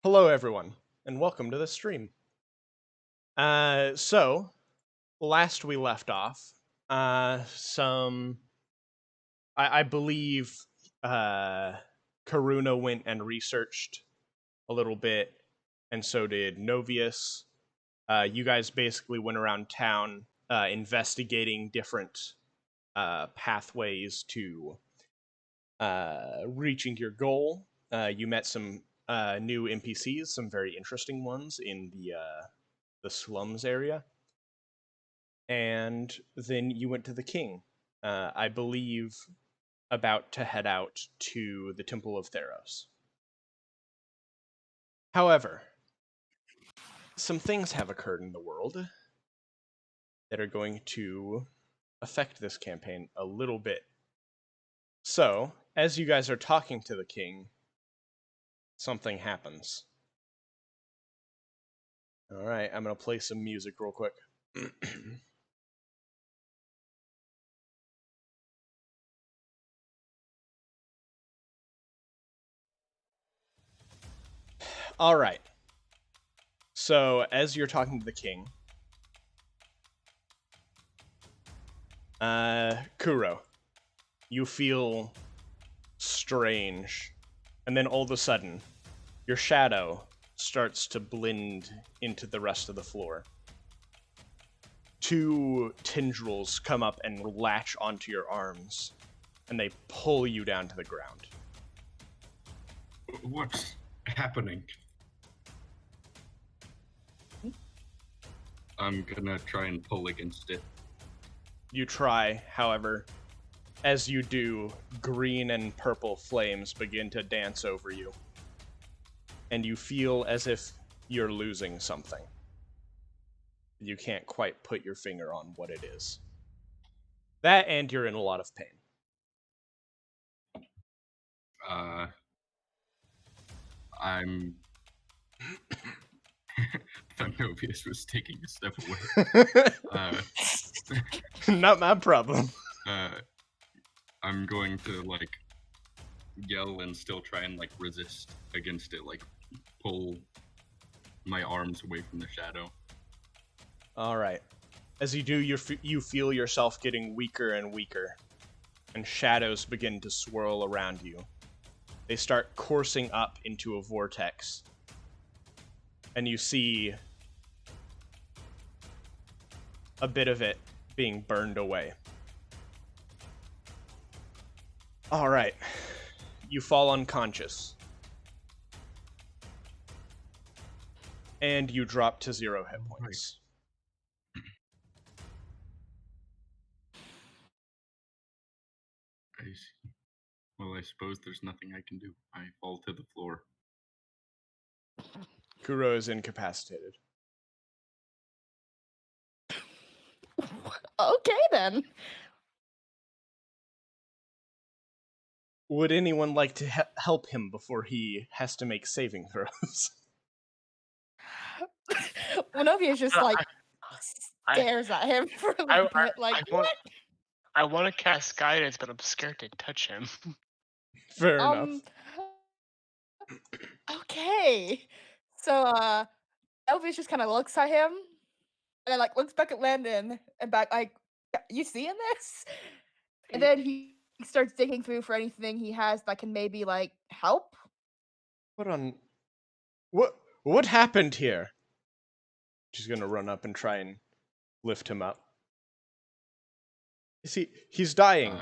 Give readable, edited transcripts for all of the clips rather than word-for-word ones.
Hello, everyone, and welcome to the stream. So last we left off, I believe, Karuna went and researched a little bit, and so did Novius. You guys basically went around town investigating different pathways to reaching your goal. You met some new NPCs, some very interesting ones in the slums area, and then you went to the king. I believe about to head out to the Temple of Theros. However, some things have occurred in the world that are going to affect this campaign a little bit. So, as you guys are talking to the king, something happens. All right, I'm going to play some music real quick. All right. So, as you're talking to the king, Kuro, you feel strange, and then all of a sudden, your shadow starts to blend into the rest of the floor. Two tendrils come up and latch onto your arms, and they pull you down to the ground. What's happening? I'm gonna try and pull against it. You try, however, as you do, green and purple flames begin to dance over you, and you feel as if you're losing something. You can't quite put your finger on what it is. That, and you're in a lot of pain. I'm... Thanovius was taking a step away. Not my problem. I'm going to, yell and still try and, resist against it, pull my arms away from the shadow. Alright. As you do, you feel yourself getting weaker and weaker, and shadows begin to swirl around you. They start coursing up into a vortex, and you see a bit of it being burned away. Alright. You fall unconscious. And you drop to 0 hit points. I see. Well, I suppose there's nothing I can do. I fall to the floor. Kuro is incapacitated. Okay, then. Would anyone like to help him before he has to make saving throws? Winovia's just stares at him for a little bit, what? I want to cast guidance, but I'm scared to touch him. Fair enough. Okay. So, Elvis just kind of looks at him, and then, looks back at Landon, and back, you seeing this? And then he starts digging through for anything he has that can maybe, help. Hold on. What happened here? She's gonna run up and try and lift him up. He's dying.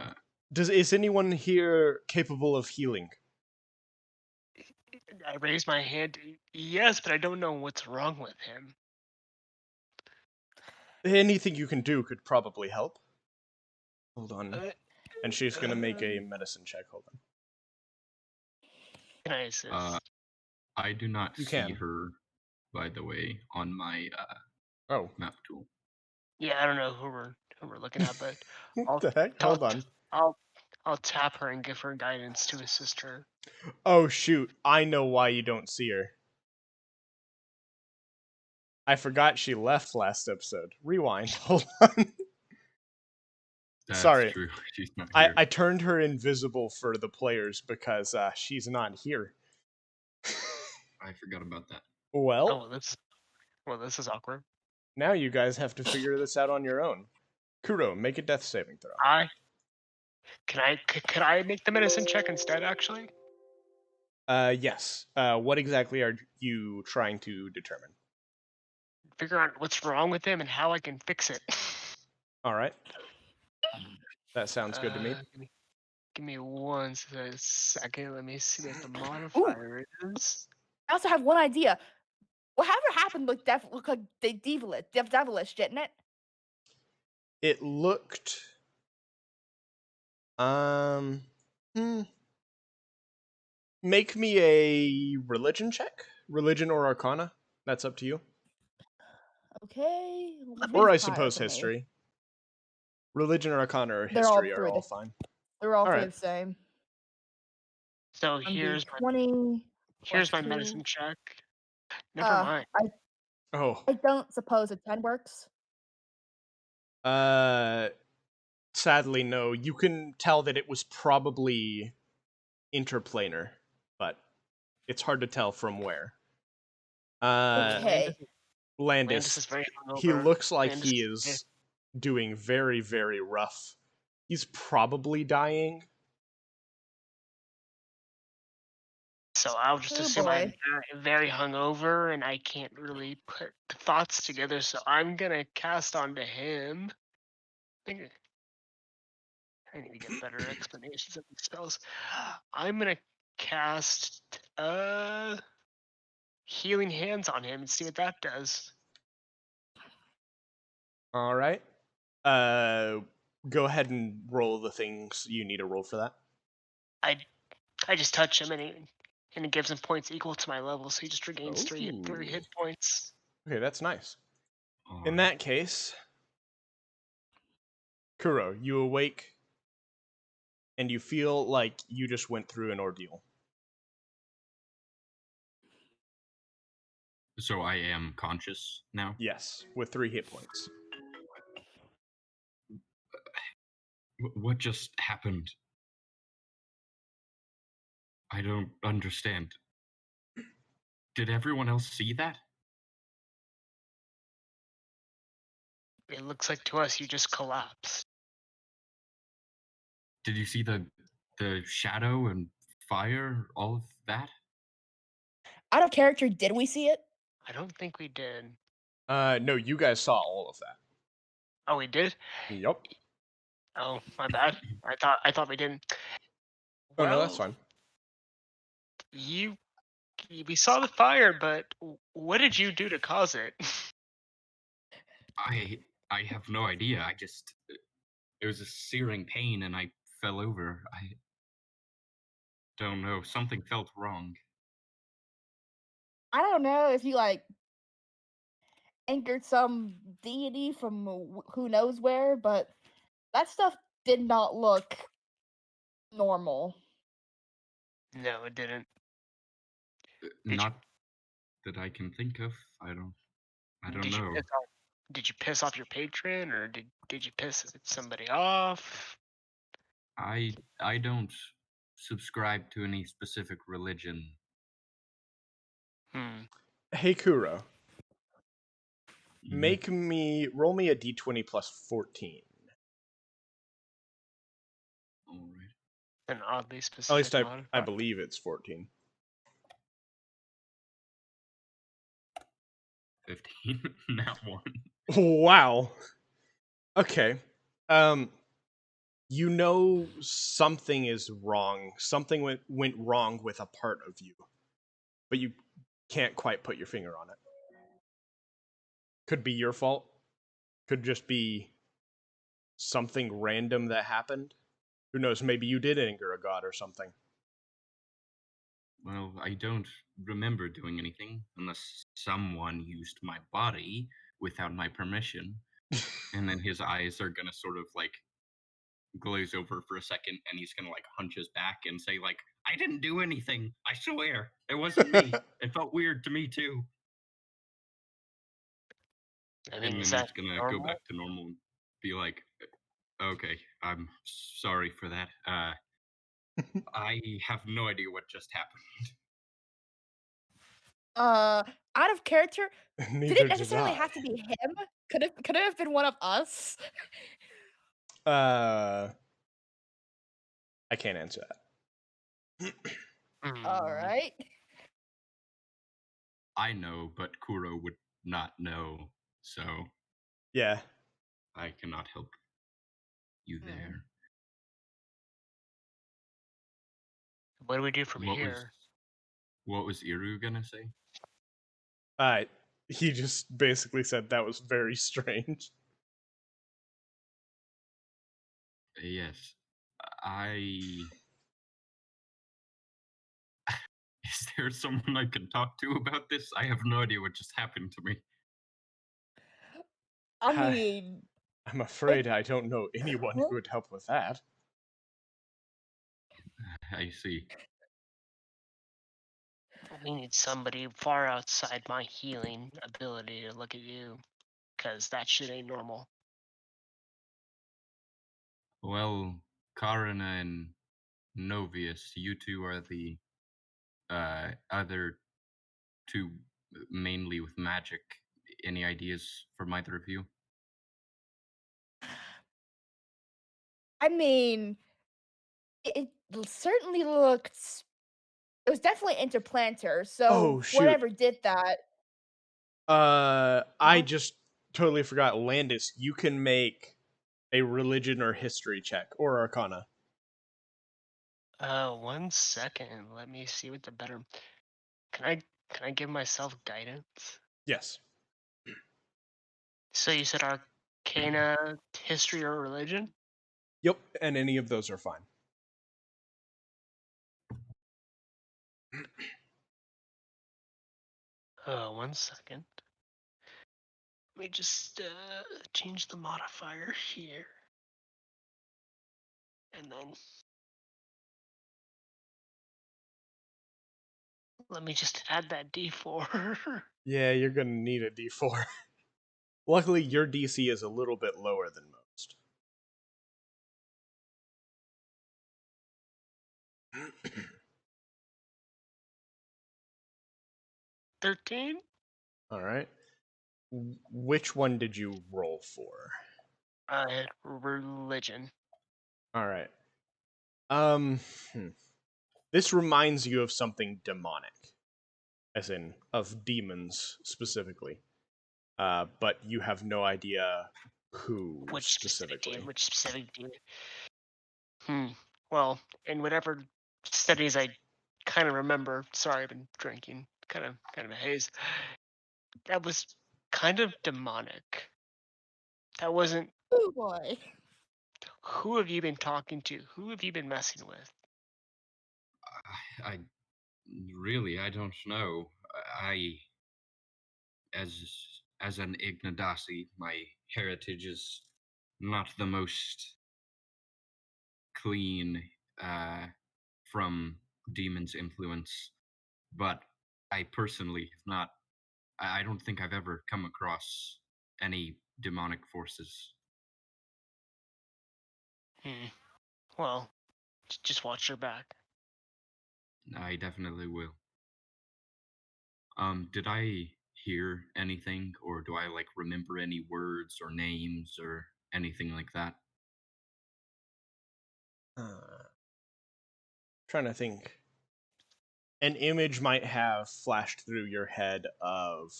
Is anyone here capable of healing? I raise my hand. Yes, but I don't know what's wrong with him. Anything you can do could probably help. Hold on. And she's gonna make a medicine check. Hold on. Can I assist? I do not see her, by the way, on my map tool. Yeah, I don't know who we're looking at, but what the heck? Hold on. I'll tap her and give her guidance to assist her. Oh shoot! I know why you don't see her. I forgot she left last episode. Rewind. Hold on. That's Sorry. True. She's not here. I turned her invisible for the players because she's not here. I forgot about that. Well, Oh, this is awkward. now you guys have to figure this out on your own. Kuro, make a death saving throw. Could I make the medicine check instead? Actually, Yes. What exactly are you trying to determine? figure out what's wrong with him and how I can fix it. All right. That sounds good to me. Give me one second. Let me see what the Ooh, modifier is. I also have one idea. Whatever happened looked like devilish, didn't it? It looked hmm. Make me a religion check. Religion or arcana. That's up to you. Okay. Or I religion higher suppose for me. history. Religion or arcana or They're all history are three. all fine. They're all All three right. the same. So I'm here's my 20 plus my 2. medicine check. Never mind. Oh. I don't suppose a 10 works. Sadly no. You can tell that it was probably interplanar, but it's hard to tell from where. Okay. Landis is Landis, very he hungover. looks like Landis he is is doing very, very rough. He's probably dying. So I'll just Oh assume I'm boy. very hungover and I can't really put the thoughts together. So I'm gonna cast onto him. I need to get better explanations of these spells. I'm gonna cast healing hands on him and see what that does. All right. Go ahead and roll the things you need to roll for that. I just touch him and it gives him points equal to my level, so he just regains three Ooh. hit points. Okay, that's nice. All In right. that case, Kuro, you awake and you feel like you just went through an ordeal. So I am conscious now. Yes, with 3 hit points. What just happened? I don't understand. Did everyone else see that? It looks like to us you just collapsed. Did you see the shadow and fire, all of that? Out of character, did we see it? I don't think we did. No, you guys saw all of that. Oh, we did? Yep. Oh, my bad. I thought we didn't. Oh no, that's Well, fine. we saw the fire, but what did you do to cause it? I have no idea. It was a searing pain and I fell over. I don't know. Something felt wrong. I don't know if you like anchored some deity from who knows where, but that stuff did not look normal. No, it didn't. Not that I can think of. I don't Did you know. piss off your patron, or did you piss somebody off? I don't subscribe to any specific religion. Hey Kuro, Mhm. roll me a d20 plus 14. All right. An oddly At specific least I modifier. believe it's 14. 15. Not one. Wow. Okay. You know something is wrong. Something went wrong with a part of you, but you can't quite put your finger on it. Could be your fault. Could just be something random that happened. Who knows? Maybe you did anger a god or something. Well, I don't remember doing anything unless someone used my body without my permission. And then his eyes are gonna sort of like glaze over for a second and he's gonna like hunch his back and say like, I didn't do anything. I swear. It wasn't me. It felt weird to me too. I mean, And is then that he's gonna go normal? back to normal and be like, okay, I'm sorry for that. I have no idea what just happened. Out of character, did Neither it did necessarily I. have to be him? Could it have been one of us? Uh, I can't answer that. All Hmm. right. I know, but Kuro would not know, so Yeah. I cannot help you Hmm. there. What do we do from What was here? what was Iru gonna say? Uh, he just basically said that was very strange. Yes, I. Is there someone I can talk to about this? I have no idea what just happened to me. I I, mean, I'm it, afraid I don't know anyone huh? who would help with that. I see. We need somebody far outside my healing ability to look at you, because that shit ain't normal. Well, Karina and Novius, you two are the other two mainly with magic. Any ideas from either of you? I mean, it certainly looked. It was definitely interplanter. So Oh shoot. whatever did that. I Huh? just totally forgot. Landis, you can make a religion or history check or arcana. 1 second. Let me see what the better. Can I can I give myself guidance? Yes. So you said arcana, history, or religion? Yep, and any of those are fine. Oh, 1 second. Let me just change the modifier here, and then let me just add that D4. Yeah, you're gonna need a d4. Luckily, your DC is a little bit lower than most. 13. All right. Which one did you roll for? Religion. All right. Um, hmm. This reminds you of something demonic, as in of demons specifically. But you have no idea who Which specific demon? specifically. Which specific demon? Hmm. Well, in whatever studies I kind of remember. Sorry, I've been drinking. Kind of a haze. That was kind of demonic. That wasn't. Oh boy. Who have you been talking to? Who have you been messing with? I really I don't know. I as an Ignadasi, my heritage is not the most clean uh, from demons' influence, but I personally have not. I don't think I've ever come across any demonic forces. Hmm. Well, just watch your back. I definitely will. Did I hear anything, or do I like remember any words or names or anything like that? Trying to think. An image might have flashed through your head of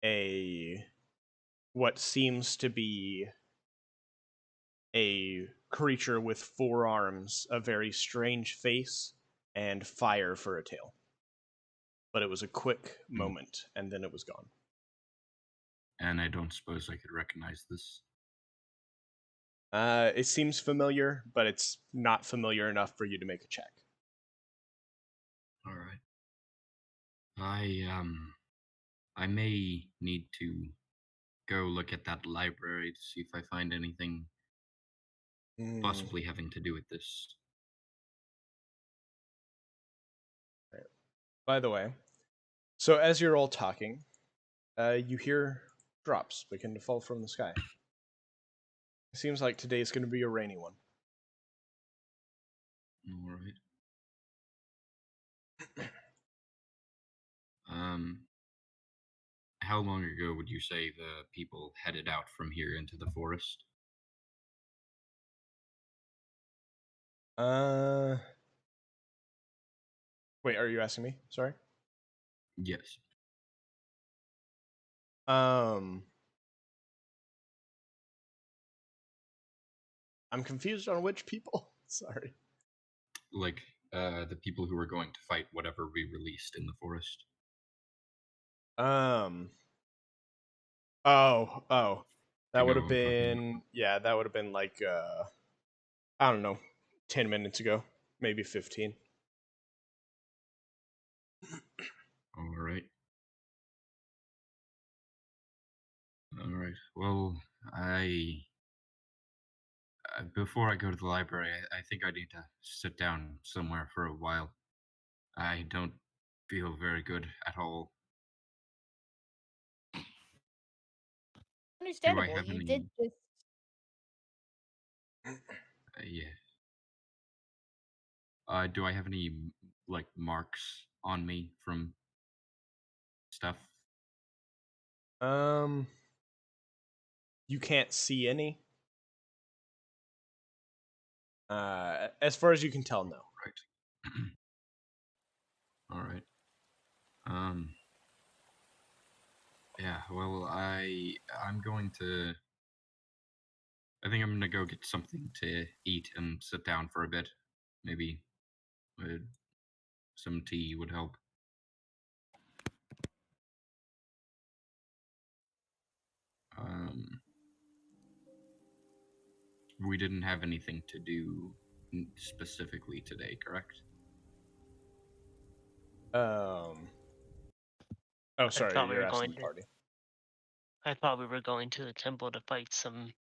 a what seems to be a creature with four arms, a very strange face, and fire for a tail. But it was a quick Mm, moment, and then it was gone. And I don't suppose I could recognize this. It seems familiar, but it's not familiar enough for you to make a check. All right. I may need to go look at that library to see if I find anything Mm. possibly having to do with this. By the way, so as you're all talking, you hear drops begin to fall from the sky. It seems like today's going to be a rainy one. All right. How long ago would you say the people headed out from here into the forest? Uh, Wait, are you asking me? Sorry. Yes. Um, I'm confused on which people. Sorry. Like, the people who were going to fight whatever we released in the forest. Um. Oh. Do That you know would what have I'm talking about? been, yeah, that would have been like I don't know, 10 minutes ago, maybe 15. All right. All right. Well, before I go to the library, I think I need to sit down somewhere for a while. I don't feel very good at all. Do I Understandable. have You any? did just. Yeah. Do I have any like marks on me from stuff? Um, you can't see any. As far as you can tell, no. Right. All right. Um. Yeah. Well, I'm going to. I think I'm gonna go get something to eat and sit down for a bit. Maybe uh, some tea would help. Um. We didn't have anything to do specifically today, correct? Um, oh, I sorry, thought we you're were asking going the to. party. I thought we were going to the temple to fight some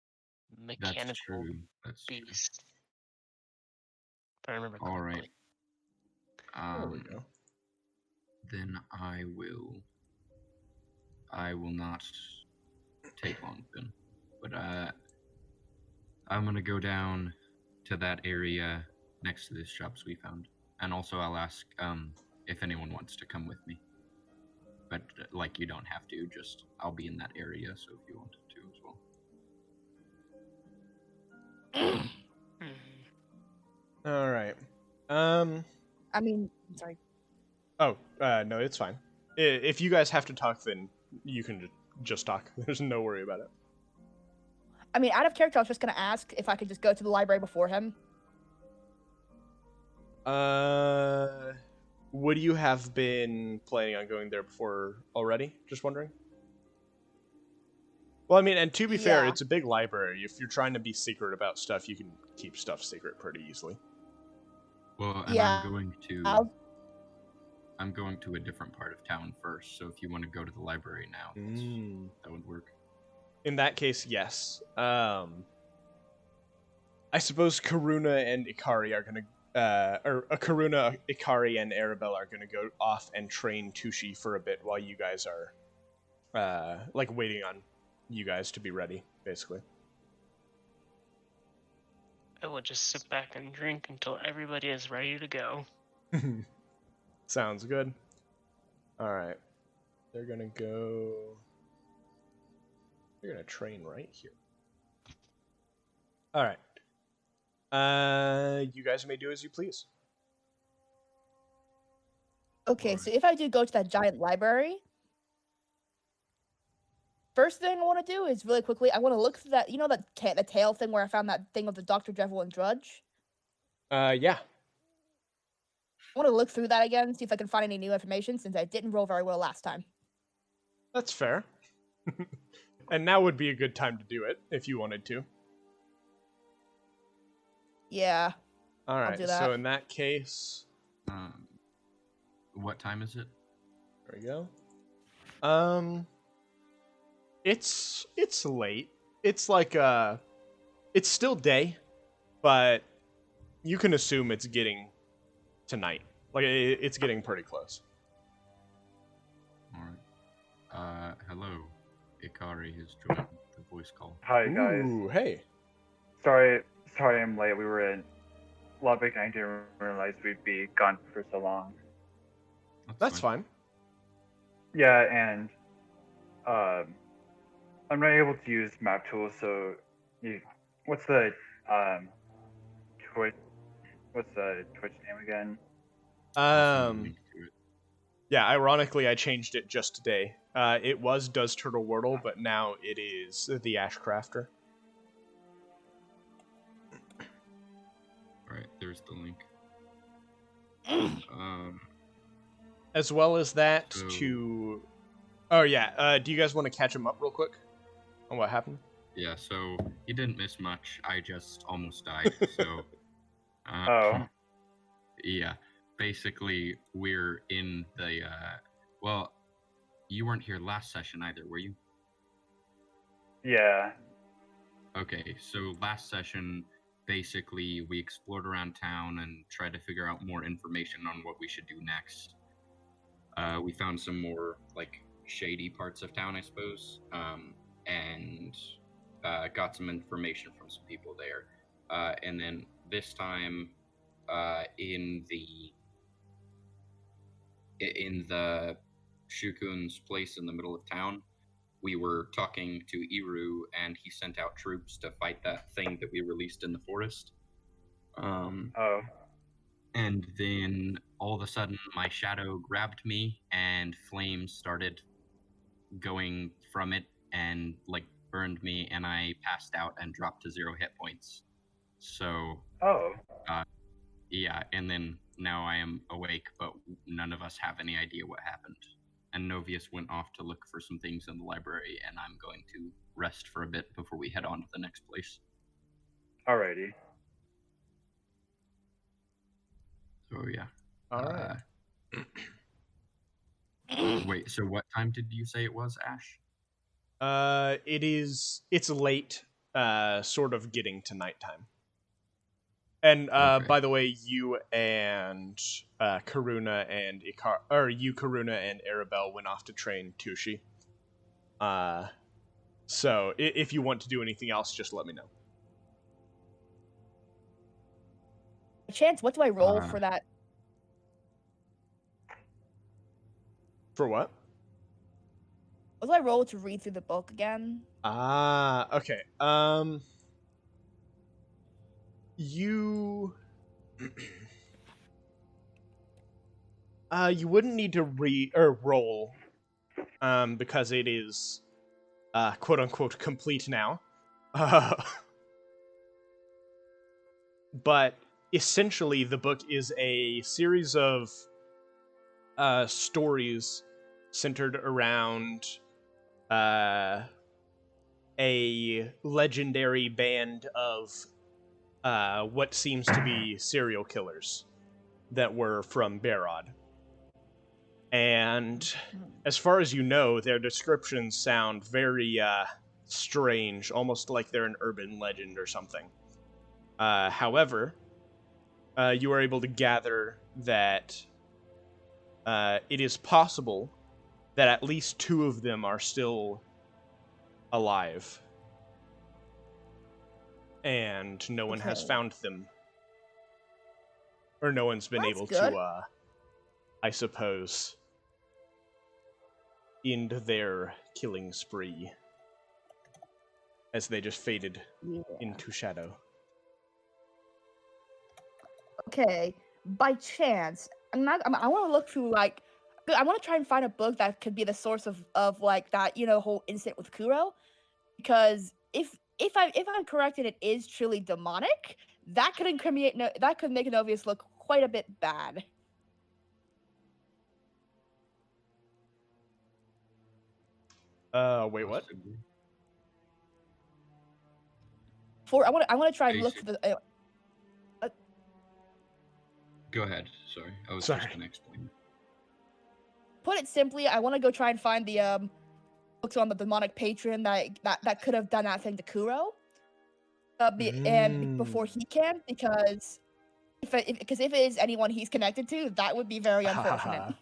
That's mechanical true. That's true. beast. If I remember All right. correctly. There we go. Then I will not take long then. But I'm gonna go down to that area next to the shops we found. And also I'll ask if anyone wants to come with me. But like you don't have to, just I'll be in that area, so if you wanted to as well. Mhm. All right. I mean, sorry. Oh, no, it's fine. If you guys have to talk, then you can just talk. There's no worry about it. I mean, out of character, I was just gonna ask if I could just go to the library before him. Would you have been planning on going there before already? Just wondering. Well, I mean, and to be fair, Yeah. it's a big library. If you're trying to be secret about stuff, you can keep stuff secret pretty easily. Well, and Yeah. I'll- I'm going to a different part of town first, so if you want to go to the library now, that would work. In that case, yes. I suppose Karuna and Ikari are gonna, Karuna, Ikari, and Arabelle are gonna go off and train Tushi for a bit while you guys are, like waiting on you guys to be ready, basically. I will just sit back and drink until everybody is ready to go. Sounds good. All right, they're gonna go. They're gonna train right here. All right. You guys may do as you please. Okay, so if I do go to that giant library, first thing I want to do is really quickly, I want to look through that, that the tail thing where I found that thing of the Dr. Devil and Drudge. Yeah. I want to look through that again, see if I can find any new information, since I didn't roll very well last time. That's fair. And now would be a good time to do it if you wanted to. Yeah. All right. do that. So in that case, What time is it? there we go. It's late. It's like it's still day, but you can assume it's getting to night. Like it's getting pretty close. All right. Hello. Ikari has joined the voice call. Hi guys. Ooh, hey. Sorry I'm late. We were in Lubbock and I didn't realize we'd be gone for so long. That's fine. Yeah, and I'm not able to use map tools, so what's the Twitch? What's the Twitch name again? I'll send a link to it. Yeah, ironically, I changed it just today. It was Does Turtle Wordle, but now it is the Ashcrafter. All right, there's the link. As well as that So- to... Oh, yeah. Do you guys want to catch him up real quick on what happened? Yeah, so you didn't miss much. I just almost died. So, Oh. yeah, basically we're in the. Well, you weren't here last session either, were you? Yeah. Okay, so last session, basically we explored around town and tried to figure out more information on what we should do next. We found some more like shady parts of town, I suppose, and got some information from some people there. And then this time, in the Shukun's place in the middle of town, we were talking to Iru, and he sent out troops to fight that thing that we released in the forest. Oh. And then all of a sudden, my shadow grabbed me, and flames started going from it, and like burned me, and I passed out and dropped to 0 hit points. So, Oh. yeah, and then now I am awake, but none of us have any idea what happened. And Novius went off to look for some things in the library, and I'm going to rest for a bit before we head on to the next place. Alrighty. So, yeah. All right. Wait, so what time did you say it was, Ash? It's late, sort of getting to nighttime. And Okay. by the way, you and Karuna and Karuna and Arabelle went off to train Tushi. So if you want to do anything else, just let me know. Chance, what do I roll for that? For what? What do I roll to read through the book again? Okay. You you wouldn't need to read or roll because it is quote unquote complete now. But essentially the book is a series of stories centered around a legendary band of what seems to be serial killers that were from Barod. And as far as you know, their descriptions sound very strange, almost like they're an urban legend or something. However, you are able to gather that it is possible that at least 2 of them are still alive. And no one has Okay. found them. Or no one's been That's able good. to, I suppose, end their killing spree. As they just faded Yeah. into shadow. Okay. By chance, I want to look through like I want to try and find a book that could be the source of like that whole incident with Kuro, because if I'm correct and it is truly demonic, that could that could make Novius look quite a bit bad. Wait, what? Possibly. I want to try and look for the. Go ahead. Sorry, I was Sorry. just going to explain. Put it simply, I want to go try and find the books on the demonic patron that could have done that thing to Kuro. And before he can, because if it is anyone he's connected to, that would be very unfortunate.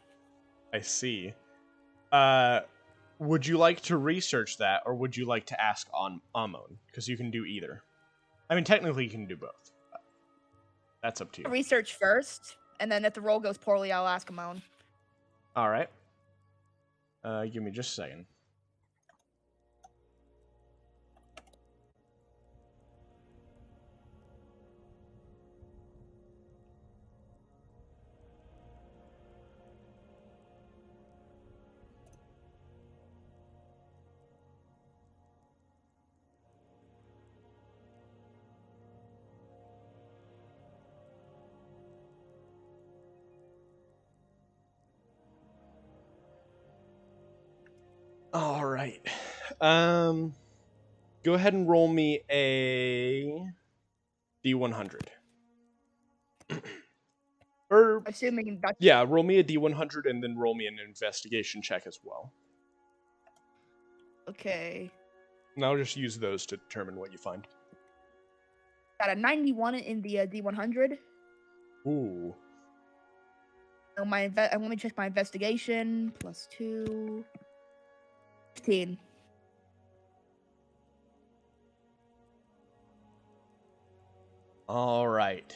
I see. Would you like to research that, or would you like to ask on Amon? Because you can do either. I mean, technically you can do both. But that's up to you. Research first, and then if the roll goes poorly, I'll ask him on. All right. Give me just a second. right. Go ahead and roll me a D100. Or Assuming that's yeah, roll me a D100 and then roll me an investigation check as well. okay. And I'll just use those to determine what you find. Got a 91 in the D100. Ooh. So let me check my investigation. Plus 2. 15. All right.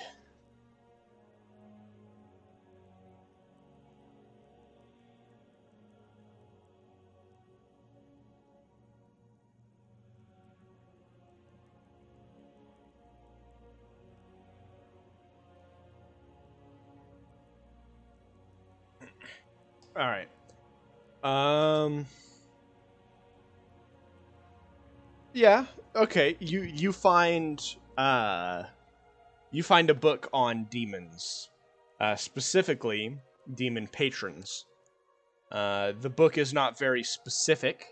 All right. Yeah. Okay. You find a book on demons, specifically demon patrons. The book is not very specific,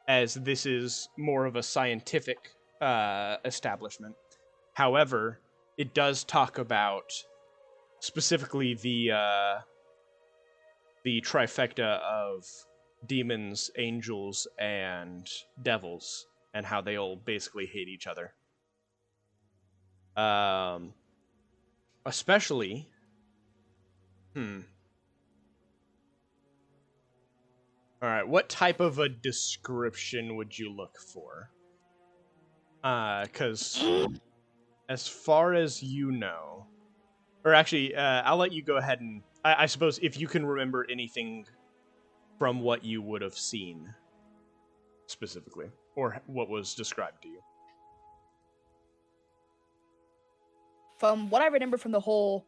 as this is more of a scientific establishment. However, it does talk about specifically the trifecta of demons, angels, and devils, and how they all basically hate each other. Especially, All right, what type of a description would you look for? Because as far as you know, or actually, I'll let you go ahead and I suppose if you can remember anything from what you would have seen specifically, or what was described to you. From what I remember from the whole,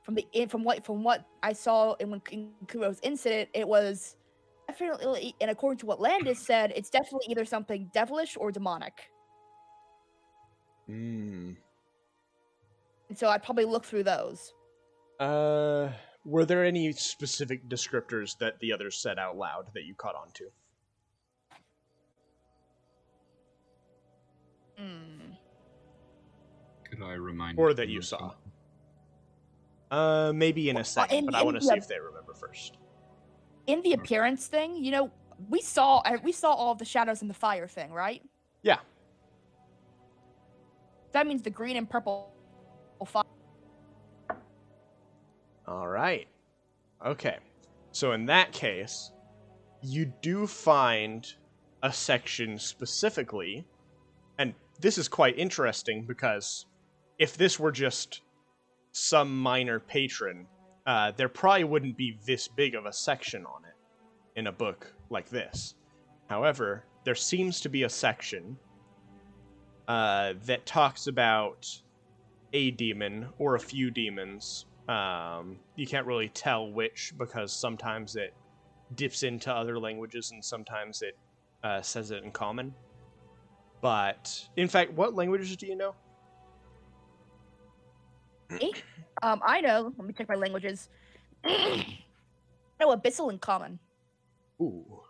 from what I saw in Kuro's incident, it was definitely, and according to what Landis said, it's definitely either something devilish or demonic. Hmm. And so I'd probably look through those. Were there any specific descriptors that the others said out loud that you caught on to? Could I remind Or that them of you saw? something? Maybe in a second, but I want to see if they remember first. In the appearance thing, you know, we saw all of the shadows in the fire thing, right? Yeah. That means the green and purple fire. All right. Okay. So in that case, you do find a section specifically, and this is quite interesting because if this were just some minor patron, there probably wouldn't be this big of a section on it in a book like this. However, there seems to be a section that talks about a demon or a few demons. You can't really tell which because sometimes it dips into other languages and sometimes it says it in common. But, in fact, what languages do you know? I know. Let me check my languages. I know Abyssal and Common. Ooh.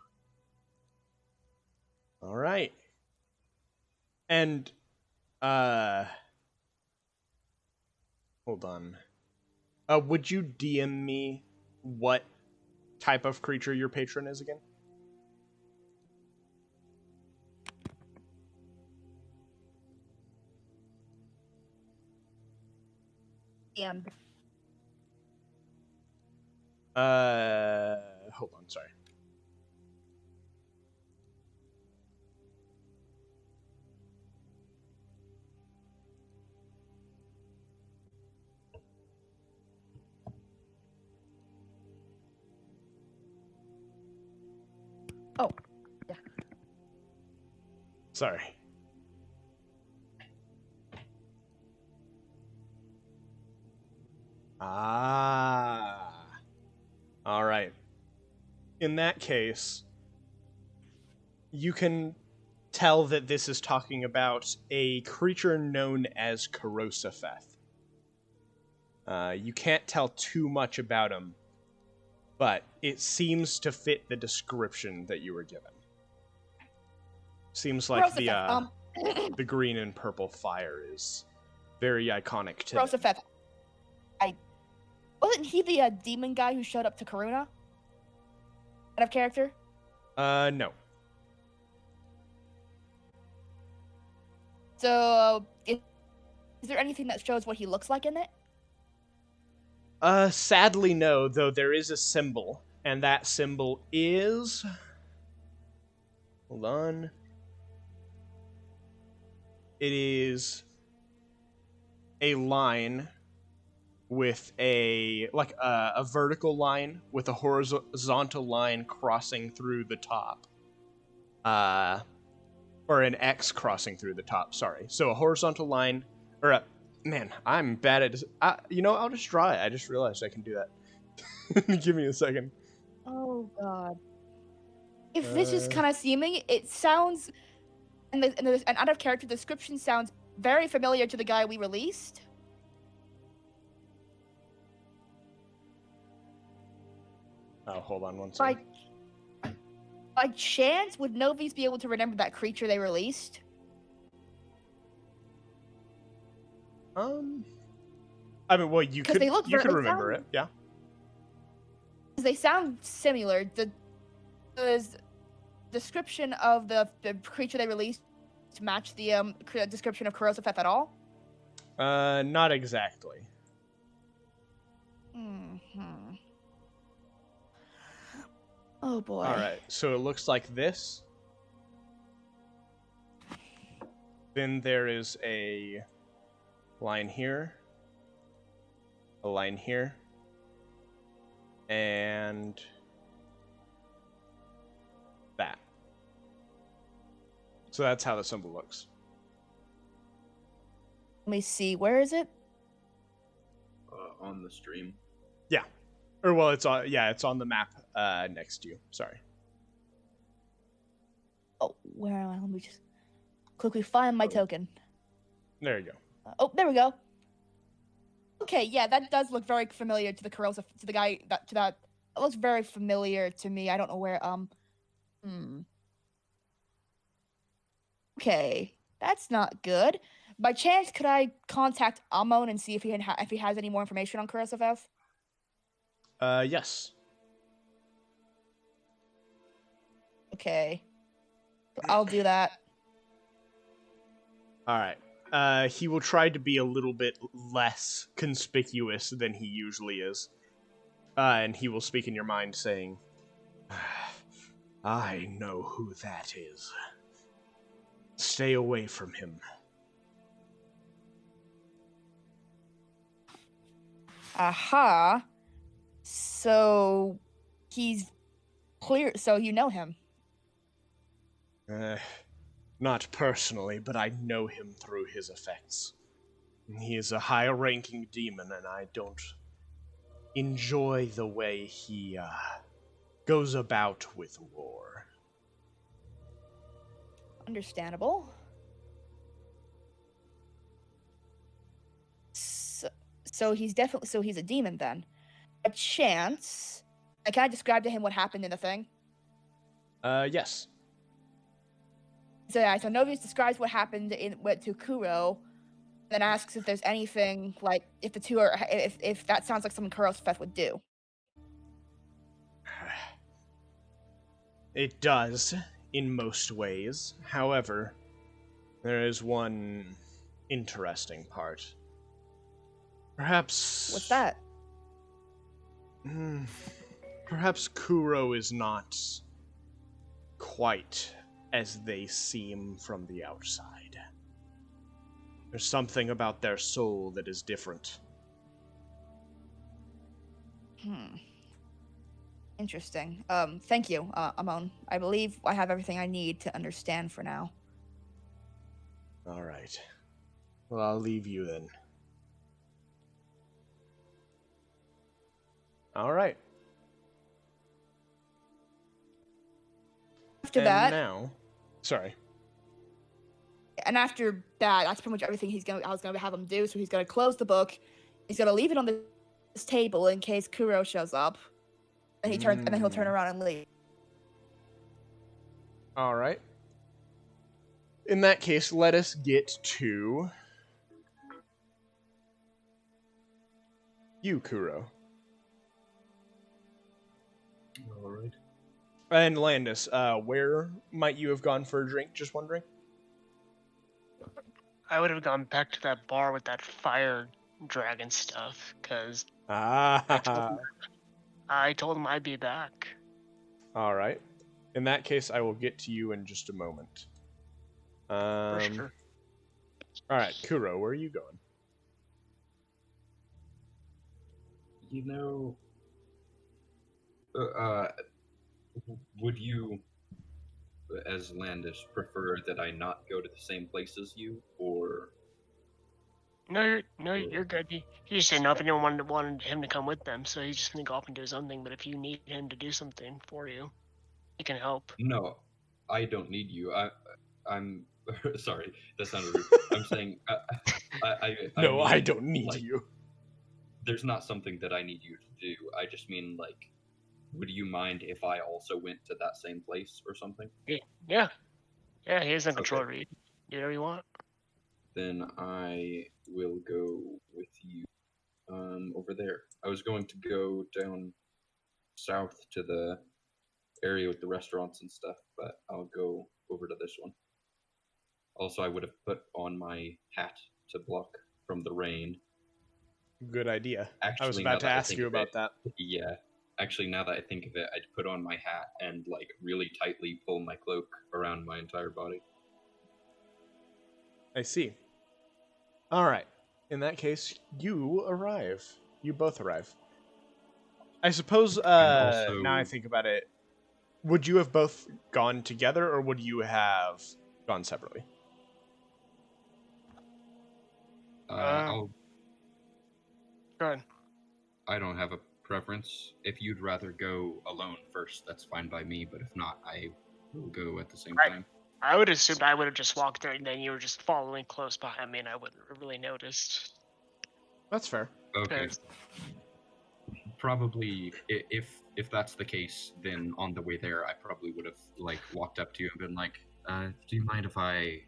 All right. And, hold on. Would you DM me what type of creature your patron is again? And Hold on, sorry. oh, yeah. Sorry. Ah. All right. In that case, you can tell that this is talking about a creature known as Corrosifeth. You can't tell too much about him, but it seems to fit the description that you were given. Seems like Rosafeth, the green and purple fire is very iconic to them. Rosafeth. Wasn't he the demon guy who showed up to Karuna? Out of character? No. So, is there anything that shows what he looks like in it? Sadly no, though there is a symbol, and that symbol is... Hold on. It is a line with a vertical line with a horizontal line crossing through the top. Or an X crossing through the top, sorry. So a horizontal line, or a... Man, I'm bad at... I'll just draw it. I just realized I can do that. Give me a second. Oh, God. If this is kind of seeming, it sounds... And an out of character description sounds very familiar to the guy we released. Oh, hold on one second. By chance, would Novies be able to remember that creature they released? I mean, well, you could remember it, yeah. They sound similar. The description of the creature they released to match the description of Kurosafeth at all? Not exactly. Mm-hmm. Oh boy. Alright, so it looks like this. Then there is a line here. A line here. And that. So that's how the symbol looks. Let me see. Where is it? On the stream. Yeah. Or well, it's on the map next to you. Sorry. Oh, where am I? Let me just quickly find my token. There you go. Oh, there we go. Okay, yeah, that does look very familiar to the Kurosa, to the guy that it looks very familiar to me. I don't know where. Okay, that's not good. By chance, could I contact Amon and see if he has any more information on Kurosafeth? Yes. Okay, I'll do that. All right. He will try to be a little bit less conspicuous than he usually is. And he will speak in your mind saying, I know who that is. Stay away from him. Aha. So, he's clear, so you know him. Not personally, but I know him through his effects. He is a high-ranking demon, and I don't enjoy the way he goes about with war. Understandable. So he's a demon then. A chance. Can I describe to him what happened in the thing? Yes. So Novius describes what happened to Kuro, then asks if there's anything like if the two are if that sounds like something Kurosafeth would do. It does, in most ways. However, there is one interesting part. Perhaps... What's that? Perhaps Kuro is not quite as they seem from the outside. There's something about their soul that is different. Interesting. Thank you, Amon. I believe I have everything I need to understand for now. All right. Well, I'll leave you then. All right. After that, now, sorry. And after that, that's pretty much everything I was gonna have him do. So he's gonna close the book. He's gonna leave it on this table in case Kuro shows up. And and then he'll turn around and leave. All right. in that case, let us get to you, Kuro. All right. And Landis, where might you have gone for a drink? Just wondering. I would have gone back to that bar with that fire dragon stuff, because Ah, I told him I'd be back. all right. In that case, I will get to you in just a moment. For sure. All right, Kuro, where are you going? You know, would you, as Landis, prefer that I not go to the same place as you, or? No, you're good. He just didn't know if anyone wanted him to come with them, so he's just gonna go off and do his own thing. But if you need him to do something for you, he can help. No, I don't need you. I'm sorry. That sounded rude. I'm saying I No, I mean, don't need like, you. there's not something that I need you to do. I just mean, like, would you mind if I also went to that same place or something? Yeah. He has no control Okay. over you. Do whatever you want. Then I will go with you over there. I was going to go down south to the area with the restaurants and stuff, but I'll go over to this one. Also, I would have put on my hat to block from the rain. Good idea. I was Actually, about now to that I ask think you of about it, that. yeah. Actually, now that I think of it, I'd put on my hat and like really tightly pull my cloak around my entire body. I see. All right. In that case, you arrive. You both arrive. I suppose, And also, now I think about it, would you have both gone together, or would you have gone separately? I'll. Go ahead. I don't have a preference. If you'd rather go alone first, that's fine by me. But if not, I will go at the same Right. time. I would assume I would have just walked there, and then you were just following close behind me, and I wouldn't have really noticed. That's fair. Okay. 'Cause- Probably, if that's the case, then on the way there, I probably would have like walked up to you and been like, "Do you mind if I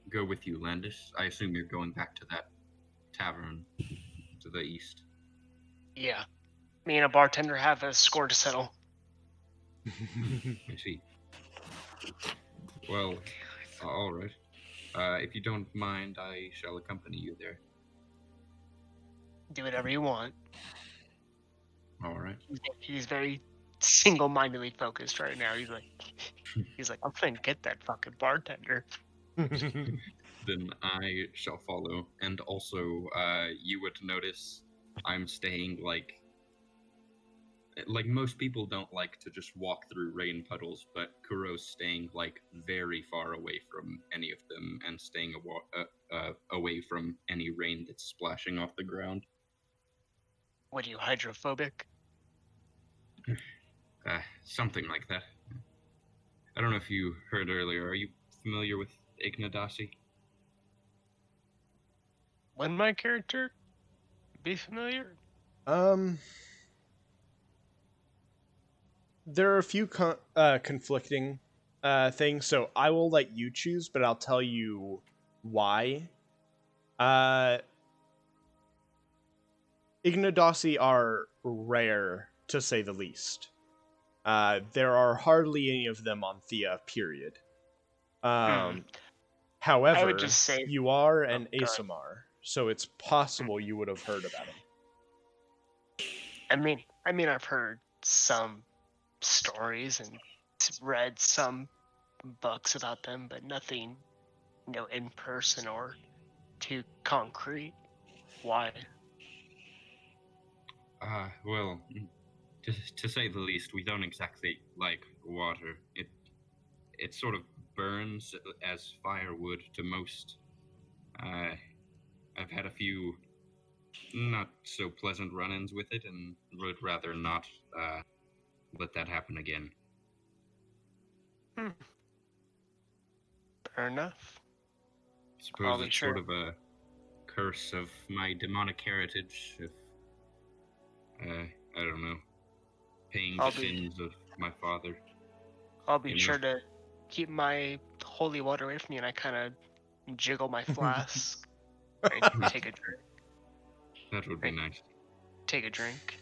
go with you, Landis? I assume you're going back to that tavern to the east." Yeah. Me and a bartender have a score to settle. I see. Well, all right. If you don't mind, I shall accompany you there. Do whatever you want. All right. He's very single-mindedly focused right now. He's like, I'm gonna get that fucking bartender. Then I shall follow. And also, you would notice I'm staying like most people don't like to just walk through rain puddles, but Kuro's staying like very far away from any of them and staying away from any rain that's splashing off the ground. What are you, hydrophobic? Something like that. I don't know if you heard earlier. Are you familiar with Ignadasi? Would my character be familiar? There are a few conflicting things, so I will let you choose, but I'll tell you why. Ignadasi are rare, to say the least. There are hardly any of them on Thea, period. However, I would just say you are an go ahead. ASMR, so it's possible you would have heard about him. I mean, I've heard some stories and read some books about them, but nothing, in person or too concrete. Why? Well, to say the least, we don't exactly like water. It sort of burns as firewood to most. I've had a few not so pleasant run-ins with it, and would rather not let that happen again. Fair enough. Suppose I'll be it's sure. sort of a curse of my demonic heritage. If I don't know, paying the sins of my father. I'll be you know. sure to keep my holy water away from me, and I kind of jiggle my flask. I take a drink. That would be Right. nice. Take a drink.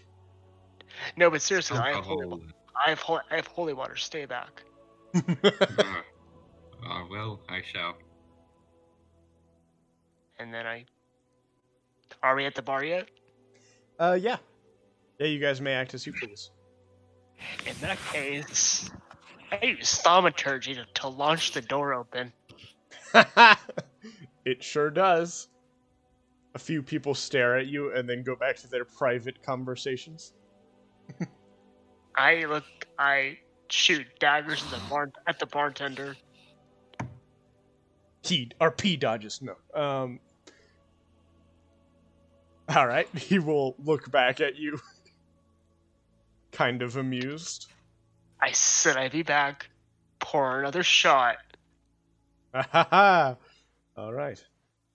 No, but seriously, I have Alcohol. I have holy water. Stay back. Well, I shall. And then are we at the bar yet? Yeah. Yeah, you guys may act as you please. In that case, I use thaumaturgy to launch the door open. It sure does. A few people stare at you and then go back to their private conversations. I shoot daggers at the bartender. P dodges, no. Alright, he will look back at you. Kind of amused. I said I'd be back. Pour another shot. Alright.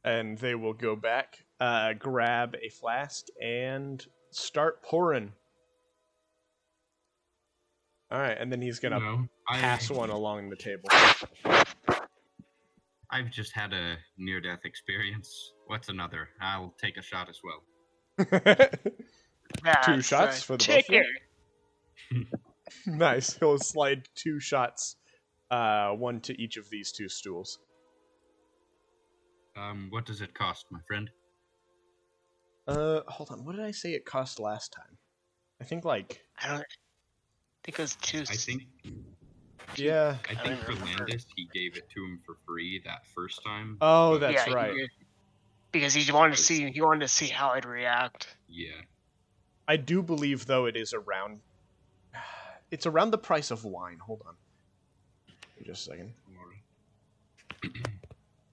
And they will go back, grab a flask, and start pouring. Alright, and then he's gonna pass one along the table. I've just had a near-death experience. What's another? I'll take a shot as well. 2 shots for the both of you. ticket. Nice. He'll slide 2 shots, one to each of these 2 stools. What does it cost, my friend? Hold on. What did I say it cost last time? I think like. I don't think it was two. I think Yeah. for Landis, he gave it to him for free that first time. Oh, but- that's Yeah, right. he did. Because he wanted to see how I'd react. Yeah. I do believe though it is around. It's around the price of wine. Hold on. Just a second.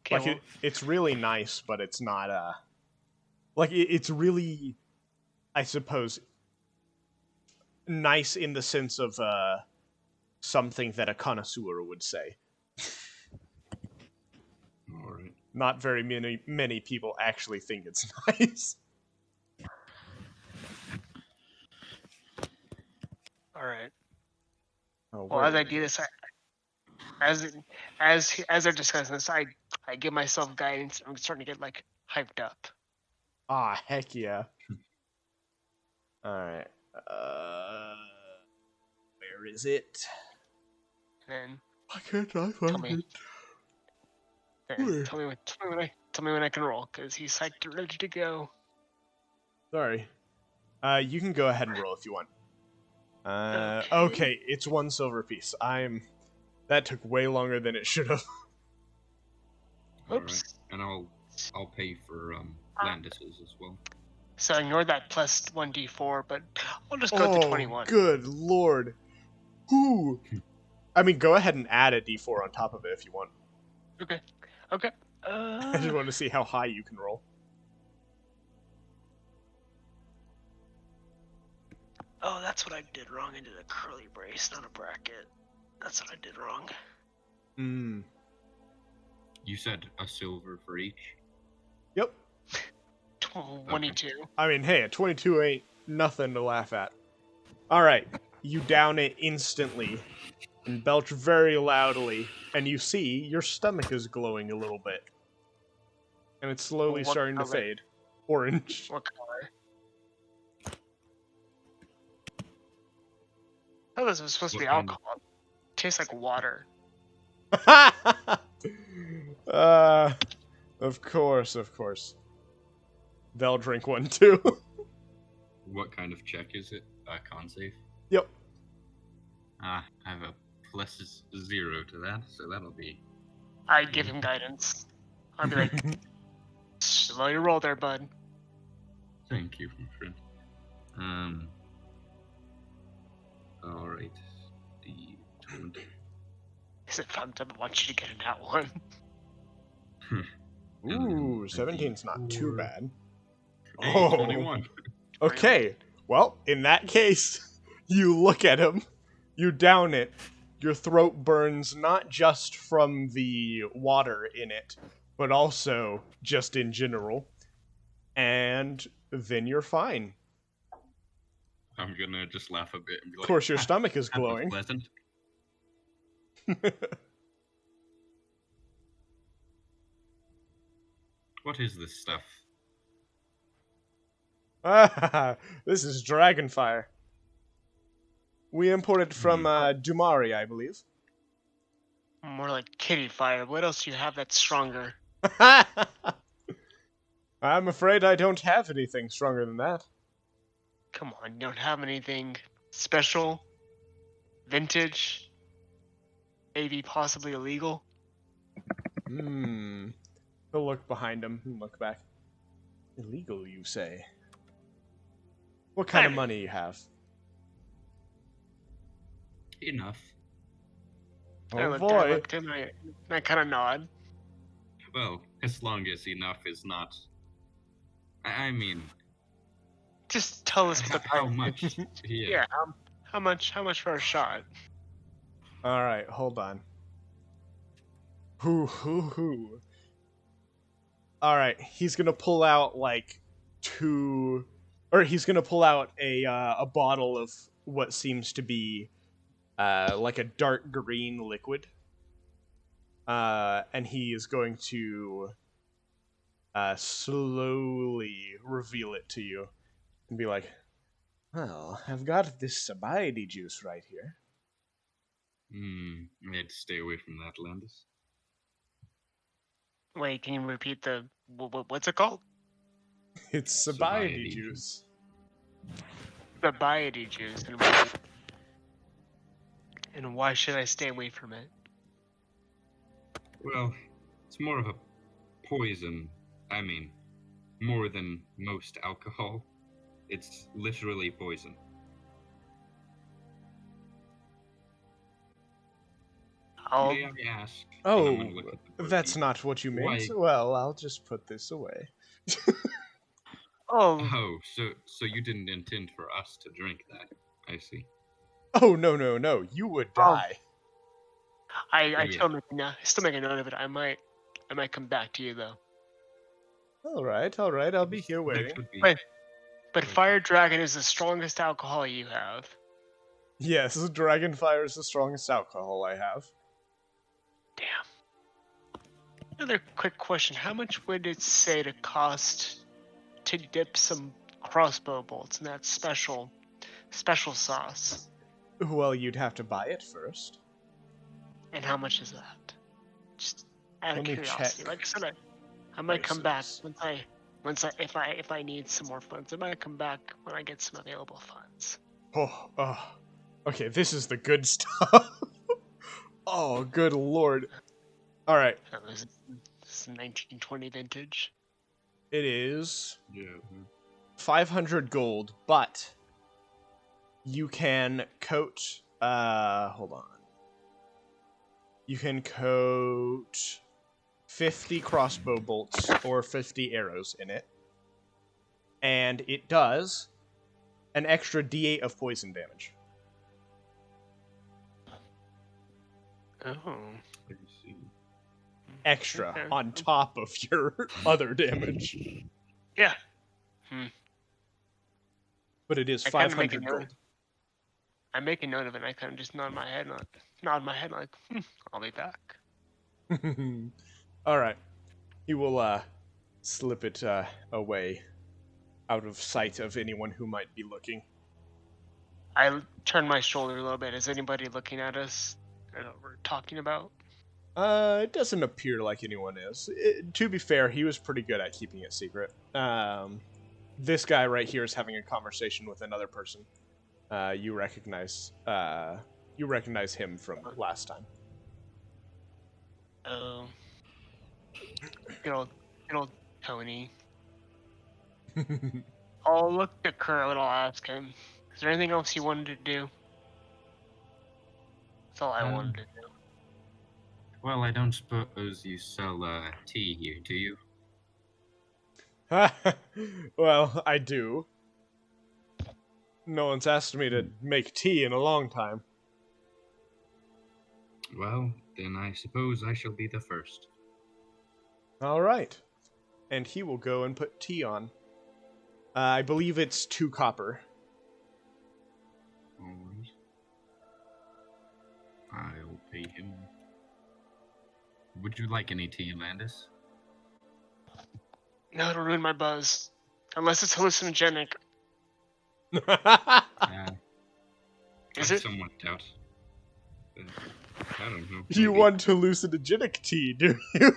Okay, Like well, it's really nice, but it's not like it's really, I suppose, nice in the sense of something that a connoisseur would say. All right. Not very many people actually think it's nice. all right. Oh, Well, where as I is do it? this, as they're discussing this, I give myself guidance. I'm starting to get like hyped up. Ah, heck yeah. Alright. Where is it? And Why can't I tell find me, it? then Where? tell me when I can roll, because he's psyched and ready to go. Sorry. You can go ahead and roll if you want. Okay. Okay, it's 1 silver piece. That took way longer than it should have. All Oops. right. And I'll pay for Landis's as well. So ignore that plus 1d4, but I'll just go with the 21. Good lord. Who? I mean, go ahead and add a d4 on top of it if you want. Okay. I just want to see how high you can roll. Oh, that's what I did wrong. I did a curly brace, not a bracket. That's what I did wrong. Hmm. You said a silver for each. Yep. 22. I mean, hey, a 22 ain't nothing to laugh at. Alright, you down it instantly and belch very loudly, and you see your stomach is glowing a little bit. And it's slowly What starting to color? fade. Orange. What color? Oh, this was supposed to be What kind of- alcohol. Tastes like water. Of course. They'll drink one too. What kind of check is it? Con save? Yep. I have a +0 to that, so that'll be... I give him guidance. I'll be like, slow your roll there, bud. Thank you, my friend. Alright. The 20. Is it fucked up? I want you to get in that one. Ooh, 17's not too bad. Hey, Oh. 21. Okay, well, in that case, you look at him, you down it, your throat burns not just from the water in it, but also just in general, and then you're fine. I'm gonna just laugh a bit and be like, Of course, your stomach is that was glowing. pleasant. What is this stuff? Ah, this is Dragonfire. We imported from Dumari, I believe. More like kitty fire. What else do you have that's stronger? I'm afraid I don't have anything stronger than that. Come on, you don't have anything special, vintage, maybe possibly illegal? Hmm. He'll look behind him and look back. Illegal, you say? What kind of Maybe. money you have? Enough. Oh I boy. looked at him and I kind of nod. Well, as long as enough is not. I mean, Just tell us what the how price much? is. Yeah. Yeah, how much for a shot? All right, hold on. Hoo. All right, he's gonna pull out like he's gonna pull out a bottle of what seems to be like a dark green liquid, and he is going to slowly reveal it to you and be like, "Well, I've got this sobriety juice right here." I'd stay away from that, Landis. Wait, can you repeat the what's it called? It's sobriety juice. The biety juice, and why should I stay away from it? Well, it's more of a poison. I mean, more than most alcohol. It's literally poison. I'll May I ask? Oh, and I'm gonna look at the that's bookie, not what you meant. why- Well, I'll just put this away. oh Oh, so you didn't intend for us to drink that? I see. Oh, no. You would die. I Yeah. still make a note of it. I might come back to you though. All right. I'll be here There waiting. could be- Wait. But Okay. Fire Dragon is the strongest alcohol you have. Yes, Dragonfire is the strongest alcohol I have. Damn. Another quick question: how much would it say to cost to dip some crossbow bolts in that special sauce? Well, you'd have to buy it first. And how much is that? Just out of Let me curiosity. check Like I said, I might come back prices. if I need some more funds. I might come back when I get some available funds. Oh. Okay, this is the good stuff. Oh, good lord. All right, This is 1920 vintage. it is Yeah. 500 gold, but you can coat. Hold on. You can coat 50 crossbow bolts or 50 arrows in it, and it does an extra D8 of poison damage. Oh. I see. Extra Okay. on top of your other damage, Yeah. but it is I kinda make a 500 note. gold. I make a note of it and I kind of just nod my head like, I'll be back. All right, he will slip it away, out of sight of anyone who might be looking. I turn my shoulder a little bit. Is anybody looking at us? I know what we're talking about. It doesn't appear like anyone is. To be fair, he was pretty good at keeping it secret. This guy right here is having a conversation with another person. You recognize him from last time. Oh. Good old Tony. I'll look at Kurt and I'll ask him, is there anything else you wanted to do? That's all I wanted to do. Well, I don't suppose you sell tea here, do you? Well, I do. No one's asked me to make tea in a long time. Well, then I suppose I shall be the first. All right. And he will go and put tea on. I believe it's 2 copper. Alright. I'll pay him. Would you like any tea, Landis? No, it'll ruin my buzz. Unless it's hallucinogenic. I Is it? somewhat doubt. I don't know. You maybe. want hallucinogenic tea, do you?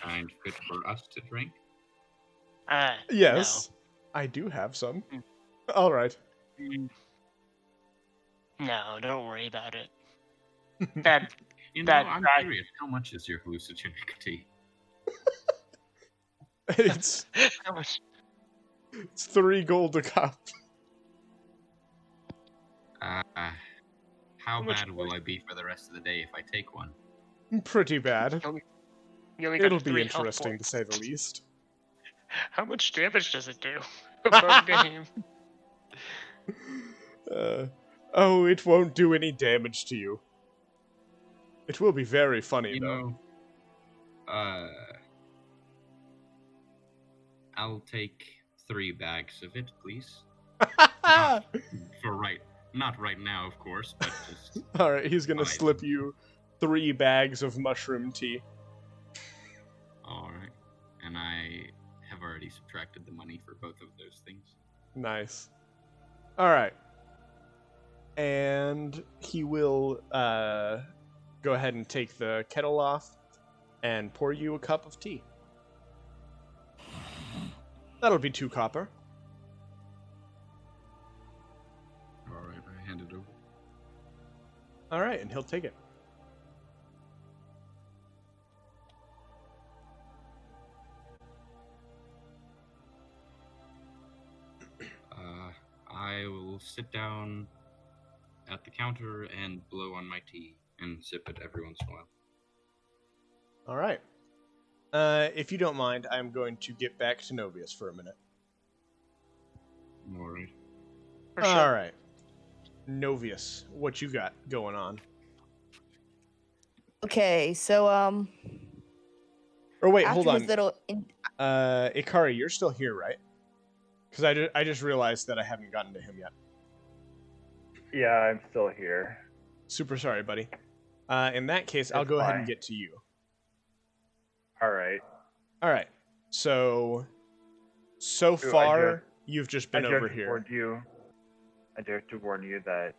Kind fit for us to drink. Yes, I do have some. Mm. All right. No. No, don't worry about it. That You know, That- I'm that- curious. How much is your hallucinogenic tea? It's How much? 3 gold a cup. How much bad will I be for the rest of the day if I take one? Pretty bad. You only got It'll 3 be health interesting to points. say the least. How much damage does it do? Above game. Oh, it won't do any damage to you. It will be very funny, You though. know, I'll take 3 bags of it, please. Not right now, of course, but just All right, he's gonna 5. slip you 3 bags of mushroom tea. All right. And I have already subtracted the money for both of those things. Nice. All right. And he will go ahead and take the kettle off and pour you a cup of tea. That'll be 2 copper. All right, I hand it over. All right, and he'll take it. I will sit down at the counter and blow on my tea and sip it every once in a while. All right. If you don't mind, I'm going to get back to Novius for a minute. All right. For sure. All right. Novius, what you got going on? Okay, so Or wait, after hold his on. little Ikari, you're still here, right? Because I just realized that I haven't gotten to him yet. Yeah, I'm still here. Super sorry, buddy. In that case, I'll That's go ahead and fine. get to you. All right. All right. So Ooh, far, you've just been I do have over to here. I do have to warn you that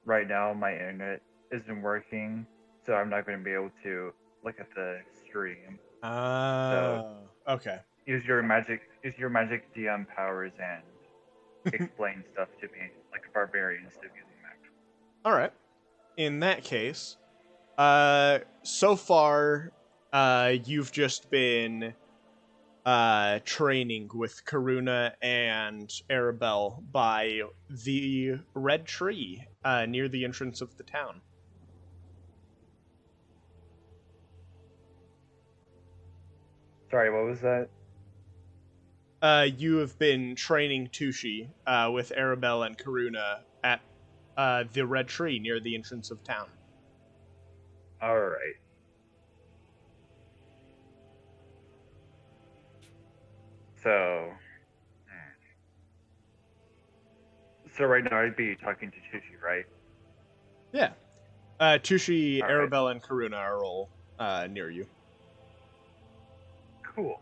right now my internet isn't working, so I'm not going to be able to look at the stream. Okay. Use your magic DM powers and explain stuff to me like a barbarian instead of using magic. All right. In that case, so far, you've just been training with Karuna and Arabelle by the red tree near the entrance of the town. Sorry, what was that? You have been training Tushi with Arabelle and Karuna at the red tree near the entrance of town. All right. So, so right now I'd be talking to Tushi, right? Yeah. Tushi, All right. Arabelle, and Karuna are all near you. Cool.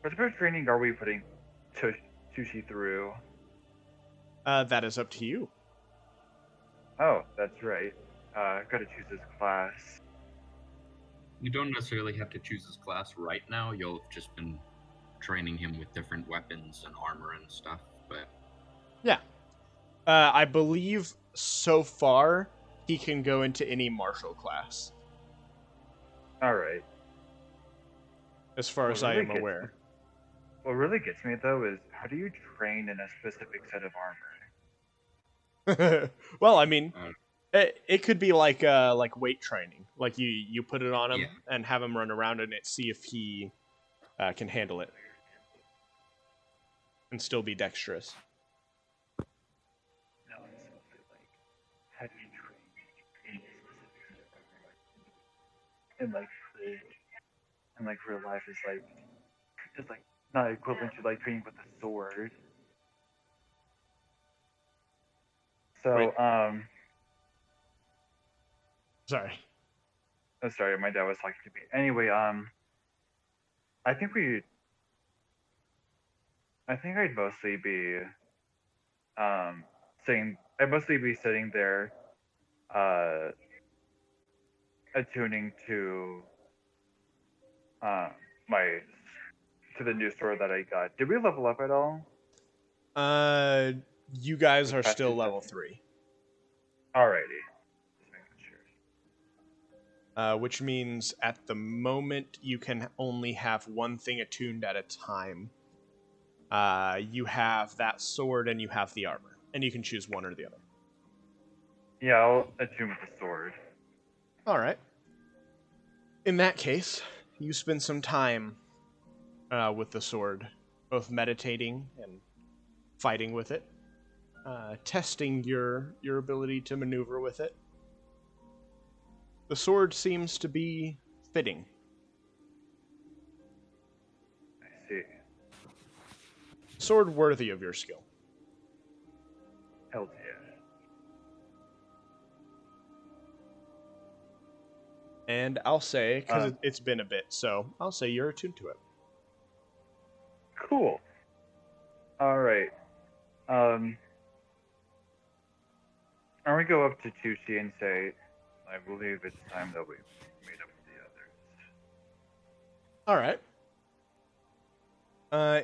What type of training are we putting Tushi through? That is up to you. Oh, that's right. Gotta choose his class. You don't necessarily have to choose his class right now. You'll have just been training him with different weapons and armor and stuff, but Yeah. I believe so far he can go into any martial class, All right. as far as What I really am gets aware. What really gets me though is how do you train in a specific set of armor? Well, I mean, Uh, it could be like weight training. Like you put it on him Yeah. and have him run around in it, see if he can handle it, and still be dexterous. No, it's mostly like how do you train in a specific set of armor? And like real life is like it's like not equivalent to like training with a sword. So, Wait. Sorry. oh, sorry, my dad was talking to me. Anyway, I think I'd mostly be, I'd mostly be sitting there, uh, attuning to, uh, my, to the new sword that I got. Did we level up at all? You guys This are past still two level sessions? 3. Alrighty. Just making sure. Which means at the moment you can only have one thing attuned at a time. You have that sword and you have the armor, and you can choose one or the other. Yeah, I'll attune with the sword. All right. In that case, you spend some time with the sword, both meditating and fighting with it, testing your ability to maneuver with it. The sword seems to be fitting. I see. Sword worthy of your skill. Hell yeah. And I'll say, because it's been a bit, so I'll say you're attuned to it. Cool. Alright. I'm gonna go up to Tucci and say, I believe it's time that we meet up with the others. All right.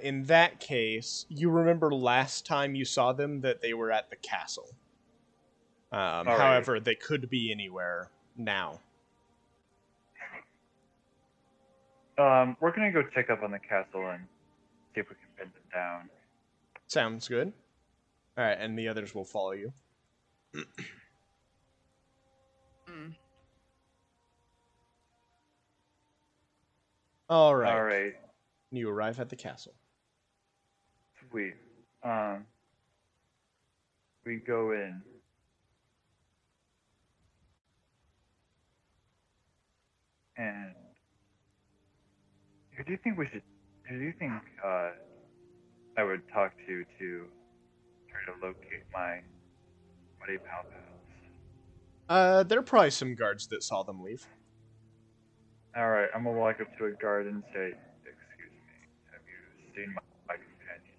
In that case, you remember last time you saw them that they were at the castle. However, they could be anywhere now. We're gonna go check up on the castle and see if we can pin them down. Sounds good. All right, and the others will follow you. All right. Alright. You arrive at the castle. Sweet. We go in. And who do you think I would talk to try to locate my buddy pal pals? There are probably some guards that saw them leave. Alright, I'm gonna walk up to a guard and say, excuse me, have you seen my companion?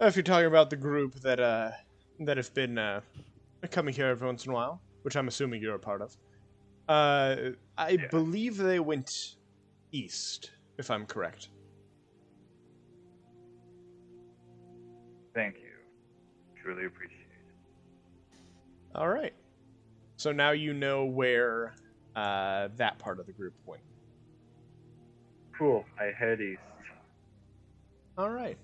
If you're talking about the group that have been coming here every once in a while, which I'm assuming you're a part of, I believe they went east, if I'm correct. Thank you. Truly appreciate it. All right. So now you know where that part of the group went. Cool. I head east. All right.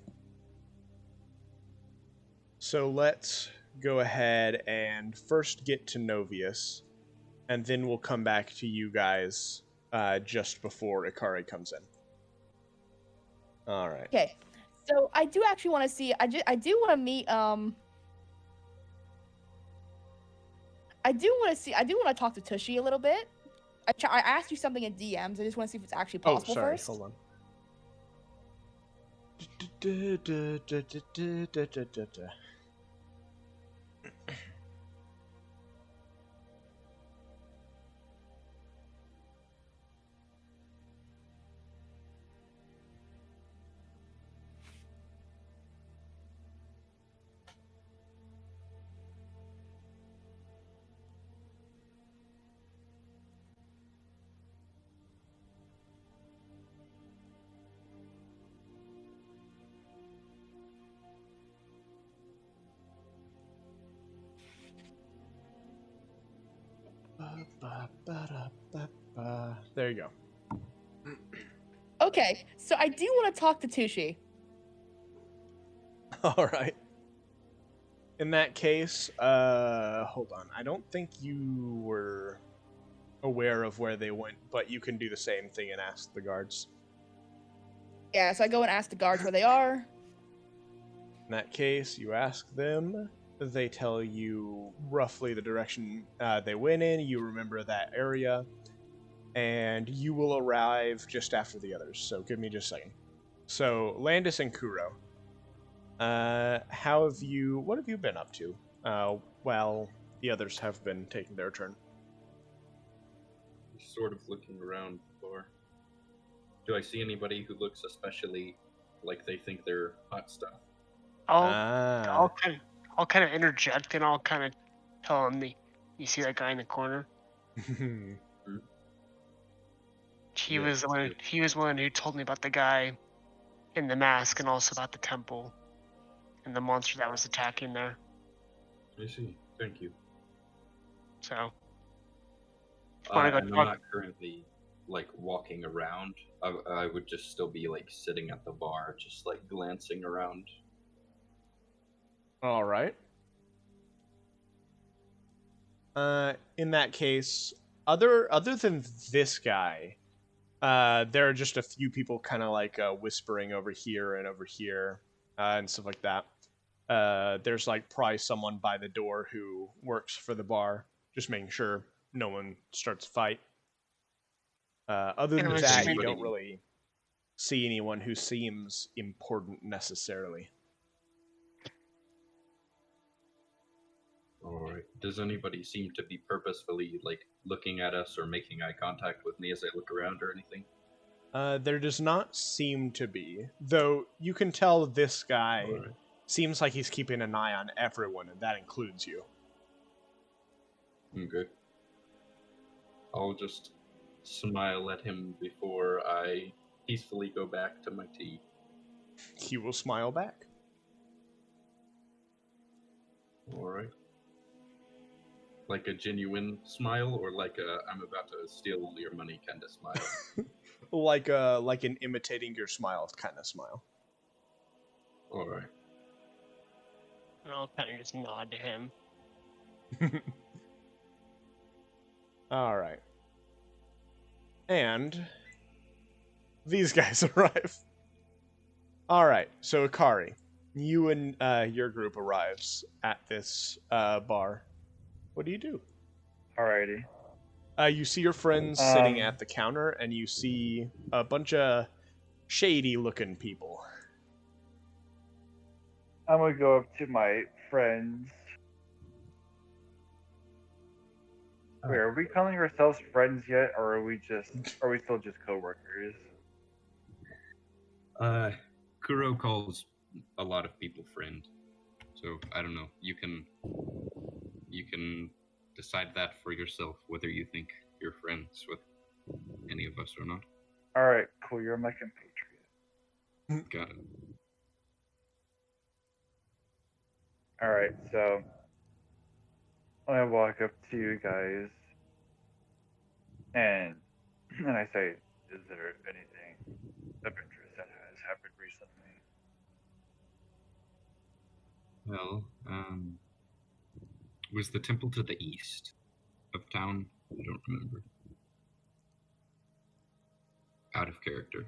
So let's go ahead and first get to Novius, and then we'll come back to you guys just before Ikari comes in. All right. Okay, so I do actually want to see. I do want to meet. I do want to talk to Tushy a little bit. I asked you something in DMs. I just want to see if it's actually possible first. Hold on. There you go. Okay, so I do want to talk to Tushy. All right. In that case, hold on. I don't think you were aware of where they went, but you can do the same thing and ask the guards. Yeah, so I go and ask the guards where they are. In that case, you ask them. They tell you roughly the direction they went in. You remember that area. And you will arrive just after the others. So give me just a second. So, Landis and Kuro. What have you been up to? while the others have been taking their turn. Sort of looking around the bar. Do I see anybody who looks especially like they think they're hot stuff? I'll Ah. I'll kind of interject and I'll kind of tell him you see that guy in the corner. He Yeah, was the one. yeah. He was one who told me about the guy in the mask and also about the temple and the monster that was attacking there. I see. Thank you. So, want to go And I'm talk? not currently like walking around. I would just still be like sitting at the bar, just like glancing around. All right. In that case, other than this guy, there are just a few people kind of like whispering over here and stuff like that. There's like probably someone by the door who works for the bar, just making sure no one starts a fight. Other And than I'm that, you assuming- don't really see anyone who seems important necessarily. All right. Does anybody seem to be purposefully like looking at us or making eye contact with me as I look around or anything? There does not seem to be, though you can tell this guy All right. seems like he's keeping an eye on everyone, and that includes you. Okay. I'll just smile at him before I peacefully go back to my tea. He will smile back. All right. Like a genuine smile, or like a I'm about to steal all your money kind of smile. Like an imitating your smile kind of smile. All right. And I'll kind of just nod to him. All right. And these guys arrive. All right. So Akari, you and your group arrives at this bar. What do you do? Alrighty. You see your friends sitting at the counter, and you see a bunch of shady-looking people. I'm gonna go up to my friends. Wait, are we calling ourselves friends yet, or are we still just coworkers? Kuro calls a lot of people friend. So I don't know. You can decide that for yourself, whether you think you're friends with any of us or not. Alright, cool, you're my compatriot. Got it. Alright, so I walk up to you guys and I say, is there anything of interest that has happened recently? Well, was the temple to the east of town? I don't remember. Out of character.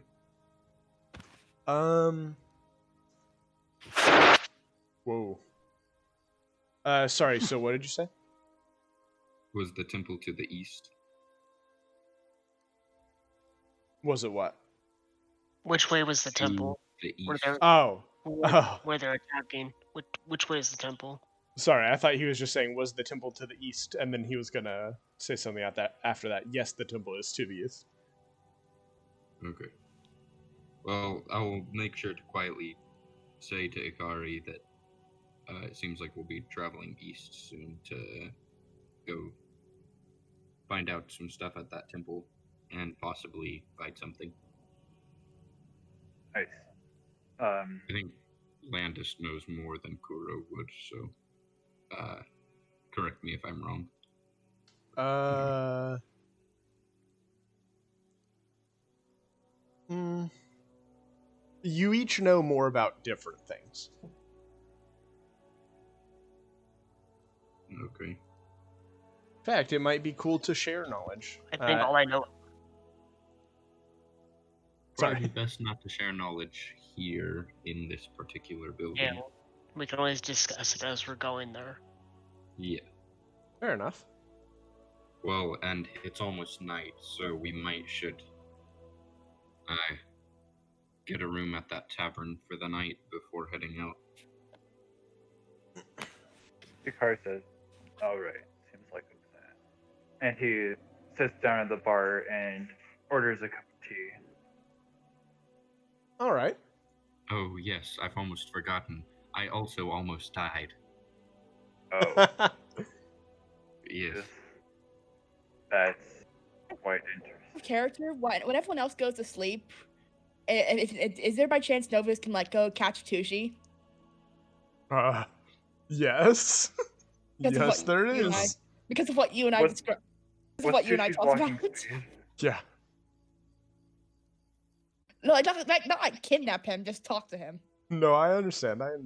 Whoa. Sorry, so what did you say? Was the temple to the east? Was it what? Which way was the To temple? the Where east. they're, Oh. where they're attacking? Which way is the temple? Sorry, I thought he was just saying, was the temple to the east? And then he was going to say something after that. Yes, the temple is to the east. Okay. Well, I'll make sure to quietly say to Ikari that it seems like we'll be traveling east soon to go find out some stuff at that temple and possibly fight something. Nice. I think Landis knows more than Kuro would, so correct me if I'm wrong. You each know more about different things. Okay. In fact, it might be cool to share knowledge. I think all I know. Probably best not to share knowledge here in this particular building. Yeah, we can always discuss it as we're going there. Yeah. Fair enough. Well, and it's almost night, so we should get a room at that tavern for the night before heading out. Hikari says, "Alright, seems like a plan." And he sits down at the bar and orders a cup of tea. All right. Oh, yes, I've almost forgotten. I also almost died. Oh, Yes. this, that's quite interesting. Character, when everyone else goes to sleep, is there by chance Novus can like go catch Tushi? Yes. Because of Yes, what there you and I- is. Because of what you and I What- described. Because of What's what you and I Tushi's talked walking about. speed? Yeah. No, like not like kidnap him, just talk to him. No, I understand. I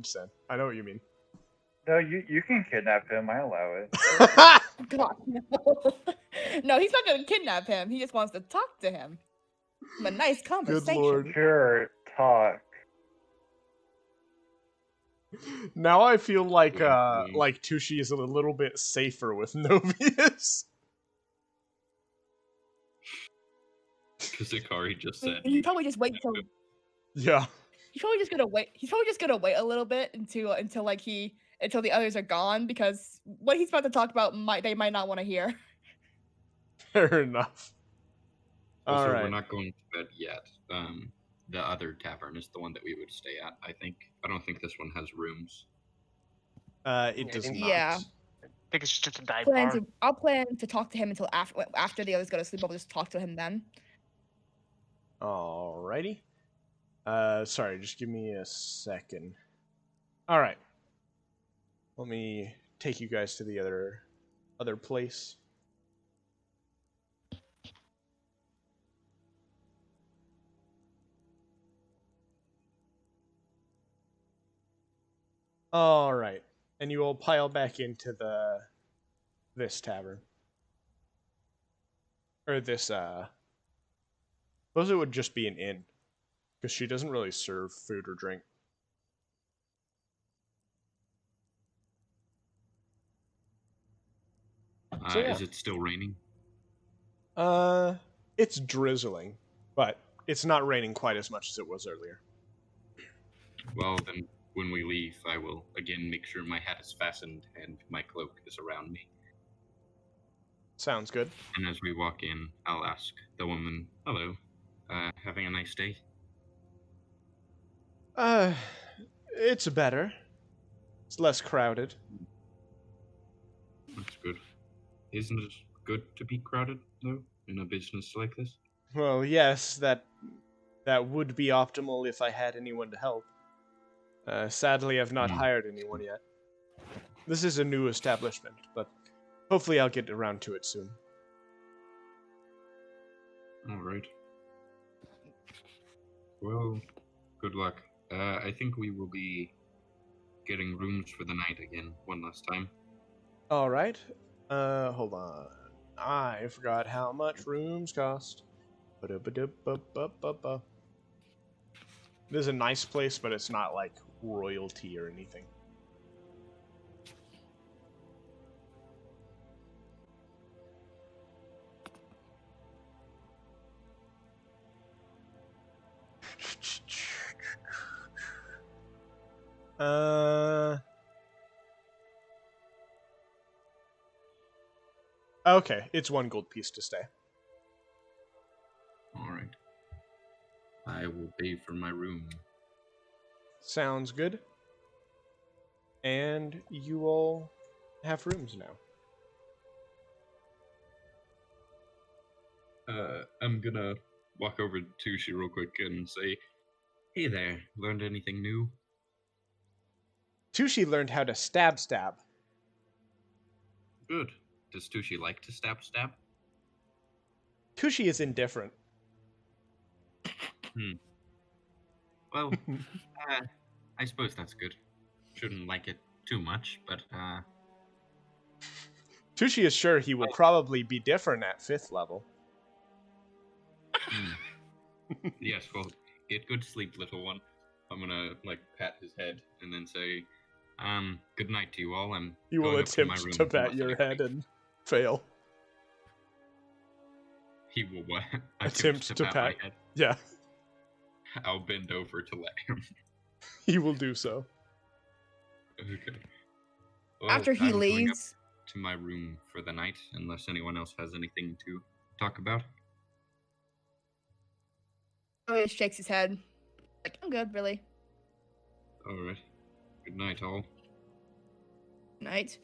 know what you mean. No, you can kidnap him. I allow it. God, no. No, he's not gonna kidnap him. He just wants to talk to him. A nice conversation. Lord. Sure, talk. Now I feel like Mhm. Tushi is a little bit safer with Novius. Because Hikari just said. He probably just wait till Yeah. he's probably just gonna wait. He's probably just gonna wait a little bit until the others are gone because what he's about to talk about they might not want to hear. Fair enough. Also, All we're right. not going to bed yet. The other tavern is the one that we would stay at, I think. I don't think this one has rooms. It does not. Yeah. I think it's just a dive Plan bar. to, I'll plan to talk to him until after the others go to sleep. I'll just talk to him then. Alrighty. Sorry, just give me a second. All right. Let me take you guys to the other place. All right. And you all pile back into this tavern. Or this suppose it would just be an inn. Because she doesn't really serve food or drink. So, yeah. Is it still raining? It's drizzling, but it's not raining quite as much as it was earlier. Well, then when we leave, I will again make sure my hat is fastened and my cloak is around me. Sounds good. And as we walk in, I'll ask the woman, "Hello, having a nice day?" It's better. It's less crowded. That's good. Isn't it good to be crowded, though, in a business like this? Well, yes, that would be optimal if I had anyone to help. Sadly, I've not hired anyone yet. This is a new establishment, but hopefully I'll get around to it soon. All right. Well, good luck. I think we will be getting rooms for the night again one last time. All right. Hold on. I forgot how much rooms cost. Ba-da-ba-da-ba-ba-ba-ba. This is a nice place, but it's not like royalty or anything. Okay, it's 1 gold piece to stay. All right. I will pay for my room. Sounds good. And you all have rooms now. I'm gonna walk over to Tushi real quick and say, "Hey there, learned anything new?" Tushi learned how to stab. Good. Does Tushi like to stab? Tushi is indifferent. Well, I suppose that's good. Shouldn't like it too much, but Tushi is sure he will probably be different at 5th level. Yes, well, get good sleep, little one. I'm gonna pat his head and then say, good night to you all. You will going up to my attempt room to pat unless your anybody- head and fail. He will what? Attempt to pat. my head. Yeah, I'll bend over to let him. he will do so. Okay. Well, After he I'm going up leaves, to my room for the night, unless anyone else has anything to talk about. Novius shakes his head. Like, I'm good, really. All right. Good night, all. Night.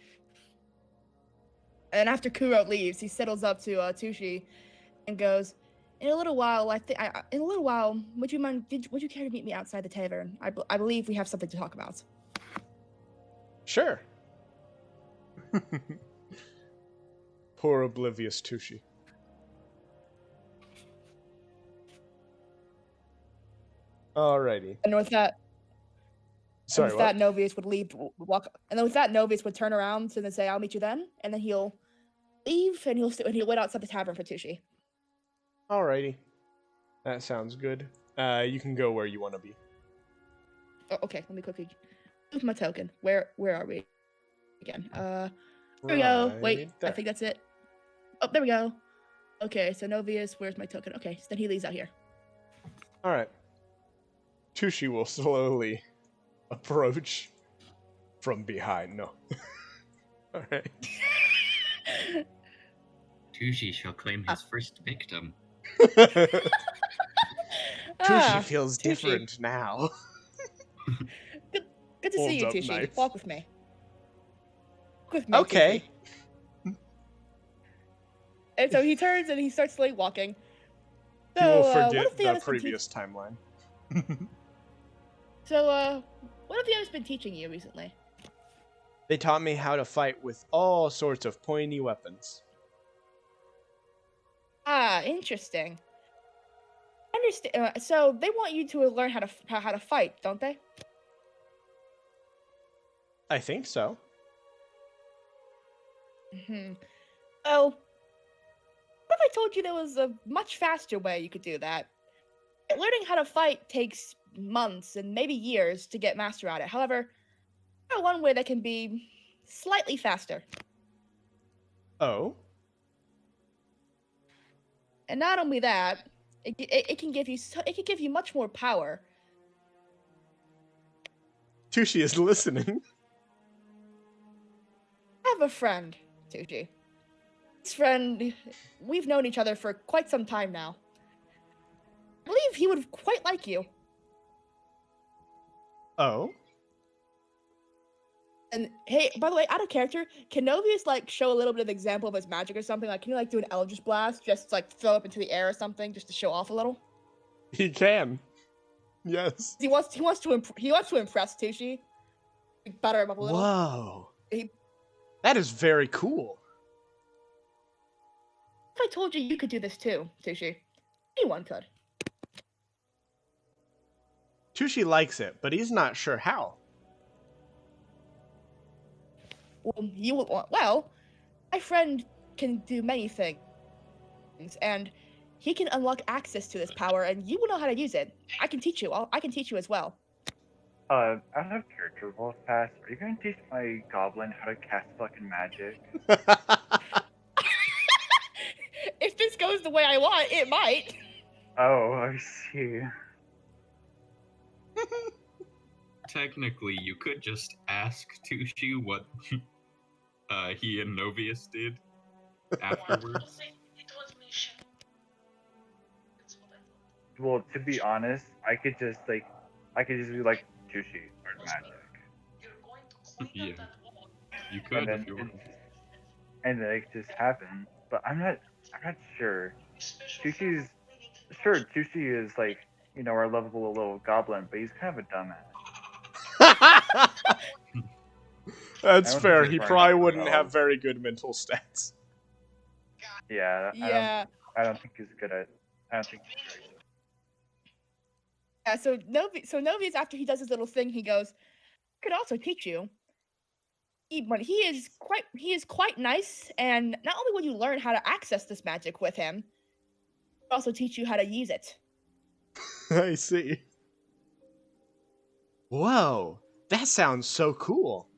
And after Kuro leaves, he settles up to Tushi and goes, "In a little while, in a little while, would you care to meet me outside the tavern? I believe we have something to talk about." Sure. Poor oblivious Tushi. Alrighty. And with that, Sorry, what? Novius would walk, and then with that, Novius would turn around and then say, "I'll meet you then," and then he'll leave and he'll wait outside the tavern for Tushi. Alrighty. That sounds good. You can go where you want to be. Oh, okay, let me quickly move my token. Where are we again? There we go. Wait, Right I there. think that's it. Oh, there we go. Okay, so Novius, where's my token? Okay, so then he leaves out here. Alright. Tushi will slowly approach from behind. No. Alright. Tushi shall claim his first victim. Tushi Ah, feels Tushi. different now. Good to see you, Holds up Tushi. knife. Walk with me. Walk with me, Okay. Tushi. And so he turns and he starts slowly walking. You will So, what forget have the the others been previous timeline. what have the others been teaching you recently? They taught me how to fight with all sorts of pointy weapons. Ah, interesting. I understand. So they want you to learn how to fight, don't they? I think so. Hmm. Well, what if I told you there was a much faster way you could do that? Learning how to fight takes months and maybe years to get master at it. However, there's one way that can be slightly faster. Oh? And not only that, it can give you much more power. Tushi is listening. I have a friend, Tuji. This friend, we've known each other for quite some time now. I believe he would quite like you. Oh? And hey, by the way, out of character, can Novius show a little bit of example of his magic or something? Like, can you do an Eldritch Blast, just throw up into the air or something, just to show off a little? He can. Yes. He wants to impress Tushi, butter him up a little. Whoa. He- That is very cool. If I told you could do this too, Tushi, anyone could. Tushi likes it, but he's not sure how. Well, my friend can do many things, and he can unlock access to this power, and you will know how to use it. I can teach you. I can teach you as well. I don't have character wolf pass. Are you gonna teach my goblin how to cast fucking magic? If this goes the way I want, it might. Oh, I see. Technically, you could just ask Tushi what he and Novius did afterwards. Well, to be honest, I could just be like Tushi learn magic, Yeah, you could if you want. and then it just happened. But I'm not sure. Tushi is our lovable little goblin, but he's kind of a dumbass. That's I don't fair. think He he's probably learning wouldn't well. have very good mental stats. Yeah, Yeah. I don't think he's good at. I don't think he's very good. Yeah. So Novius, after he does his little thing, he goes, "I could also teach you." He is quite nice, and not only will you learn how to access this magic with him, he'll also teach you how to use it. I see. Whoa. That sounds so cool.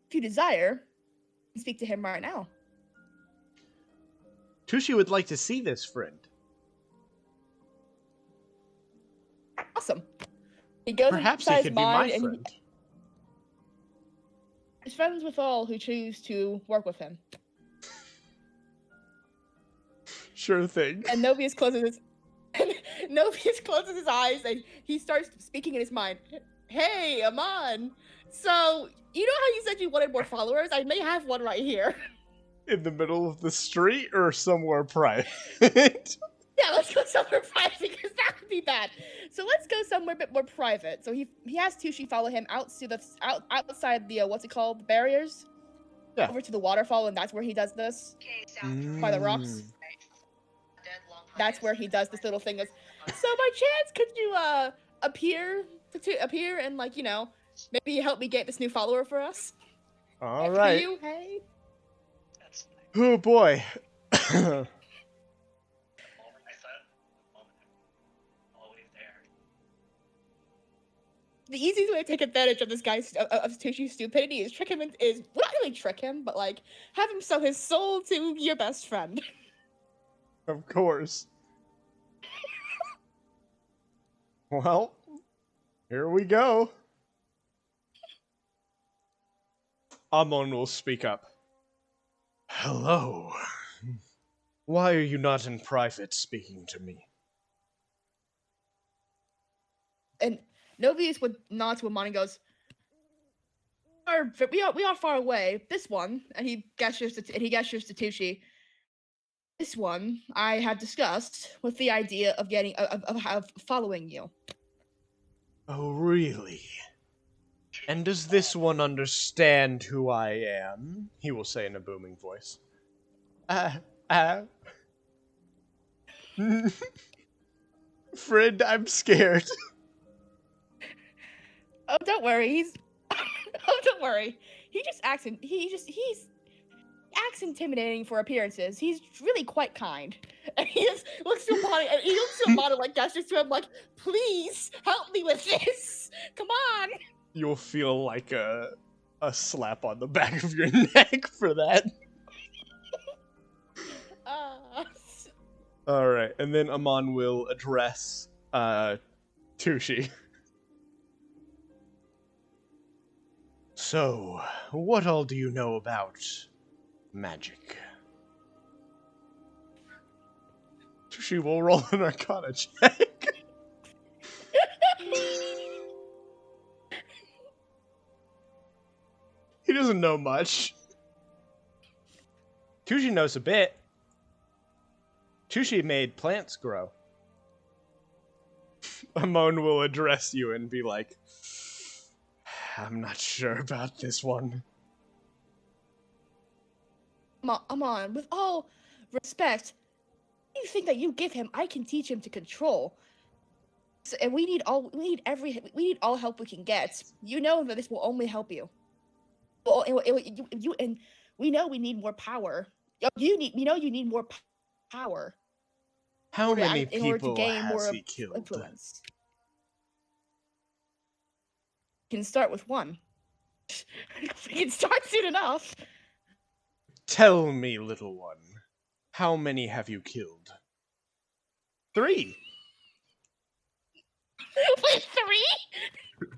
If you desire, you can speak to him right now. Tushi would like to see this friend. Awesome. He goes Perhaps he inside his could be my mind, and friend. is friends with all who choose to work with him. Sure thing. And Novius closes his eyes and he starts speaking in his mind. Hey, Aman. So, you know how you said you wanted more followers? I may have one right here. In the middle of the street or somewhere private? Yeah, let's go somewhere private because that would be bad. So let's go somewhere a bit more private. So he has Tushi follow him outside the what's it called, the barriers. Yeah. Over to the waterfall, and that's where he does this by the rocks. That's where he does this little thing. So by chance, could you appear and like maybe help me get this new follower for us? All right. For you, hey. Oh boy. The easiest way to take advantage of this guy's of Tushi's stupidity is not really trick him, but like have him sell his soul to your best friend. Of course. Well, here we go. Amon will speak up. Hello. Why are you not in private speaking to me? And Novius would nod to Amon and goes, "We are far away. This one," and he gestures to Tushi. This one I have discussed with the idea of of following you. Oh, really? And does this one understand who I am? He will say in a booming voice. Friend, I'm scared. Oh, don't worry. Don't worry. He acts intimidating for appearances. He's really quite kind. And he just looks to Amon and like gestures to him like, please help me with this. Come on. You'll feel like a slap on the back of your neck for that. Alright, and then Amon will address Tushi. So, what all do you know about magic? Tushi will roll an Arcana check. He doesn't know much. Tushi knows a bit. Tushi made plants grow. Amon will address you and be like, I'm not sure about this one. Amon, with all respect, you think that you give him, I can teach him to control. So, and we need all help we can get. You know that this will only help you. Well, and we know we need more power. You need more power. How many in order to people gain has more he killed? influence. We can start with one. We can start soon enough. Tell me, little one, how many have you killed? 3. Wait, 3?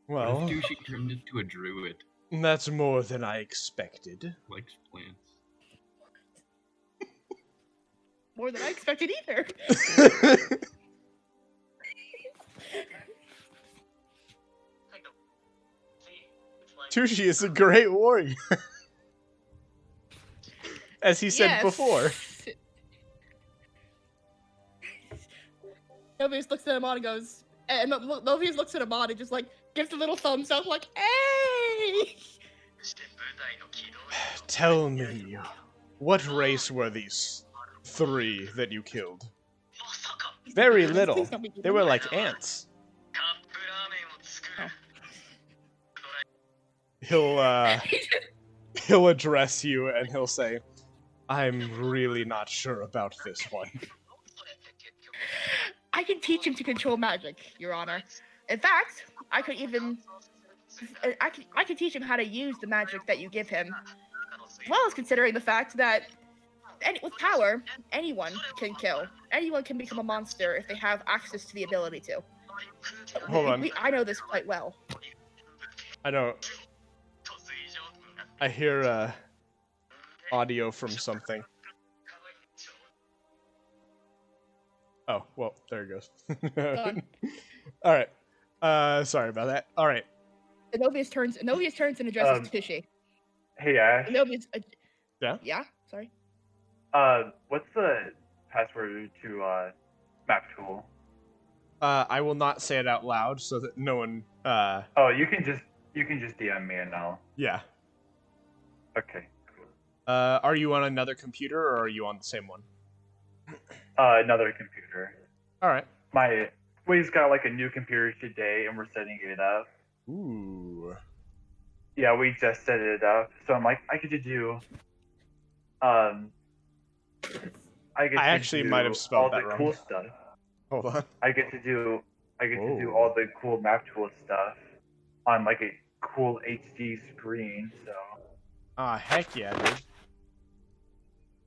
Well, what if Douchey turned into a druid? That's more than I expected. Likes plants. More than I expected either. Tushi is a great warrior. As he said before. Novius looks at Amon and goes, and Novius looks at Amon and just like gives a little thumbs up, like, hey! Tell me, what race were these 3 that you killed? Very little. They were like ants. He'll address you and he'll say, I'm really not sure about this one. I can teach him to control magic, Your Honor. In fact, I could teach him how to use the magic that you give him. As well as considering the fact that with power, anyone can kill. Anyone can become a monster if they have access to the ability to. Hold on. I know this quite well. I don't. I hear audio from something. Oh, well, there it goes. Gone. All right. Sorry about that. All right. Enovius turns and addresses Tushy. Hey Ash. Enovius, Yeah? yeah, sorry. What's the password to map tool? I will not say it out loud so that no one. Oh, you can just DM me and I'll. Yeah. Okay, cool. Are you on another computer or are you on the same one? Another computer. All right. We've got like a new computer today, and we're setting it up. Ooh. Yeah, we just set it up, so I'm like, I get to do. I actually might have spelled all that the wrong. cool stuff. Hold on. I get to do Whoa. all the cool map tool stuff on like a cool HD screen. So. Ah, heck yeah, dude.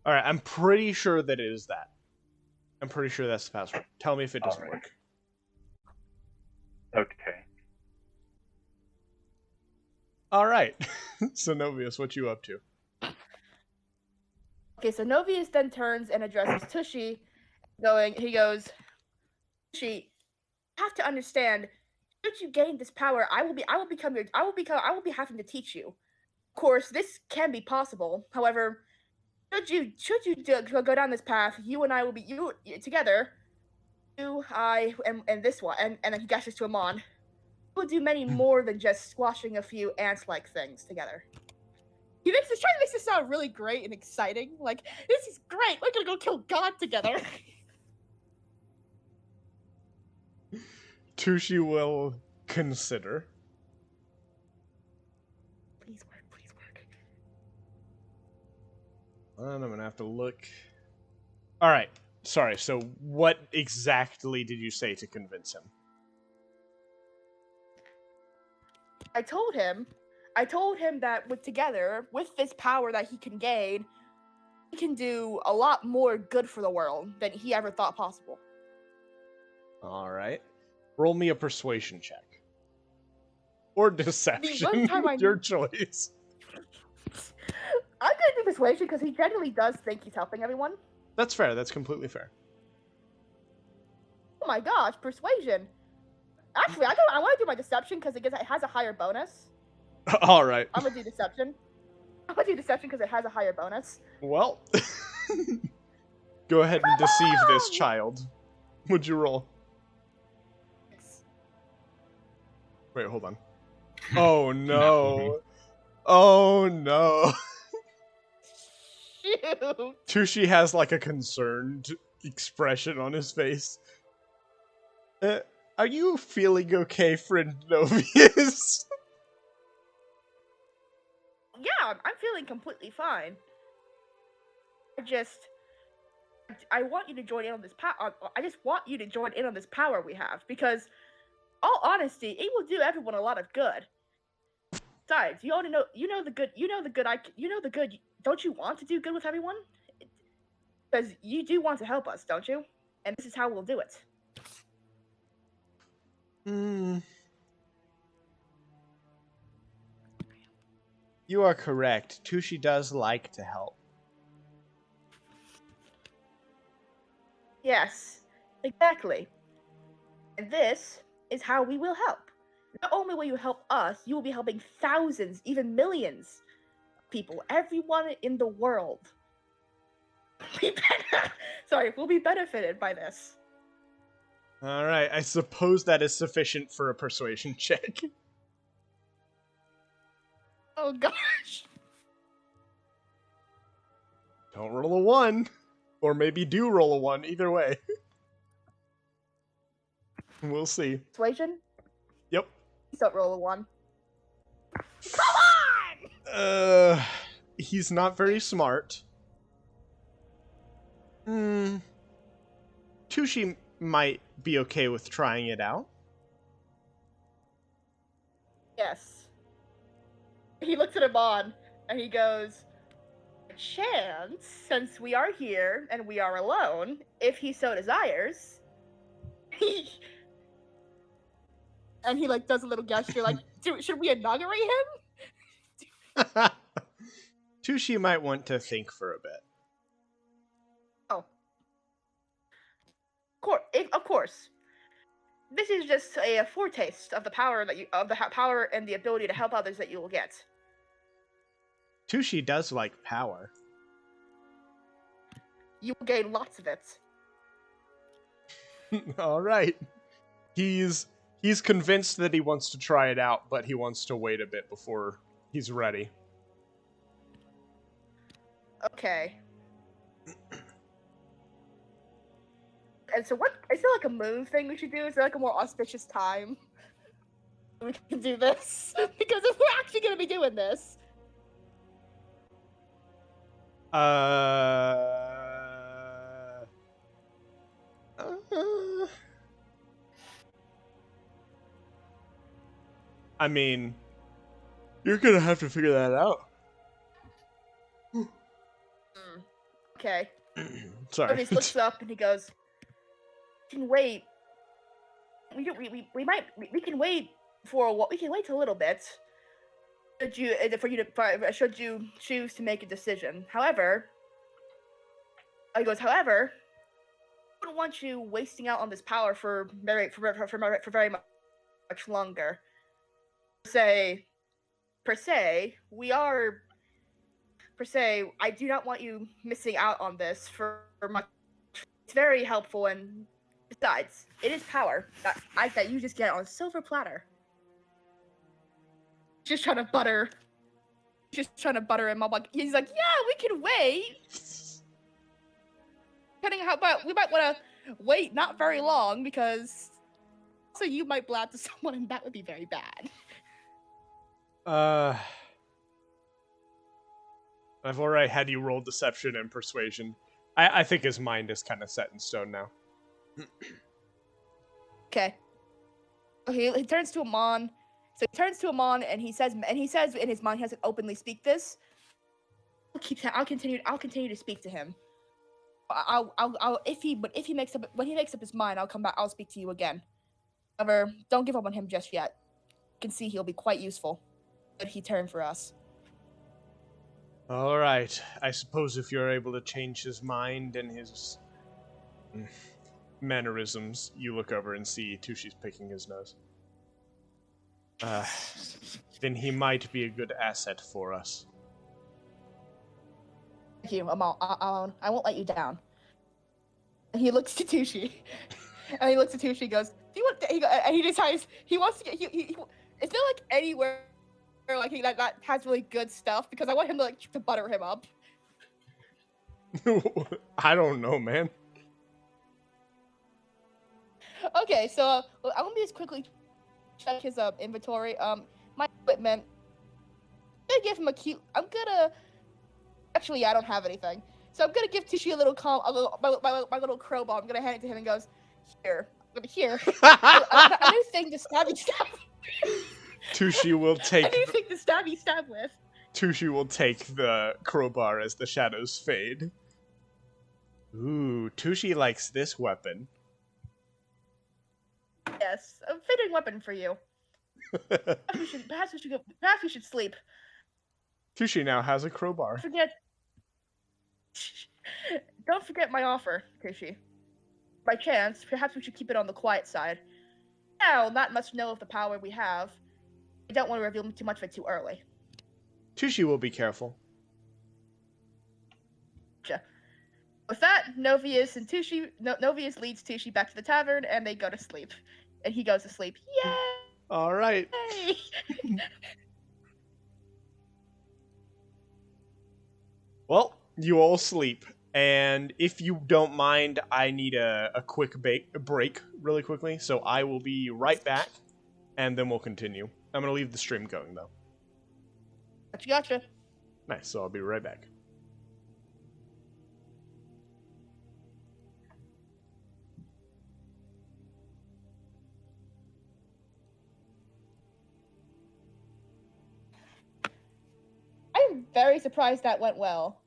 All right, I'm pretty sure that it is that. I'm pretty sure that's the password. Tell me if it doesn't work. Okay. All right. So Novius, what you up to? Okay, so Novius then turns and addresses Tushy, he goes, Tushy, you have to understand, should you gain this power, I will be having to teach you. Of course, this can be possible. However, should you go down this path, you and I will be together. You, I, and this one, and then he gestures to Amon. We'll do many more than just squashing a few ant-like things together. He trying to make this sound really great and exciting. Like, this is great. We're gonna go kill God together. Tushi will consider. Please work. And I'm gonna have to look. All right. Sorry. So, what exactly did you say to convince him? I told him that with this power that he can gain, he can do a lot more good for the world than he ever thought possible. All right. Roll me a persuasion check. Or deception. Your choice. I'm gonna do persuasion because he genuinely does think he's helping everyone. That's fair. That's completely fair. Oh my gosh, persuasion. Actually, I want to do my deception because it has a higher bonus. All right. I'm gonna do deception. Because it has a higher bonus. Well, go ahead and deceive this child. What'd you roll? Wait, hold on. Oh no. Oh no. Shoot. Tushi has like a concerned expression on his face. Are you feeling okay, friend Novius? Yeah, I'm feeling completely fine. I want you to join in on this power. I just want you to join in on this power we have because, all honesty, it will do everyone a lot of good. Besides, you know the good. Don't you want to do good with everyone? Because you do want to help us, don't you? And this is how we'll do it. You are correct. Tushi does like to help. Yes, exactly. And this is how we will help. Not only will you help us, you will be helping thousands, even millions of people, everyone in the world. We'll be benefited by this. All right, I suppose that is sufficient for a persuasion check. Oh gosh. Don't roll a 1. Or maybe do roll a 1, either way. We'll see. Persuasion? Yep. Please don't roll a 1. Come on! He's not very smart. Tushi might be okay with trying it out. Yes. He looks at Amon and he goes, a chance, since we are here and we are alone, if he so desires. And he like does a little gesture like, should we inaugurate him? Tushi might want to think for a bit. Oh. Of course. This is just a foretaste of the power power and the ability to help others that you will get. Tushi does like power. You will gain lots of it. All right. He's convinced that he wants to try it out, but he wants to wait a bit before he's ready. Okay. And so what is there like a moon thing we should do? Is there like a more auspicious time we can do this? Because if we're actually gonna be doing this. I mean, you're gonna have to figure that out. Okay. Sorry. He looks up and he goes, "We can wait. We can wait for a while. We can wait a little bit. Should you choose to make a decision? However, I wouldn't want you wasting out on this power for very much longer. Per se, I do not want you missing out on this for much. It's very helpful, and besides, it is power that you just get on a silver platter." Just trying to butter him up. Like, he's like, "Yeah, we can wait. Depending how, but we might want to wait not very long because so you might blab to someone, and that would be very bad." I've already had you roll deception and persuasion. I think his mind is kind of set in stone now. Okay. He turns to Amon. So he turns to Amon and he says in his mind he hasn't openly speak this. I'll continue to speak to him. If he makes up his mind, I'll come back. I'll speak to you again. However, don't give up on him just yet. You can see he'll be quite useful. But he turned for us. All right. I suppose if you're able to change his mind and his mannerisms, you look over and see Tushi's picking his nose. Then he might be a good asset for us. Thank you, Amon. I won't let you down. And he looks to Tushi. And he looks at Tushi and goes, "Do you want to," and he decides he wants to get he is there like anywhere like that has really good stuff, because I want him to butter him up. I don't know, man. Okay, so I'm gonna just quickly check his inventory. My equipment. I'm gonna give him a cute. Actually, I don't have anything, so I'm gonna give Tushi my little crowbar. I'm gonna hand it to him and goes, "Here, a new thing to stab. Tushi will take. A new thing to stab with." Tushi will take the crowbar as the shadows fade. Ooh, Tushi likes this weapon. Yes, a fitting weapon for you. Perhaps we should sleep. Tushi now has a crowbar. Don't forget my offer, Tushi. By chance, perhaps we should keep it on the quiet side. Now, not much know of the power we have. I don't want to reveal too much of it too early. Tushi will be careful. With that, Novius leads Tushi back to the tavern, and they go to sleep. And he goes to sleep. Yay! All right. Well, you all sleep. And if you don't mind, I need a quick break really quickly. So I will be right back, and then we'll continue. I'm going to leave the stream going, though. Gotcha. Nice, so I'll be right back. I'm very surprised that went well.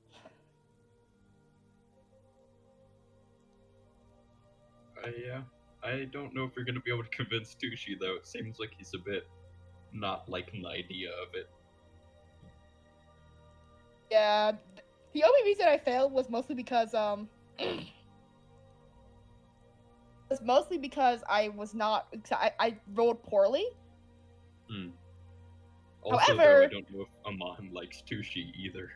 Yeah. I don't know if we're gonna be able to convince Tushi though. It seems like he's a bit not liking the idea of it. Yeah. The only reason I failed was mostly because I was not I rolled poorly. Also, though, I However, don't know if Amon likes Tushi either.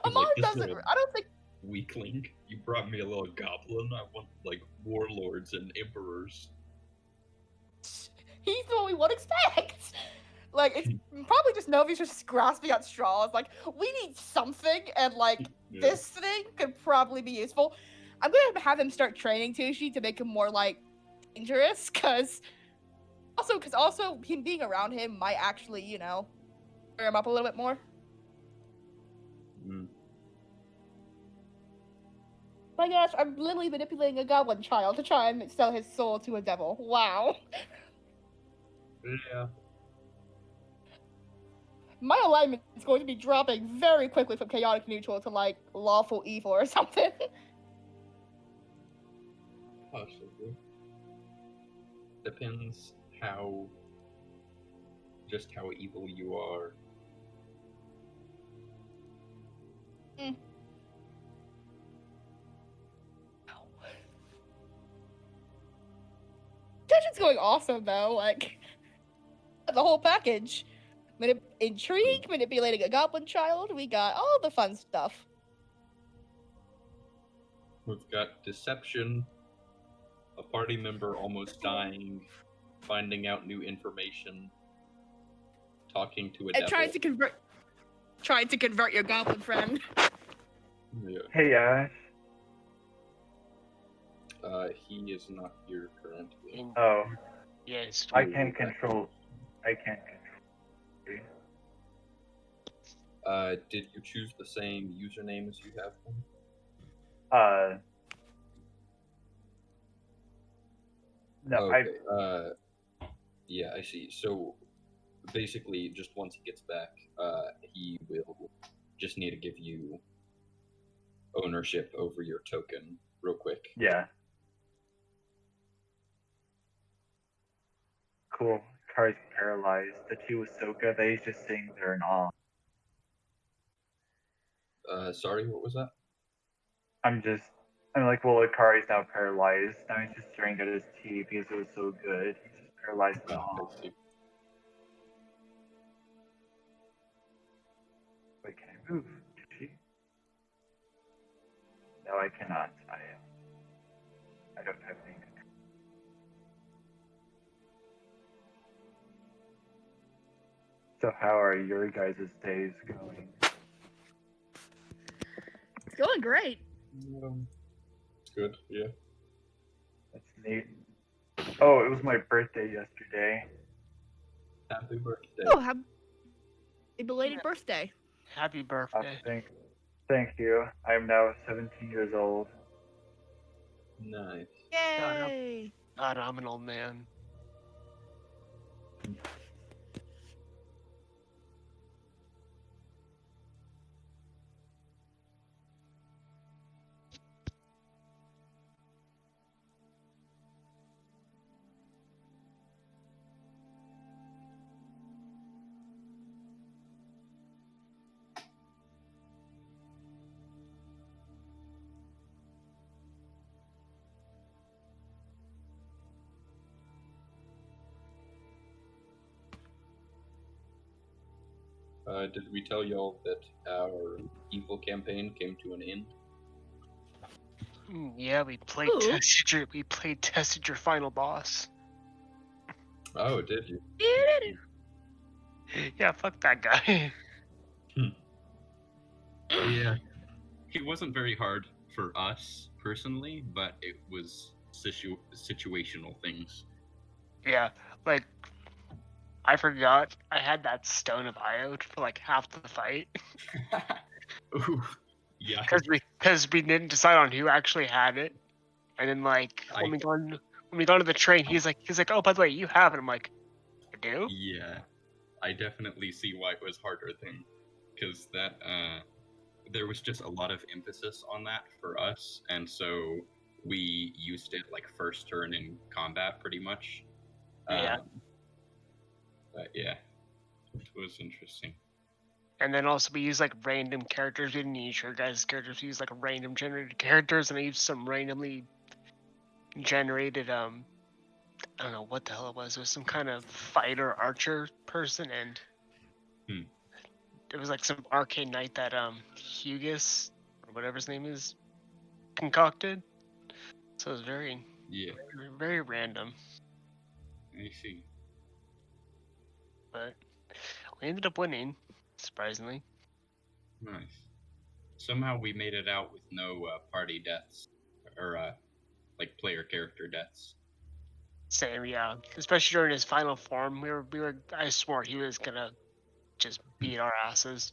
Amon like, this doesn't. little I don't think. weakling. You brought me a little goblin. I want like warlords and emperors. He's the one we would expect. Like, it's probably just Novi's just grasping at straws. Like, we need something, and like Yeah. this thing could probably be useful. I'm gonna have him start training Tushi to make him more like dangerous, because also him being around him might actually, you know, stir him up a little bit more. My gosh, I'm literally manipulating a goblin child to try and sell his soul to a devil. Wow. Yeah. My alignment is going to be dropping very quickly from chaotic neutral to like lawful evil or something. Possibly. Depends just how evil you are. Dungeon's going awesome though, like the whole package. Intrigue, manipulating a goblin child, we got all the fun stuff. We've got deception, a party member almost dying, finding out new information, talking to a devil. And trying to convert your goblin friend. Yeah. Hey, Ash. He is not here currently. Oh, Yes. I can't control. Did you choose the same username as you have one? No, Okay. Yeah, I see. So basically, just once he gets back, he will just need to give you ownership over your token real quick. Yeah. Cool. Kari's paralyzed. The two was so good that he's just sitting there in awe. Sorry, what was that? I'm like, well, Akari's now paralyzed. Now he's just staring at his tea because it was so good. He's just paralyzed in awe. I see. Wait, can I move? Did she? No, I cannot. I don't have any control. So how are your guys' days going? It's going great. Good, yeah. That's neat. Oh, it was my birthday yesterday. Happy birthday. Oh, happy belated birthday. Happy Oh, birthday. thank you. I am now 17 years old. Nice. Yay! God, I'm an old man. Did we tell y'all that our evil campaign came to an end? Yeah, we played tested your final boss. Oh, did you? Yeah, fuck that guy. Yeah. It wasn't very hard for us personally, but it was situational things. Yeah, like I forgot I had that stone of Io for like half the fight. Ooh, yeah. Because we didn't decide on who actually had it, and then like when we got to the train, he's like, oh, by the way, you have it. I'm like, I do. Yeah, I definitely see why it was harder then, because that there was just a lot of emphasis on that for us, and so we used it like first turn in combat, pretty much. Yeah. But yeah, it was interesting. And then also we use like random characters. We didn't use your guys' characters. We used like random generated characters, and I used some randomly generated I don't know what the hell it was. It was some kind of fighter archer person, and it was like some arcane knight that Hugis or whatever his name is concocted. So it was very very random. I see. But we ended up winning, surprisingly. Nice. Somehow we made it out with no party deaths or like player character deaths. Same, yeah. Especially during his final form, we were. I swore he was gonna just beat our asses.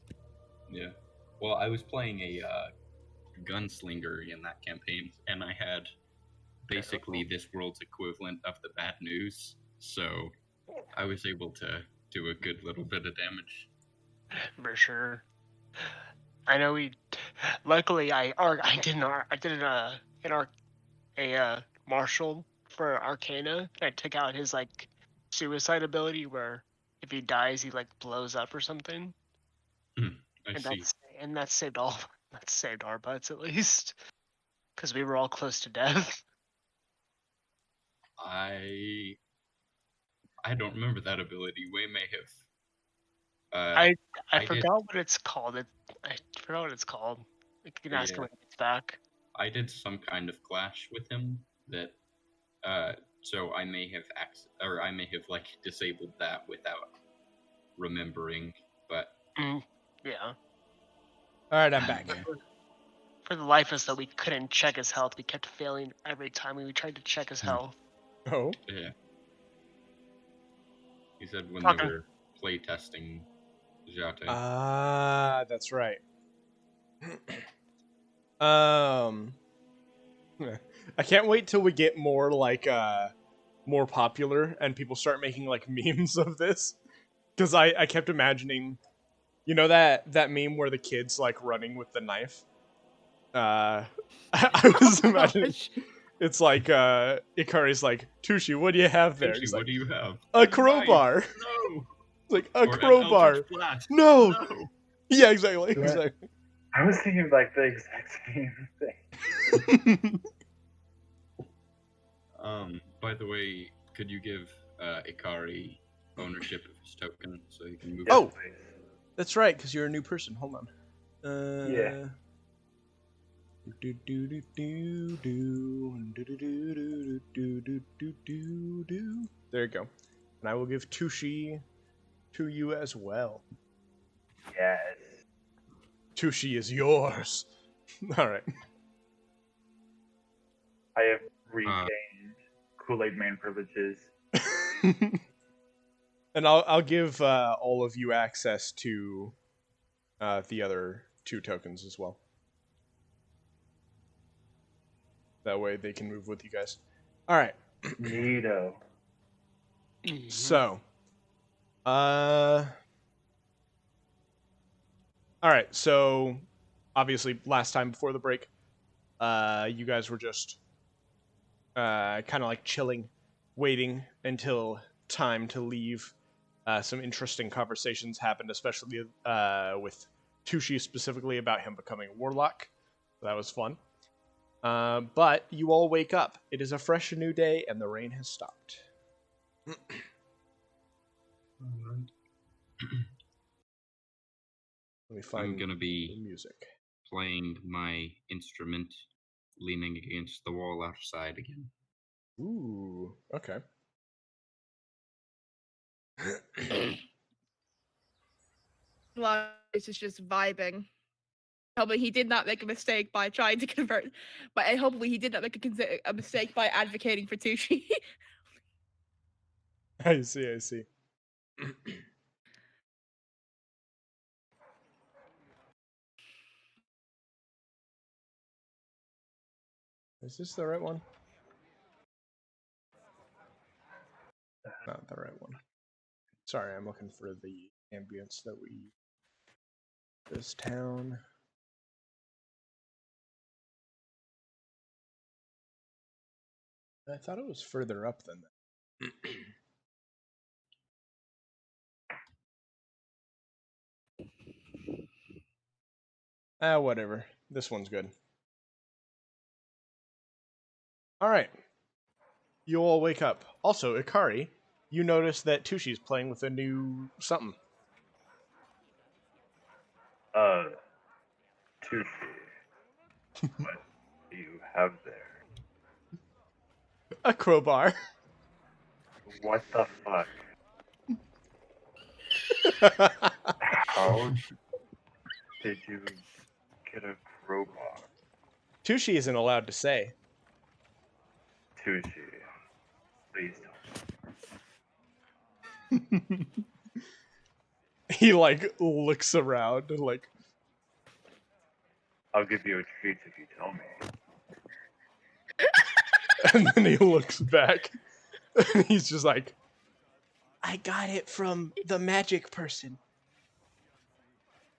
Yeah. Well, I was playing a gunslinger in that campaign, and I had basically this world's equivalent of the bad news, so I was able to do a good little bit of damage. For sure. I know we. Luckily, I did a marshal for Arcana. I took out his like suicide ability, where if he dies, he like blows up or something. I see. That saved our butts at least, because we were all close to death. I don't remember that ability. Way may have. I forgot what it's called. I forgot what it's called. You can ask him when he gets back. I did some kind of clash with him that, so I may have like disabled that without remembering, but yeah. All right, I'm back. For the life of us, though, we couldn't check his health. We kept failing every time we tried to check his health. Oh. Yeah. He said when they were play testing Jate. Ah, that's right. I can't wait till we get more like more popular and people start making like memes of this, because I kept imagining, you know, that meme where the kid's like running with the knife. I was imagining it's like Ikari's like, Tushi, what do you have there? Tushi, what do you have? A crowbar. No. It's like a Or crowbar. No. Yeah, exactly. I was thinking like the exact same thing. By the way, could you give Ikari ownership of his token so he can move? Oh, that's right, because you're a new person. Hold on. Yeah. There you go. And I will give Tushi to you as well. Yes. Tushi is yours. All right. I have regained Kool-Aid Man privileges. And I'll give all of you access to the other 2 tokens as well. That way they can move with you guys. All right. Neato. So, all right. So, obviously, last time before the break, you guys were just kind of like chilling, waiting until time to leave. Some interesting conversations happened, especially with Tushi specifically about him becoming a warlock. So that was fun. But you all wake up. It is a fresh new day, and the rain has stopped. Let me find. I'm gonna be the music. Playing my instrument, leaning against the wall outside again. Ooh, okay. Well, this is just vibing. Hopefully he did not make a mistake by trying to convert, but hopefully he did not make a mistake by advocating for Tushi. I see. Is this the right one? Not the right one. Sorry, I'm looking for the ambience that we... This town... I thought it was further up than that. Whatever. This one's good. All right. You all wake up. Also, Ikari, you notice that Tushi's playing with a new something. Tushi, what do you have there? A crowbar. What the fuck? How did you get a crowbar? Tushi isn't allowed to say. Tushi, please don't. He like looks around like, I'll give you a treat if you tell me. and then he looks back and he's just like, I got it from the magic person.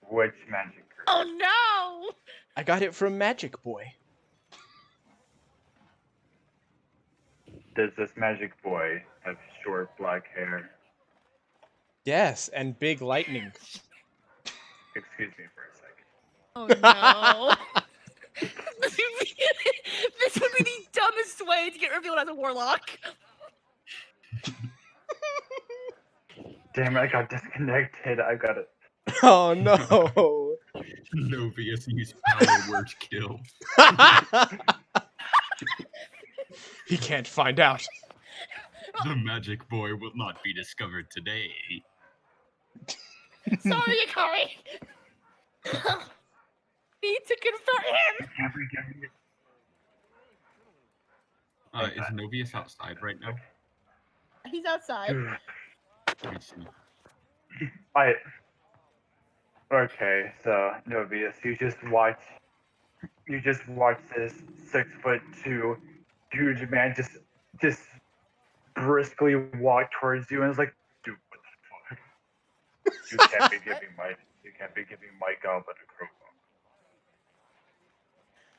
Which magic girl? Oh no! I got it from Magic Boy. Does this magic boy have short black hair? Yes, and big lightning. Excuse me for a second. Oh no! This would be the dumbest way to get revealed as a warlock. Damn it, I got disconnected. I got it. Oh no. Novius used power word kill. He can't find out. The magic boy will not be discovered today. Sorry, Ikari. Need to confront him. Can't we get it? Is Novius outside right now? He's outside. I see. Okay, so Novius, you just watch this 6'2" huge man just briskly walk towards you and is like, dude, what the fuck? You can't be giving my goblet a crowbar.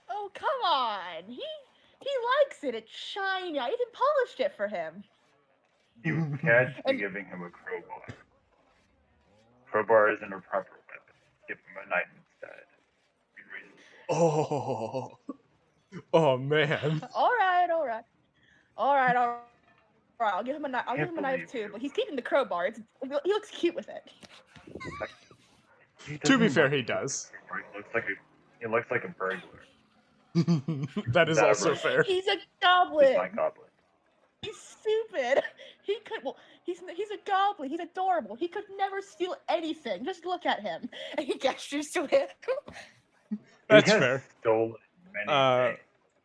Oh come on! He likes it. It's shiny. I even polished it for him. You can't be giving him a crowbar. Crowbar isn't a proper weapon. Give him a knife instead. Be reasonable. Oh man. All right. I'll give him a knife. I'll give him a knife too. But he's keeping the crowbar. He looks cute with it. To be fair, he does. He looks like a burglar. That is That also right. fair. He's a goblin. He's my goblet. He's stupid. He could. Well, he's a goblin. He's adorable. He could never steal anything. Just look at him. And he gestures to him. That's He has fair. stolen many things.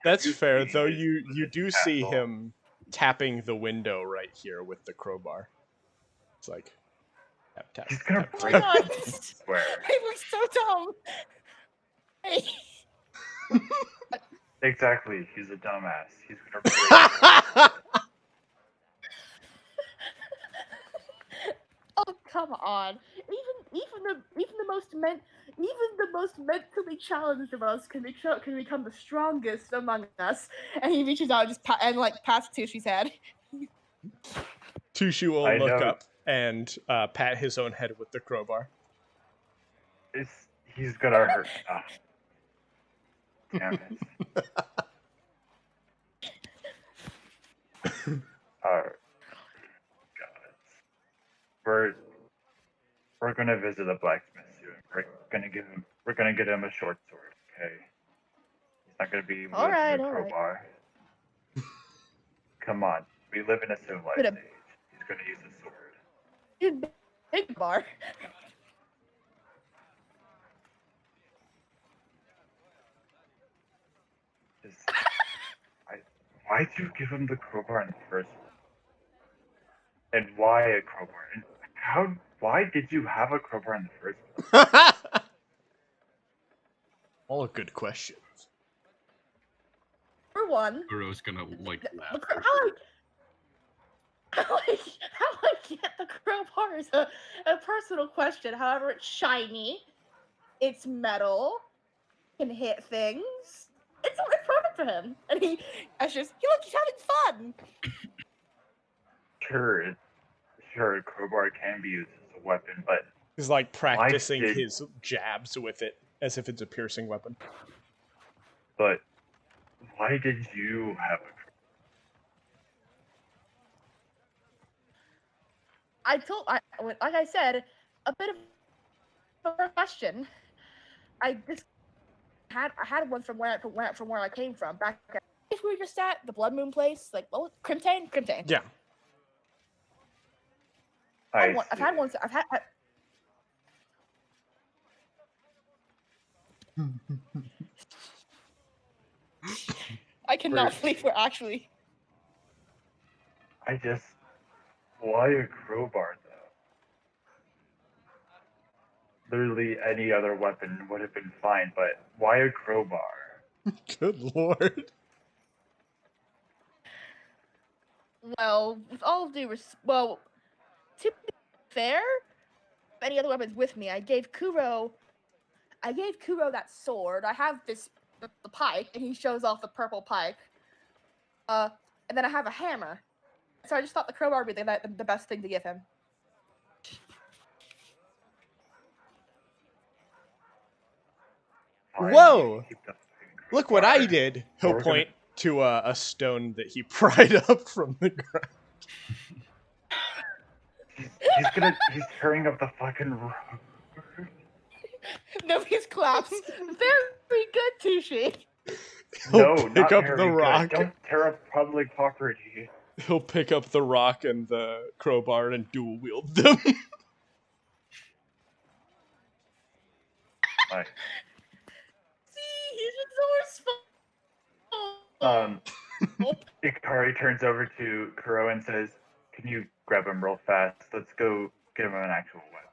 That's You fair, see though. his- You do see castle. him tapping the window right here with the crowbar. It's like tap tap. He's gonna tap, Oh my break tap. god. it, I swear. He looks so dumb. Hey. Exactly, he's a dumbass. He's gonna break it. Oh come on! Even the most mentally challenged of us can become the strongest among us. And he reaches out and just pats Tushi's head. Tushi will I look know. up and pat his own head with the crowbar. He's gonna hurt. Ah. Damn it. Alright. God. We're gonna visit a blacksmith soon. We're gonna get him a short sword, okay? He's not gonna be wielding Alright, a alright. crowbar. Come on, we live in a civilized Bit age. of- He's gonna use a sword. Dude, big bar. Why'd you give him the crowbar in the first place? And why a crowbar? And why did you have a crowbar in the first place? All good questions. For one, Kuro's gonna like laugh. how I get the crowbar is a personal question. However, it's shiny, it's metal, can hit things. It's perfectly worked for him. And Ash just, he's having fun. Sure, a crowbar can be used as a weapon, but He's like practicing did- his jabs with it as if it's a piercing weapon. but why did you have a like I said, a bit of a question. I had one from where I came from back at we were just at the Blood Moon place, like what was Crimtane? Yeah. I've had one. I've had. I cannot believe we're actually. Why a crowbar though? Literally any other weapon would have been fine, but why a crowbar? Good lord. Well, with all due to be fair, any other weapons with me, I gave Kuro that sword. I have the pike, and he shows off the purple pike. And then I have a hammer. So I just thought the crowbar would be the best thing to give him. Whoa! Look what I did! He'll point to a stone that he pried up from the ground. He's tearing up the fucking road. Nobody's claps. Very good, Tushi. No, He'll pick not up very the good. rock. Don't tear up public property. He'll pick up the rock and the crowbar and dual wield them. Like, See, he's resourceful. Ikari turns over to Kuro and says, "Can you grab him real fast? Let's go get him an actual weapon."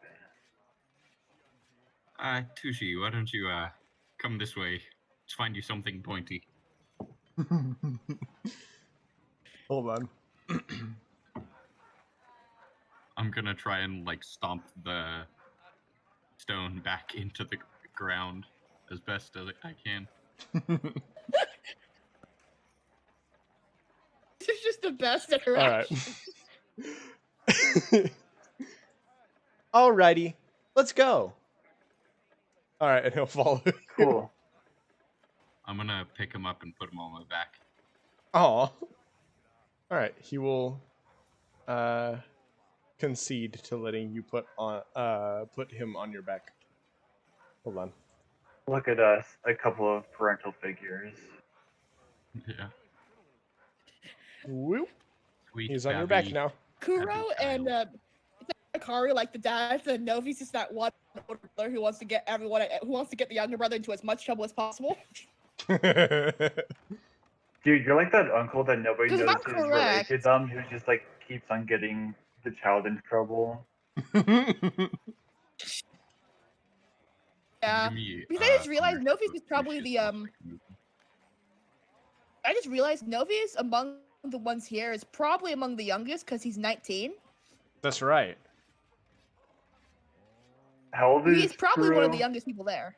Tushi, why don't you come this way? Let's find you something pointy. Hold on. I'm gonna try and like stomp the stone back into the ground as best as I can. This is just the best interaction. Alright. Alrighty. Let's go. Alright, and he'll follow you. Cool. I'm gonna pick him up and put him on my back. Aw. Alright, he will concede to letting you put him on your back. Hold on. Look at us, a couple of parental figures. Yeah. Whoop. Sweet He's on your back Gabby. now. Kuro and Akari, like the dads, and Novi's just that one older brother who wants to get the younger brother into as much trouble as possible. Dude, you're like that uncle that nobody Because if knows I'm is correct- related to who just like keeps on getting the child in trouble. Yeah. Give me, Because I just realized thunder Novi's is probably pushes the once I can move him. I just realized Novi's among the ones here is probably among the youngest because he's 19. That's right. How old is He's probably one of the Kuro? youngest people there.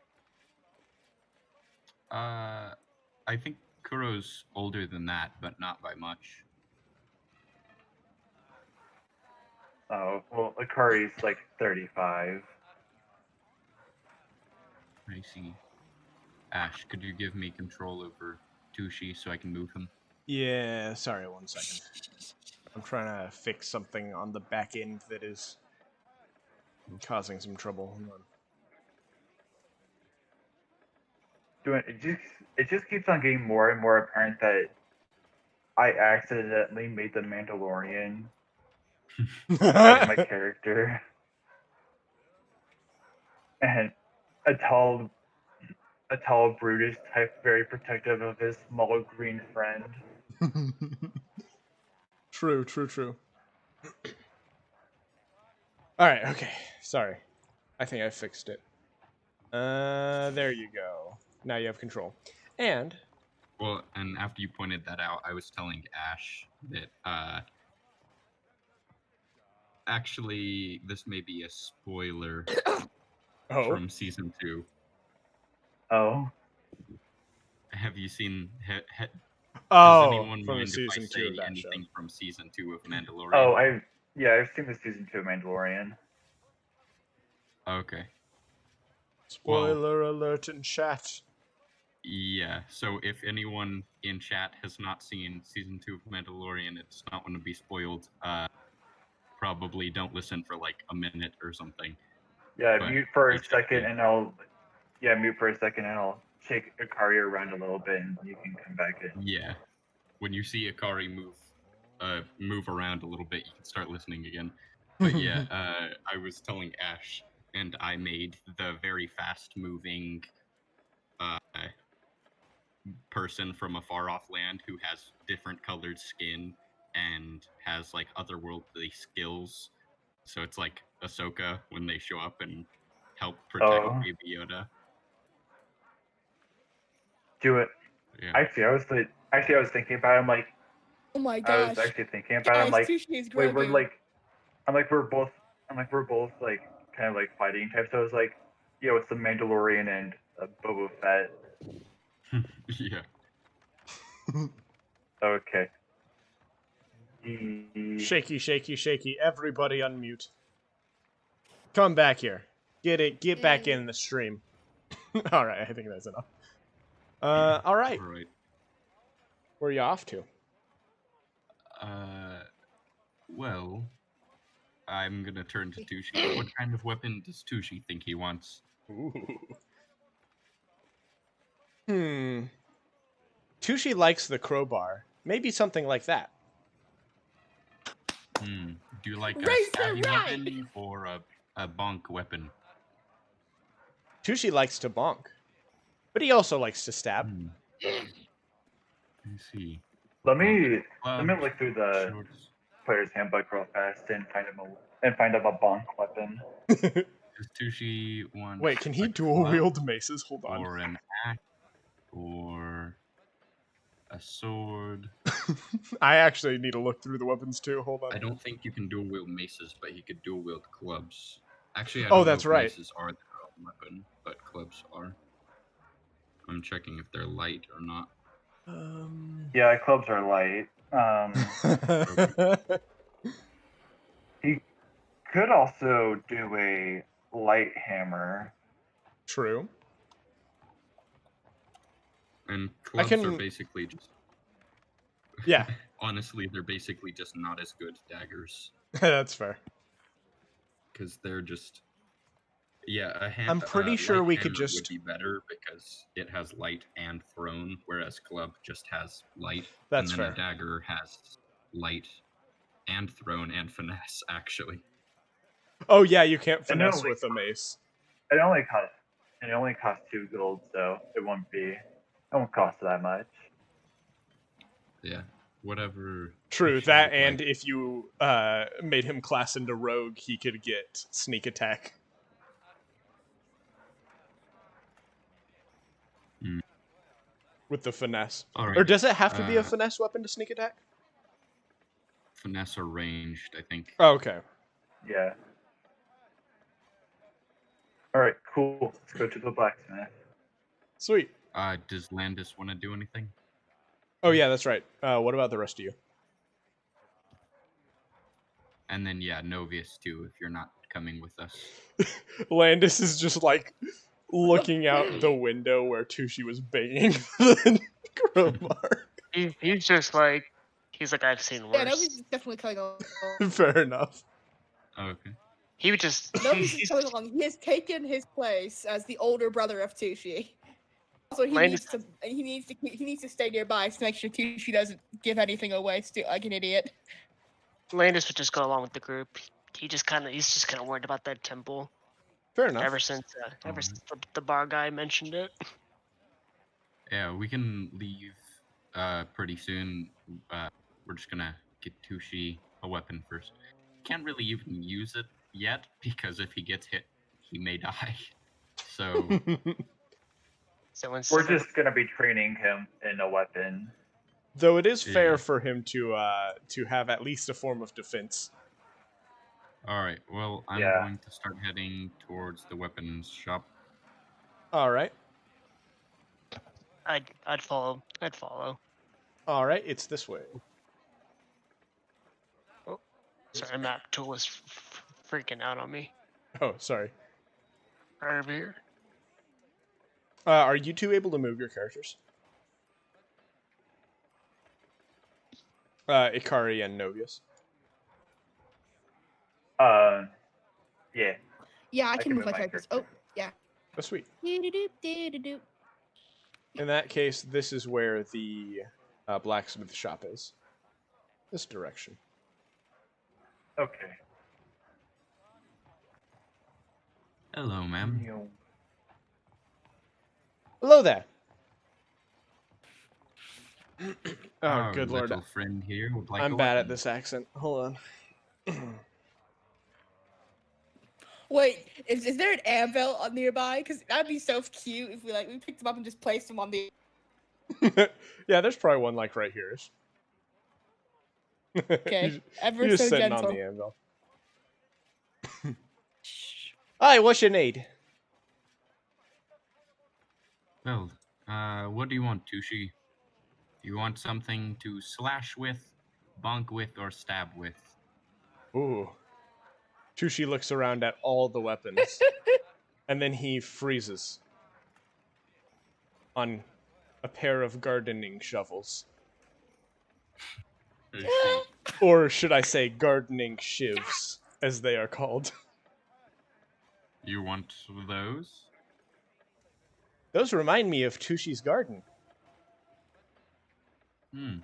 I think Kuro's older than that, but not by much. Oh, well, Akari's like 35. I see. Ash, could you give me control over Tushi so I can move him? Yeah, sorry, 1 second. I'm trying to fix something on the back end that is causing some trouble. Hold on. It just keeps on getting more and more apparent that I accidentally made the Mandalorian as my character. And a tall brutish type, very protective of his small green friend. True. Alright, okay. Sorry. I think I fixed it. There you go. Now you have control. And Well, and after you pointed that out, I was telling Ash that actually this may be a spoiler oh, from season 2. Oh, have you seen? Does Oh, anyone from the mind if I season 2 say of that show. anything from season 2 of Mandalorian? Oh, I've seen the season 2 of Mandalorian. Okay. Spoiler alert in chat. Yeah. So if anyone in chat has not seen season 2 of Mandalorian, it's not going to be spoiled. Probably don't listen for like a minute or something. Yeah, But mute for a basically- second, and I'll mute for a second, and I'll shake Akari around a little bit, and you can come back in. Yeah. When you see Akari move around a little bit, you can start listening again. But yeah, I was telling Ash, and I made the very fast-moving person from a far-off land who has different colored skin and has like otherworldly skills. So it's like Ahsoka when they show up and help protect Oh. Baby Yoda. Do it. Yeah. Actually, I was thinking about it. I'm like, Oh my I was gosh. actually thinking about it. I'm Guys, like, Tushi is wait, we're Grogu. like, we're both like kind of like fighting types. So I was like, yeah, with the Mandalorian and Boba Fett. Yeah. Okay. Shaky, shaky, shaky. Everybody unmute. Come back here. Get back in the stream. All right, I think that's enough. All right. All right. Where are you off to? Well, I'm gonna turn to Tushi. What kind of weapon does Tushi think he wants? Ooh. Tushi likes the crowbar. Maybe something like that. Do you like a Razor stabby right! weapon or a bonk weapon? Tushi likes to bonk, but he also likes to stab. I see. Let me Clubs, look through the shorts. player's handbook real fast and find him a bonk weapon. Does Tushi want Wait, can he a dual club wield maces? Hold on. or an axe or a sword? I actually need to look through the weapons too. Hold on. I don't think you can dual wield maces, but he could dual wield clubs. Actually, I Oh, don't know that's if right. maces are their own weapon, but clubs are. I'm checking if they're light or not. Yeah, clubs are light. He could also do a light hammer. True. And I clubs are can- basically just. Yeah, Honestly, they're basically just not as good daggers. that's fair. Because they're just. Yeah, I'm pretty sure light we could hammer just- would be better because it has light and thrown, whereas club just has light. That's and then fair. a dagger has light and thrown and finesse, actually. Oh yeah, you can't I know, finesse like- with a mace. It only costs 2 gold, so it won't cost that much. Yeah, whatever. True, Tushi that would and like. if you made him class into rogue, he could get sneak attack. With the finesse. All Or right. does it have to be a finesse weapon to sneak attack? Finesse or ranged, I think. Oh, okay. Yeah. Alright, cool. Let's go to the blacksmith. Sweet. Does Landis want to do anything? Oh yeah, that's right. What about the rest of you? And then, yeah, Novius too, if you're not coming with us. Landis is just like looking out the window where Tushi was banging the crowbar. He's just like, he's like, I've seen Yeah, worse. Nobody's definitely coming along. Fair enough. Oh, okay. He would just. Nobody's just coming along. He has taken his place as the older brother of Tushi. Also, he Landis- needs to stay nearby to make sure Tushi doesn't give anything away like an idiot. Landis would just go along with the group. He's just kind of worried about that temple Fair enough. ever since the bar guy mentioned it. Yeah, we can leave pretty soon. We're just gonna get Tushi a weapon first. Can't really even use it yet because if he gets hit, he may die. So So when We're just gonna be training him in a weapon. Though it is fair Yeah. for him to have at least a form of defense. all right. Well, I'm Yeah. going to start heading towards the weapons shop. All right. I'd follow. I'd follow. All right, it's this way. Oh, sorry, map tool is freaking out on me. Oh, sorry. Right over here. Are you two able to move your characters? Ikari and Novius. Yeah. Yeah, I I can can move move my my characters. character. Oh, yeah. Oh, sweet. Do-do-do-do-do-do. In that case, this is where the blacksmith shop is. This direction. Okay. Hello, ma'am. Yo. Hello there. Oh, Our good lord. little friend here would like I'm a bad at weapon. this accent. Hold on. Wait, is there an anvil nearby? Because that'd be so cute if we picked him up and just placed him on the. Yeah, there's probably one like right here. Okay, ever You're just so sitting on gentle. the anvil. Hi, what's your need? Well, what do you want, Tushi? You want something to slash with, bonk with, or stab with? Ooh. Tushi looks around at all the weapons, and then he freezes on a pair of gardening shovels. I see. Or should I say gardening shivs, as they are called. You want those? Those remind me of Tushi's garden. Hmm.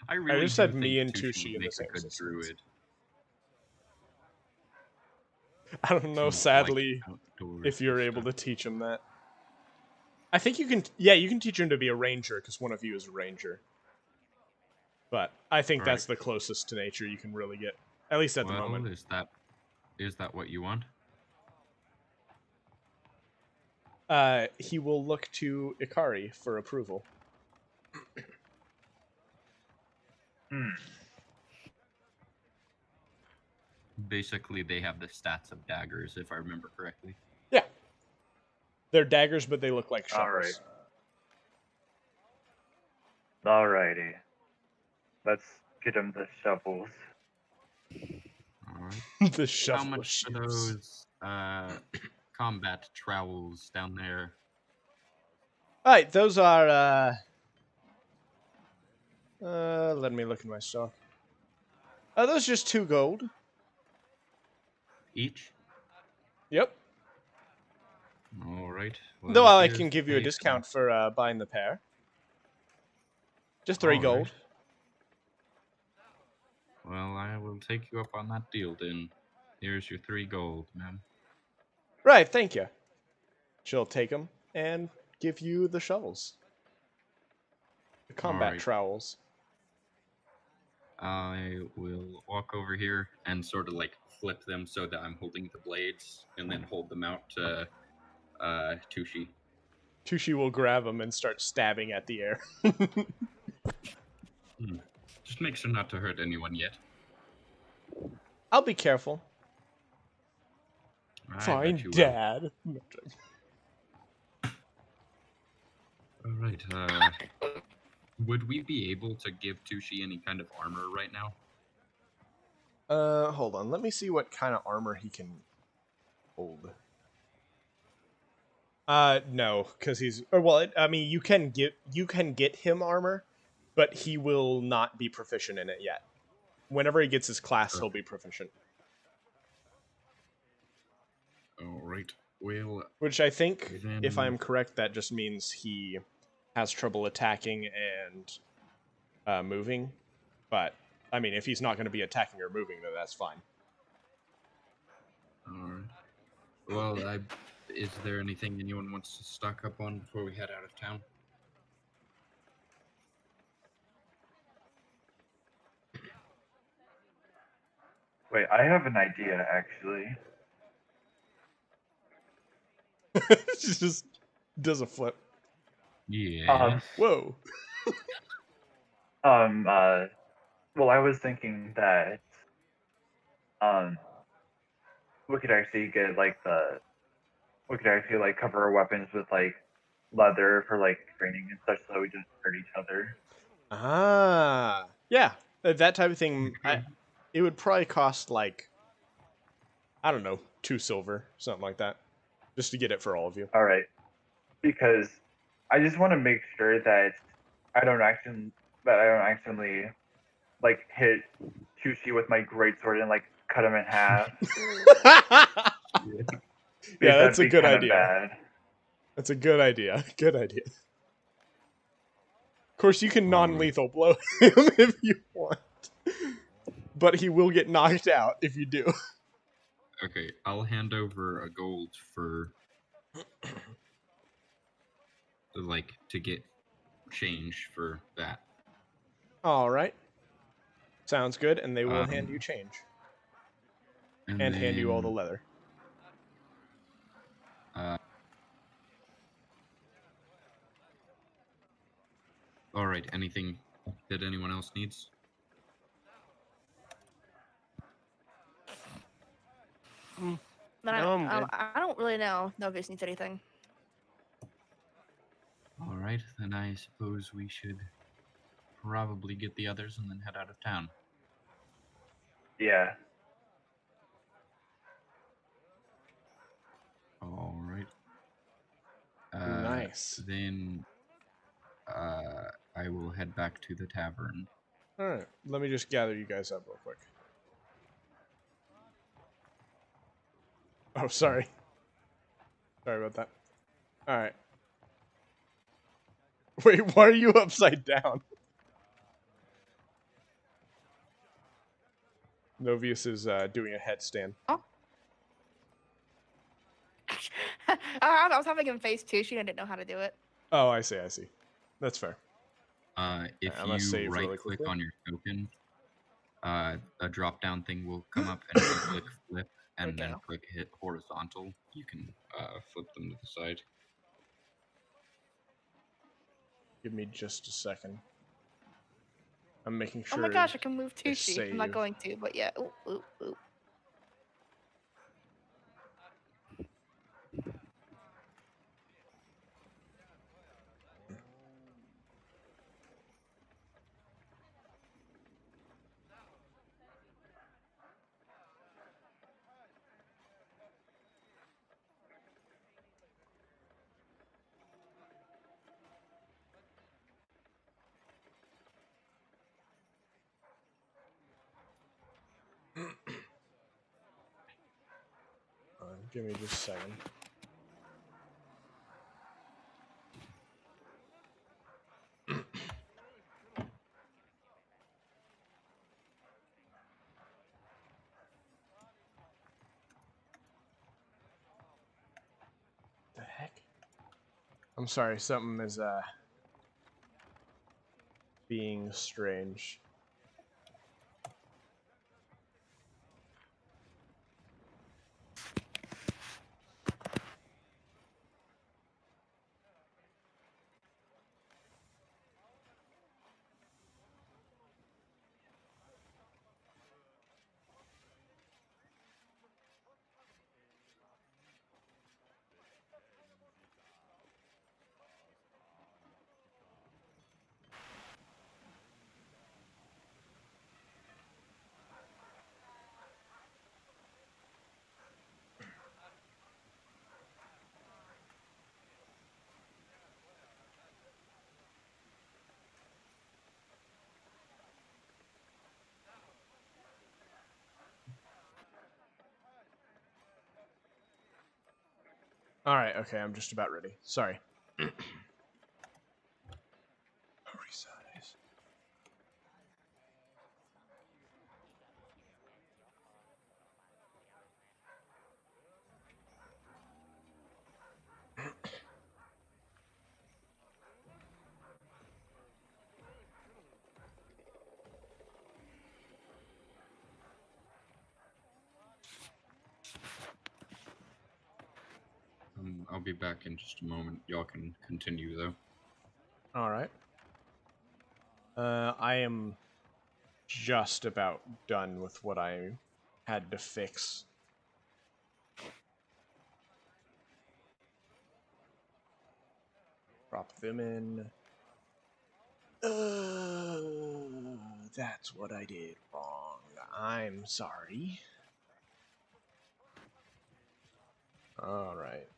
I really just do said think me and Tushi Tushi would in the make a same good sentence. druid. I don't know, Seems sadly, like outdoors if you're and able to stuff. teach him that. I think you can, yeah, you can teach him to be a ranger, because one of you is a ranger. But I think Right. that's the closest to nature you can really get, at least at the Well, moment. is that what you want? He will look to Ikari for approval. Hmm. Basically, they have the stats of daggers, if I remember correctly. Yeah. They're daggers, but they look like shovels. Alrighty. Let's get him the shovels. All right. The How shovel much for shivs. those combat trowels down there? Alright, those are, let me look at my stock. Are those just 2 gold? Each? Yep. All right. Though I here's can the give you a pay discount for buying the pair. Just 3 All gold. right. Well, I will take you up on that deal then. Here's your 3 gold, ma'am. Right, thank you. She'll take them and give you the shovels. The combat Alright. trowels. I will walk over here and sort of like flip them so that I'm holding the blades and then hold them out to Tushi. Tushi will grab them and start stabbing at the air. Just make sure not to hurt anyone yet. I'll be careful. I Fine, bet you will. Dad. Alright, would we be able to give Tushi any kind of armor right now? Hold on. Let me see what kind of armor he can hold. No, because he's. Or well, I mean, you can get him armor, but he will not be proficient in it yet. Whenever he gets his class, he'll be proficient. Alright, well... Which I think, then... if I'm correct, that just means he has trouble attacking and moving. But, I mean, if he's not going to be attacking or moving, then that's fine. Alright. Well, is there anything anyone wants to stock up on before we head out of town? Wait, I have an idea actually. She just does a flip. Yeah. Whoa. Well, I was thinking that we could actually get we could actually like cover our weapons with like leather for like training and such, so we just hurt each other. Ah, yeah, that type of thing. It would probably cost like, I don't know, 2 silver, something like that, just to get it for all of you. All right, because I just want to make sure that I don't accidentally like hit Chushi with my greatsword and like cut him in half. Yeah, that's That'd a be good kind of idea. bad. That's a good idea. Good idea. Of course, you can non-lethal blow him if you want, but he will get knocked out if you do. Okay, I'll hand over a gold for like to get change for that. All right. Sounds good, and they will hand you Um, change and and hand you all the then, leather. all right. Anything that anyone else needs? But No, I'm good. I don't really know. Novice needs anything. All right, then I suppose we should probably get the others and then head out of town. Yeah. All right. Nice. Then I will head back to the tavern. All right. Let me just gather you guys up real quick. Oh, sorry. Sorry about that. All right. Wait, why are you upside down? Novius is doing a headstand. Oh. I was having him face Tushi and I didn't know how to do it. Oh, I see. I see. That's fair. If I'm gonna you save right really click quickly. on your token, a drop down thing will come up, and if you click flip and then go. click hit horizontal, you can flip them to the side. Give me just a second. I'm making Oh sure. my gosh, I can move I Tushi. I'm not save. going to, but yeah. Ooh, ooh, ooh. Give me just a second. The heck? I'm sorry, something is being strange. All right, okay, I'm just about ready. Sorry. Resize. I'll be back in just a moment. Y'all can continue though. All right. I am just about done with what I had to fix. Prop them in. That's what I did wrong. I'm sorry. All right.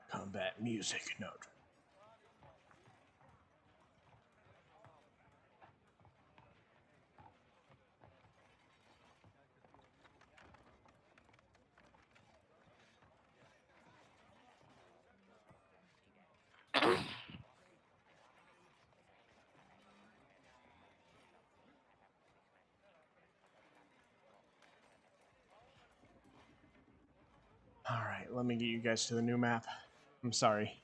Combat music note. All right, let me get you guys to the new map. I'm sorry.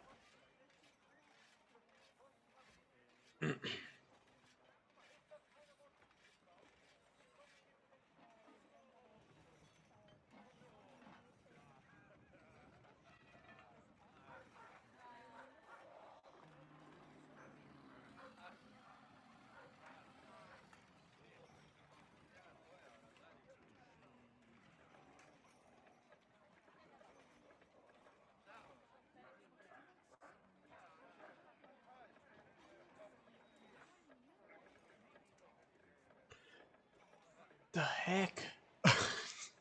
The heck?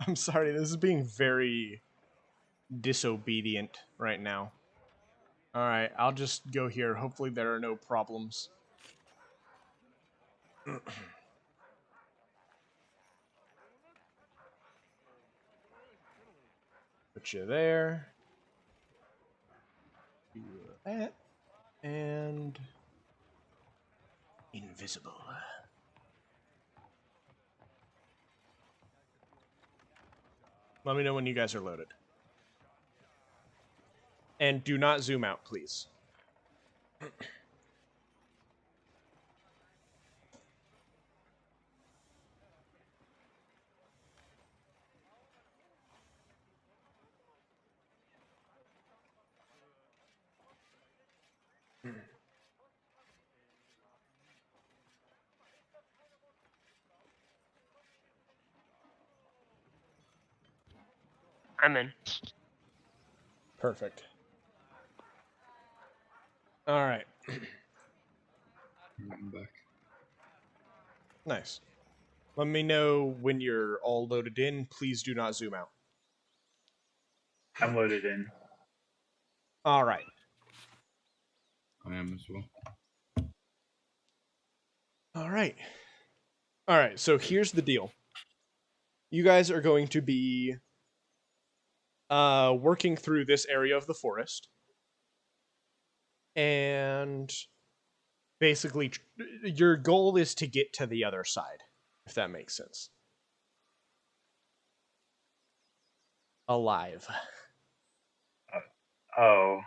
I'm sorry, this is being very disobedient right now. Alright, I'll just go here. Hopefully there are no problems. Put you there. Do that. And... invisible. Let me know when you guys are loaded. And do not zoom out, please. I'm in. Perfect. Alright. I'm back. Nice. Let me know when you're all loaded in. Please do not zoom out. I'm loaded in. Alright. I am as well. Alright. Alright, so here's the deal. You guys are going to be working through this area of the forest. And basically, your goal is to get to the other side, if that makes sense. Alive. Oh.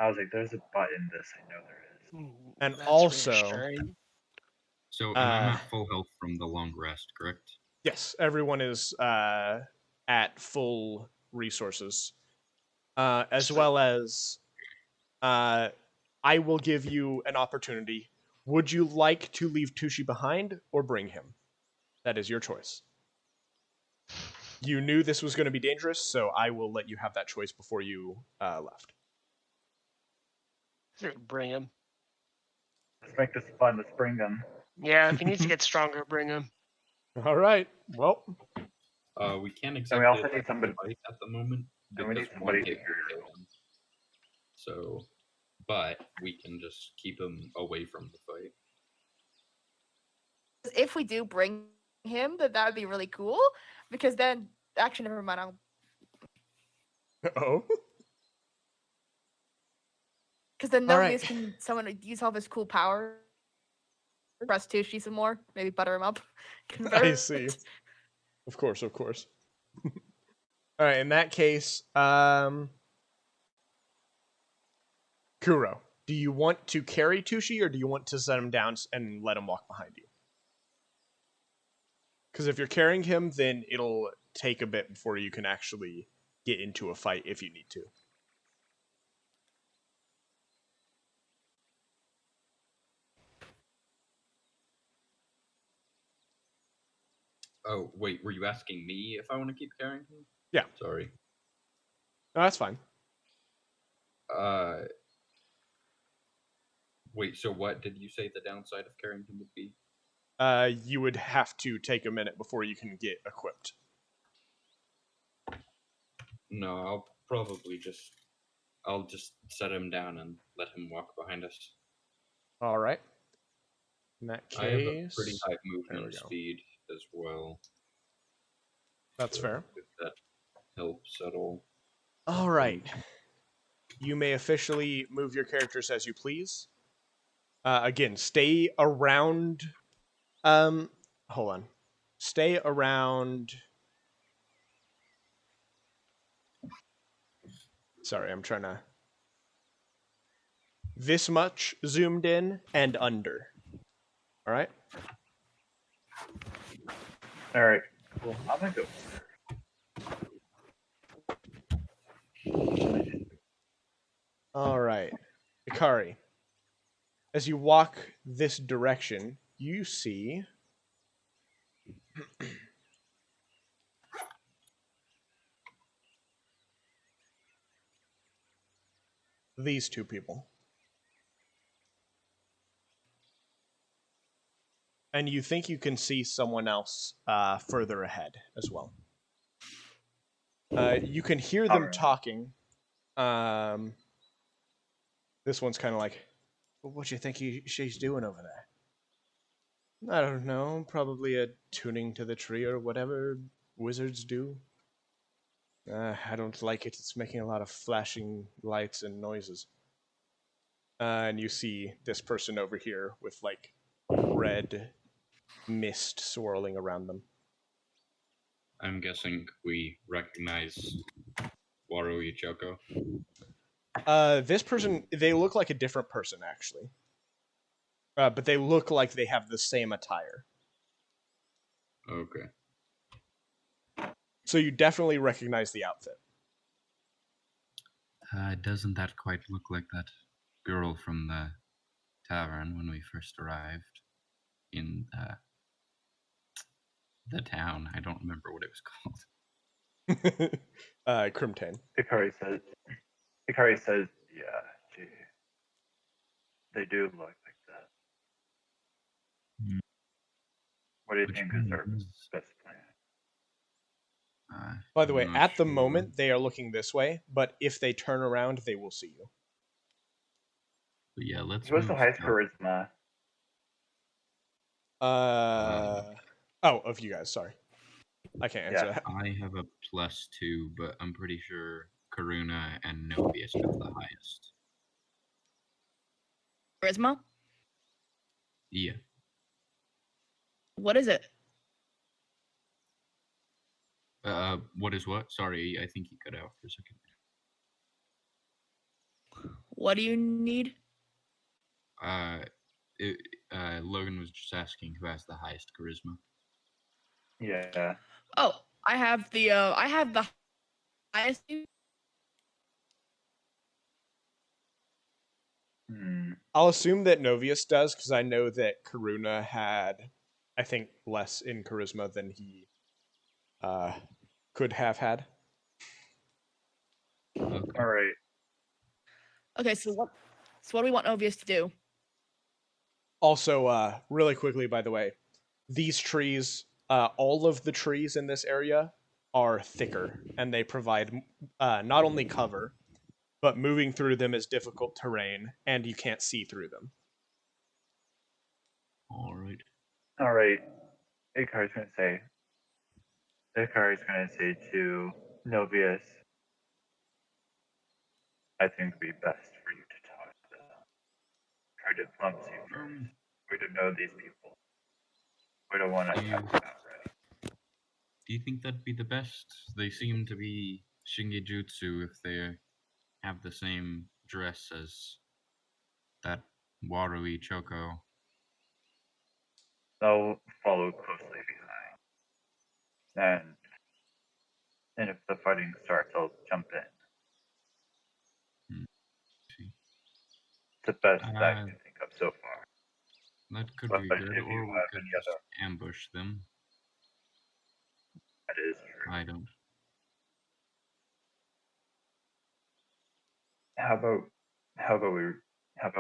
I was like, there's a butt in this. I know there is. Ooh, And that's also, reassuring. So, and I'm at full health from the long rest, correct? yes, everyone is at full resources. As well as I will give you an opportunity. Would you like to leave Tushi behind or bring him? That is your choice. You knew this was going to be dangerous, so I will let you have that choice before you left. Bring him. Let's make this fun. Let's bring them. Yeah, if he needs to get stronger, bring him. All right. Well, We can't And exactly we also attack need somebody. the fight at the moment And we because need somebody one to hit carry will her. kill him. So, but we can just keep him away from the fight. If we do bring him, then that would be really cool. Because then, actually, never mind. Oh. Because then All right. Novius can use all of his cool power. Press Tushy some more. Maybe butter him up. I see. Of course, of course. All right, in that case, Kuro, do you want to carry Tushi or do you want to set him down and let him walk behind you? Because if you're carrying him, then it'll take a bit before you can actually get into a fight if you need to. Oh, wait, were you asking me if I want to keep carrying him? Yeah. Sorry. No, that's fine. Wait, so what did you say the downside of carrying him would be? You would have to take a minute before you can get equipped. No, I'll just set him down and let him walk behind us. All right. In that case, I have a pretty high there we movement go. speed as well. That's so fair. If that helps at all. All right. You may officially move your characters as you please. Again, stay around. Hold on. Stay around. Sorry, I'm trying to. This much zoomed in and under. All right. All right. Well, I'm gonna go. All right. Ikari. As you walk this direction, you see these two people. And you think you can see someone else further ahead as well. You can hear them Alright. talking. This one's kind of like, what do you think she's doing over there? I don't know. Probably tuning to the tree or whatever wizards do. I don't like it. It's making a lot of flashing lights and noises. And you see this person over here with like red mist swirling around them. I'm guessing we recognize Waru Ichoko. This person, they look like a different person actually. But they look like they have the same attire. Okay. So you definitely recognize the outfit. Doesn't that quite look like that girl from the tavern when we first arrived in the town? I don't remember what it was called. Crimtane. Ikari says, yeah, they do look like that. Hmm. What do you Which think one is our is- best plan? By the way, I'm not at the sure. moment, they are looking this way, but if they turn around, they will see you. But yeah, let's Who has the move highest south. charisma? Of you guys, sorry. I can't answer Yeah. that. I have a +2, but I'm pretty sure Karuna and Novius have the highest. Charisma? Yeah. What is it? What is what? Sorry, I think you cut out for a second. What do you need? Logan was just asking who has the highest charisma. Yeah. Oh, I have the highest. I'll assume that Novius does, because I know that Karuna had, I think, less in charisma than he could have had. Okay. All right. Okay, so what do we want Novius to do? Also, really quickly, by the way, these trees, all of the trees in this area are thicker, and they provide not only cover, but moving through them is difficult terrain, and you can't see through them. All right. All right. Ikari's gonna say to Novius, I think it'd be best for you to talk to them. Try diplomacy first. We don't know these people. We don't want to Do attack you, them outright. do you think that'd be the best? They seem to be Shingijutsu if they have the same dress as that Warui Choco. They'll follow closely behind. And if the fighting starts, I'll jump in. See. It's the best that I Uh, can think of so far. That could But be if good, you or we have could any just other, ambush them. that is true. I don't. How about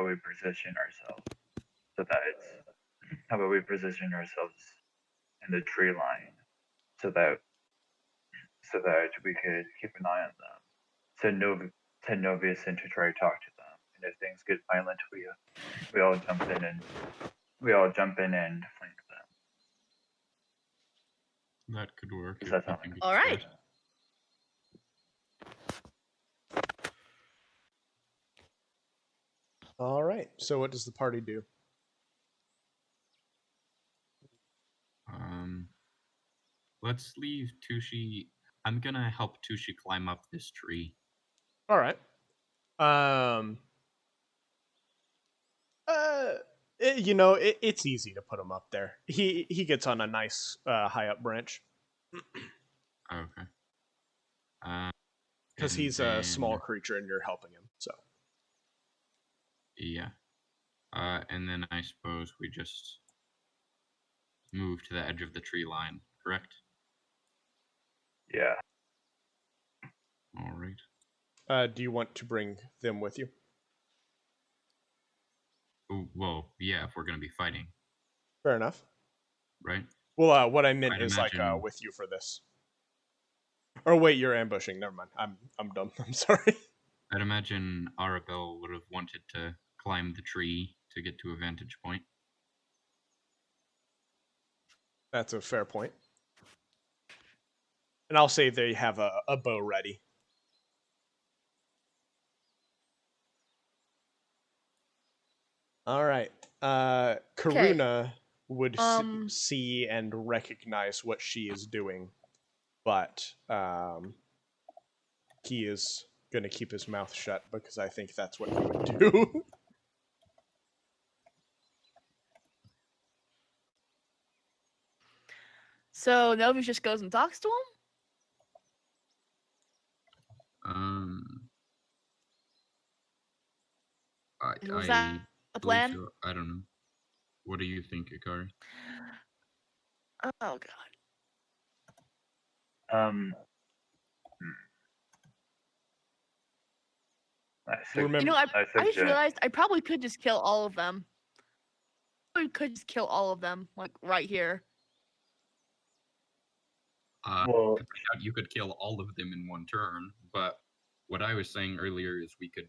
we position ourselves so that how about we position ourselves in the tree line so that we could keep an eye on them. Send Novius in to try to talk to them. And if things get violent, we all jump in and flank them. That could work Does if that you sound think like it's All right. good. All right. So what does the party do? Let's leave Tushi. I'm gonna help Tushi climb up this tree. All right. It's easy to put him up there. He gets on a nice high up branch Okay. because And he's a small creature and you're helping him. So yeah. And then I suppose we just move to the edge of the tree line, correct? Yeah. All right. do you want to bring them with you? Oh, well, yeah, if we're gonna be fighting, Fair enough. right? Well, what I meant I'd is imagine- with you for this. Or wait, you're ambushing. Never mind. I'm dumb. I'm sorry. I'd imagine Arabelle would have wanted to climb the tree to get to a vantage point. That's a fair point. And I'll say they have a bow ready. All right. Karuna would see and recognize what she is doing, but he is going to keep his mouth shut because I think that's what he would do. So Novius just goes and talks to him? Was that a believe plan? so. I don't know. What do you think, Ikari? Oh god. Remember, You know, I just realized I probably could just kill all of them. I could just kill all of them, like right here. Well, You could kill all of them in one turn, but what I was saying earlier is we could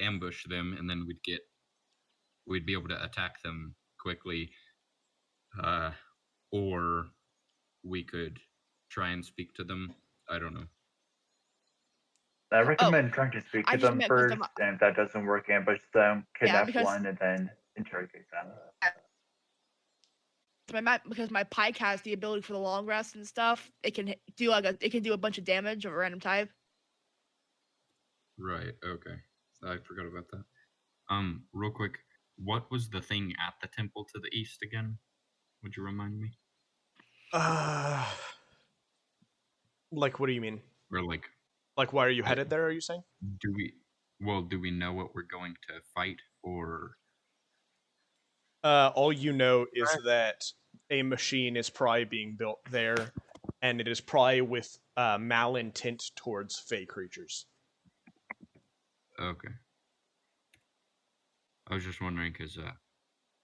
ambush them and then we'd be able to attack them quickly, or we could try and speak to them. I don't know. I recommend trying to speak I to just them meant with first, them- and if that doesn't work, ambush them, kidnap because- one, and then interrogate them. Because my pike has the ability for the long rest and stuff. It can do a bunch of damage of a random type. Right. Okay. I forgot about that. Real quick, what was the thing at the temple to the east again? Would you remind me? like, what do you mean? Or like, why are you headed there? Are you saying? do we know what we're going to fight, or all you know is that a machine is probably being built there, and it is probably with malintent towards fey creatures. okay? I was just wondering because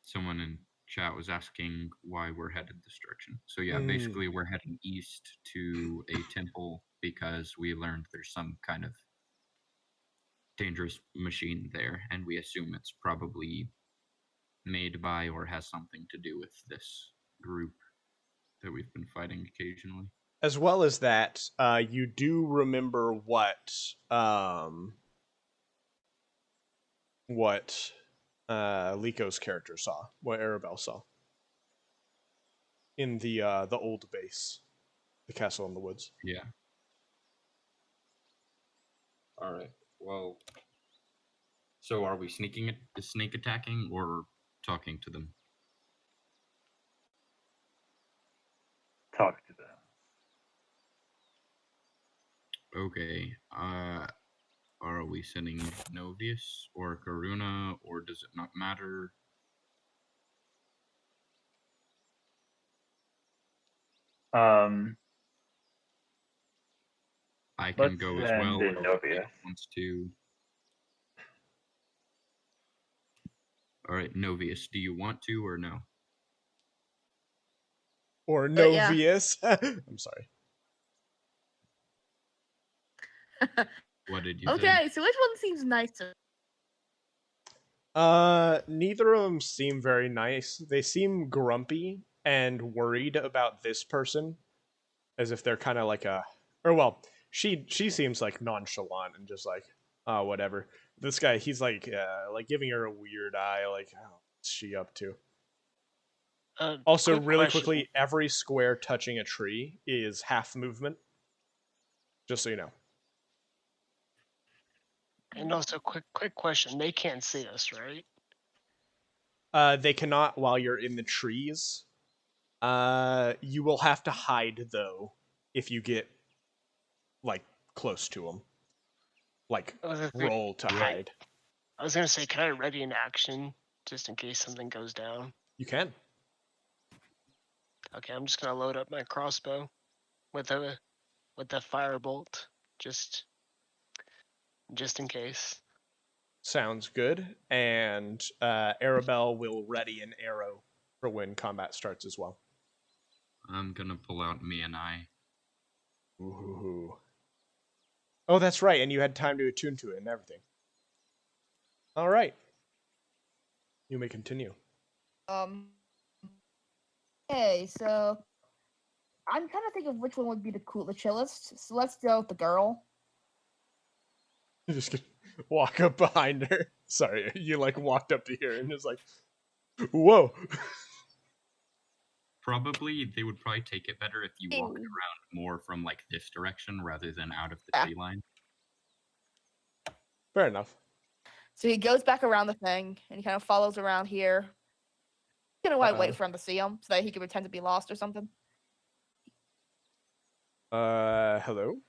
someone in chat was asking why we're headed this direction. So yeah, basically we're heading east to a temple because we learned there's some kind of dangerous machine there, and we assume it's probably made by or has something to do with this group. that we've been fighting occasionally. As well as that, you do remember what Liko's character saw, what Arabelle saw in the old base, the castle in the woods. Yeah. All right. Well, so are we sneak attacking, or talking to them? Talk to them. Okay. Are we sending Novius or Karuna, or does it not matter? I can Let's go as send well in if Novius. Nick wants to. All right, Novius, do you want to or no? Or Yeah. Novius. I'm sorry. What did you say? Okay, so which one seems nicer? Neither of them seem very nice. They seem grumpy and worried about this person, as if they're kind of like she seems like nonchalant and just like, oh, whatever. This guy, he's like giving her a weird eye, like, oh, what's she up to? Also, Quick really question. quickly, every square touching a tree is half movement. Just so you know. And also, quick question. They can't see us, right? They cannot while you're in the trees. You will have to hide though if you get like close to them. Like I was gonna say- roll to Right. hide. I was gonna say, can I ready an action just in case something goes down? You can. Okay, I'm just gonna load up my crossbow with a firebolt, just in case. Sounds good. And Arabelle will ready an arrow for when combat starts as well. I'm gonna pull out me and I. Ooh. Oh, that's right. And you had time to attune to it and everything. All right. You may continue. Okay, so I'm trying to think of which one would be the chillest. So let's go with the girl. You just gonna walk up behind her. Sorry, you like walked up to here and just like, whoa. Probably they would probably take it better if you walked Ew. around more from like this direction rather than out of the Yeah. tree line. Fair enough. So he goes back around the thing and he kind of follows around here. He's gonna Uh-oh. wait for him to see him so that he can pretend to be lost or something. Hello?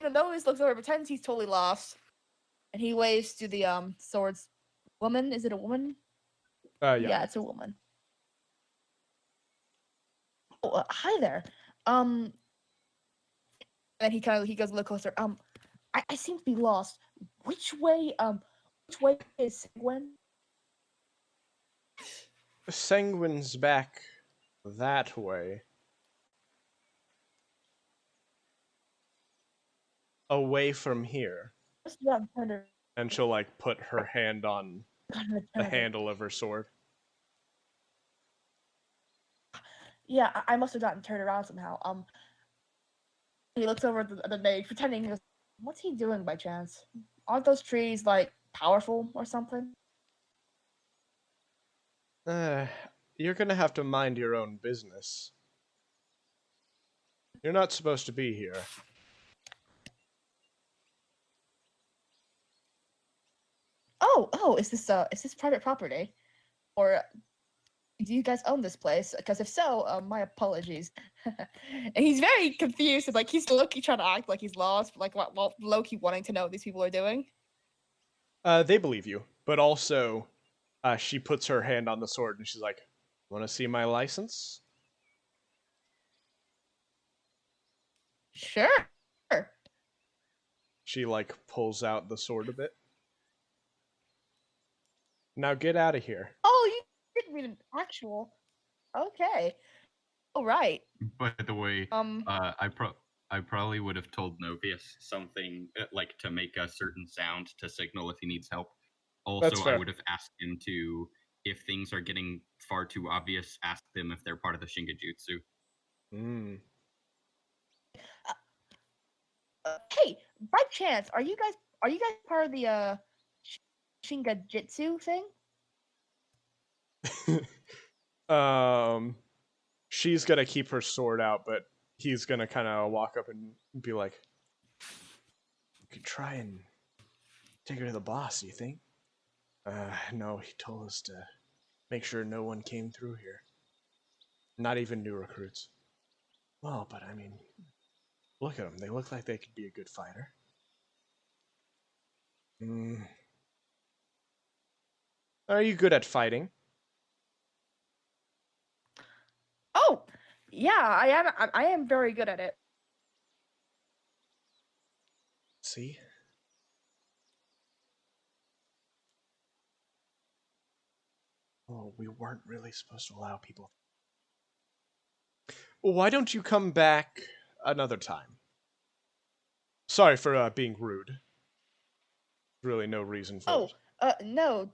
And Novice looks over, pretends he's totally lost, and he waves to the swords woman. Is it a woman? Yeah. It's a woman. Oh, hi there. And then he goes a little closer. I seem to be lost. Which way is Gwen? Sanguine's back that way. Away from here. And she'll like put her hand on the handle of her sword. Yeah, I must have gotten turned around somehow. He looks over at the mage, pretending he goes, what's he doing by chance? Aren't those trees like powerful or something? You're gonna have to mind your own business. You're not supposed to be here. Oh, is this private property? Or do you guys own this place? Because if so, my apologies. And he's very confused. And, like he's low-key trying to act like he's lost, but like low-key wanting to know what these people are doing. They believe you, but also, she puts her hand on the sword and she's like, "Want to see my license?" Sure. She like pulls out the sword a bit. Now get out of here. Oh, you didn't read an actual. Okay. All right. By the way, I probably would have told Novius something like to make a certain sound to signal if he needs help. That's Also, I fair. would have asked him to, if things are getting far too obvious, ask them if they're part of the Shingajutsu. Mm. Hey, by chance, are you guys part of the Shingajitsu thing? She's gonna keep her sword out, but he's gonna kind of walk up and be like, "You could try and take her to the boss. You think?" No. He told us to make sure no one came through here, not even new recruits. Well, but I mean, look at them. They look like they could be a good fighter. Mm. Are you good at fighting? Oh, yeah, I am. I am very good at it. See? Oh, we weren't really supposed to allow people. Well, why don't you come back another time? Sorry for being rude. Really, no reason for Oh, it. no,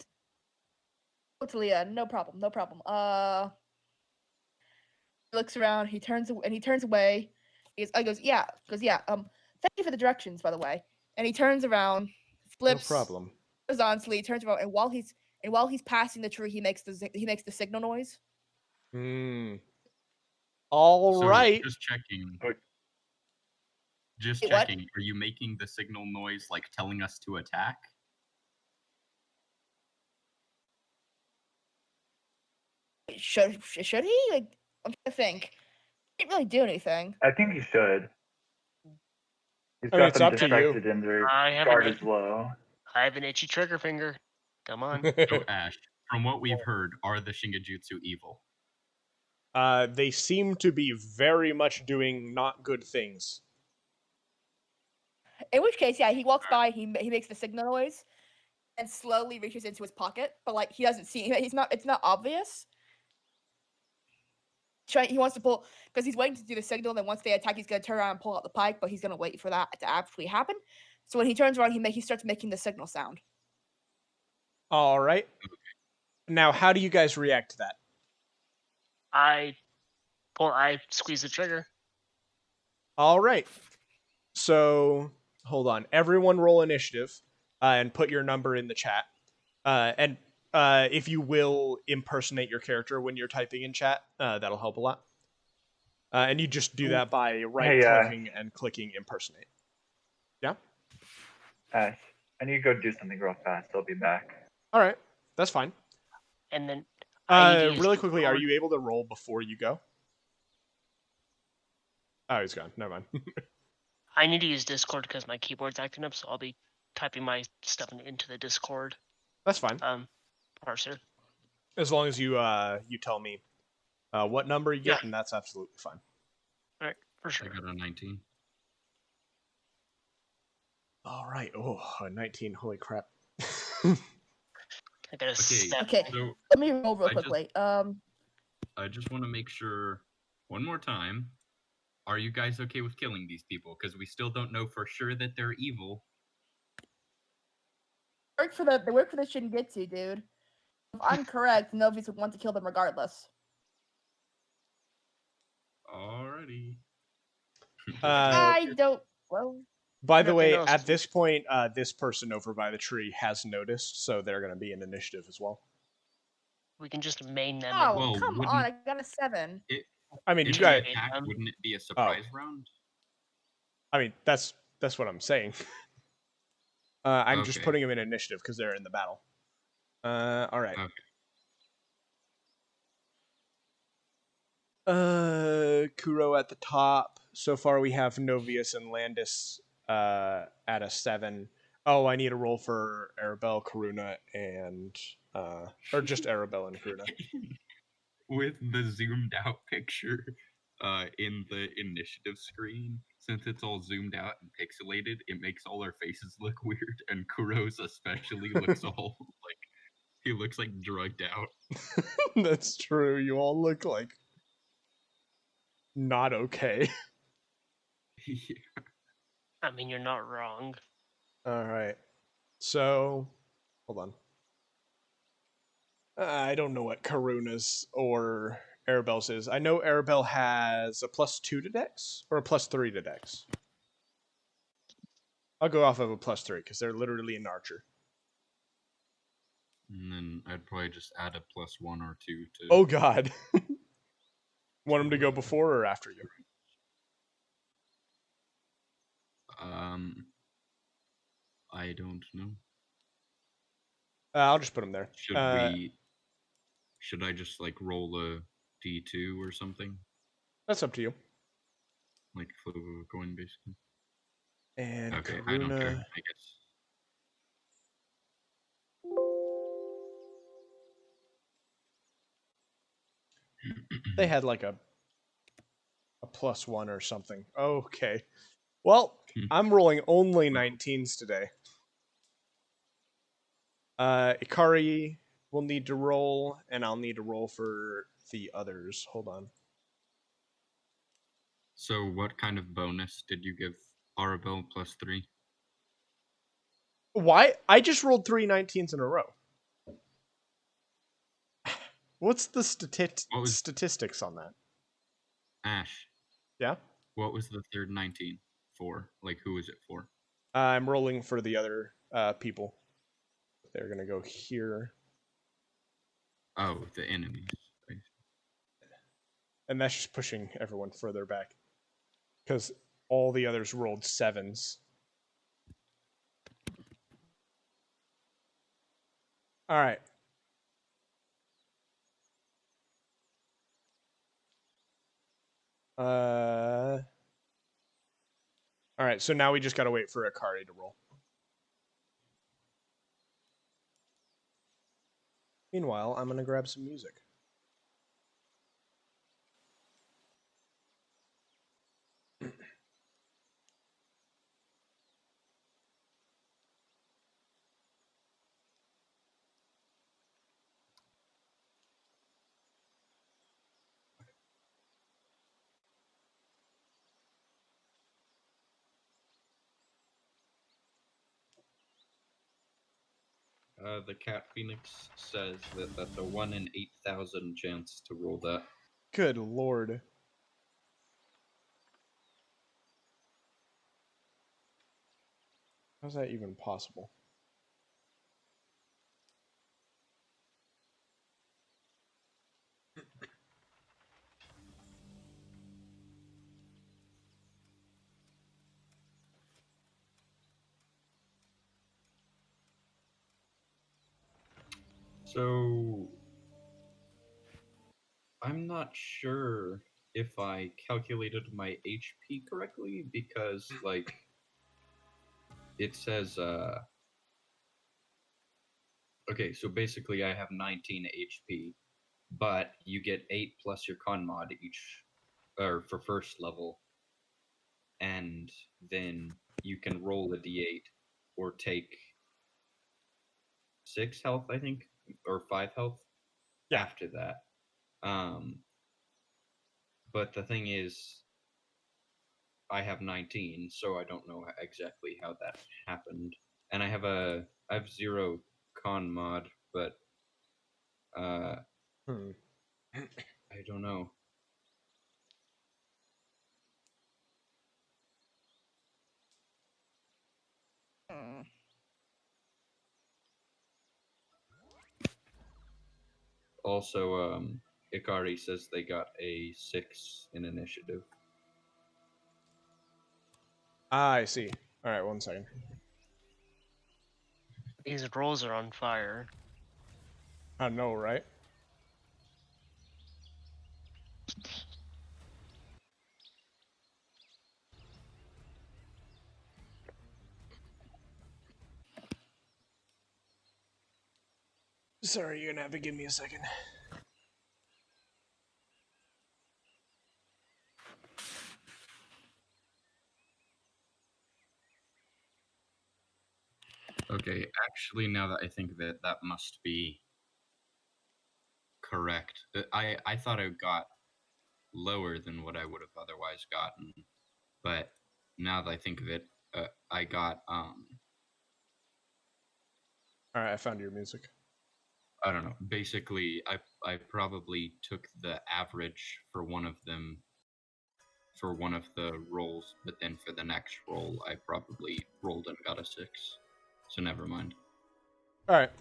totally, no problem, no problem. He looks around, he turns away. Yeah, thank you for the directions, by the way. And he turns around, No flips problem. horizontally, turns around, and while he's passing the tree, he makes the signal noise. Hmm. All So, right. just checking. But Just Wait, what? checking. Are you making the signal noise like telling us to attack? Should he? Like, I'm trying to think. He didn't really do anything. I think he should. He's I mean, got it's them up to you. distracted and their I have guard an is low. I have an itchy trigger finger. Come on. So, Ash, from what we've heard, are the Shingajutsu evil? They seem to be very much doing not good things. In which case, yeah, he walks by, he makes the signal noise, and slowly reaches into his pocket, but like he doesn't see. It's not obvious. He wants to pull because he's waiting to do the signal. Then once they attack, he's gonna turn around and pull out the pike, but he's gonna wait for that to actually happen. So when he turns around, he starts making the signal sound. All right. Now, how do you guys react to that? I squeeze the trigger. All right. So, hold on. Everyone roll initiative and put your number in the chat. And if you will impersonate your character when you're typing in chat, that'll help a lot. And you just do that by right-clicking and clicking impersonate. Yeah? Ash, I need to go do something real fast. I'll be back. All right. That's fine. And then I need to use Really quickly, are Discord. you able to roll before you go? Oh, he's gone. Never mind. I need to use Discord because my keyboard's acting up, so I'll be typing my stuff into the Discord That's fine. parser. As long as you you tell me what number you get, Yeah. and that's absolutely fine. All right, for I sure. got a 19. All right. Oh, a 19. Holy crap. I got a Okay, step. Okay, so let me roll real I just- quickly. I just want to make sure one more time. Are you guys okay with killing these people? Because we still don't know for sure that they're evil. They work for the Shingitsu, dude. If I'm correct, Novice would want to kill them regardless. Alrighty. I don't. Well, By the Nothing way, else. at this point, this person over by the tree has noticed, so they're going to be in initiative as well. We can just main them. oh, Well, come wouldn't- on! I got a 7. I mean, If you we guys. attack, Um, wouldn't it be a surprise round? I mean, that's what I'm saying. I'm just Okay. putting them in initiative because they're in the battle. All right. Kuro at the top. So far, we have Novius and Landis at a 7. Oh, I need a roll for Arabelle, Karuna, and or just Arabelle and Karuna. With the zoomed out picture in the initiative screen, since it's all zoomed out and pixelated, it makes all our faces look weird, and Kuro's especially looks all like he looks like drugged out. That's true. You all look like not okay. Yeah. I mean, you're not wrong. All right. So, hold on. I don't know what Karuna's or Arabelle's is. I know Arabelle has a +2 to Dex or a +3 to Dex. I'll go off of a +3 because they're literally an archer. And then I'd probably just add a +1 or 2 to. Oh God. Want them to go before or after you? I don't know. I'll just put them there. Should I just like roll a D2 or something? That's up to you. Like flip of a coin, basically. And Okay, Karuna. I don't care. I guess. They had like a +1 or something. Okay. Well, I'm rolling only 19s today. Ikari will need to roll, and I'll need to roll for the others. Hold on. So, what kind of bonus did you give Arabelle +3? Why? I just rolled 3 19s in a row. What's the statistics on that? Ash, Yeah? what was the third 19 for? Like, who was it for? I'm rolling for the other people. They're going to go here. Oh, the enemies. And that's just pushing everyone further back. Because all the others rolled 7s. All right. All right, so now we just got to wait for Ikari to roll. Meanwhile, I'm going to grab some music. The Cat Phoenix says that that's a 1 in 8,000 chance to roll that. Good lord. How's that even possible? So, I'm not sure if I calculated my HP correctly because, like, it says, okay, so basically I have 19 HP, but you get 8 plus your con mod each, or for first level, and then you can roll a d8 or take 6 health, I think, or 5 health after that. But the thing is, I have 19, so I don't know exactly how that happened. And I have 0 con mod, but I don't know. Also, Ikari says they got a 6 in initiative. Ah, I see. All right, 1 second. These rolls are on fire. I know, right? Sorry, you're gonna have to give me a second. Okay, actually, now that I think of it, that must be correct. I thought I got lower than what I would have otherwise gotten, but now that I think of it, I got All right, I found your music. I don't know. Basically, I probably took the average for one of them for one of the rolls, but then for the next roll, I probably rolled and got a 6. So never mind. All right.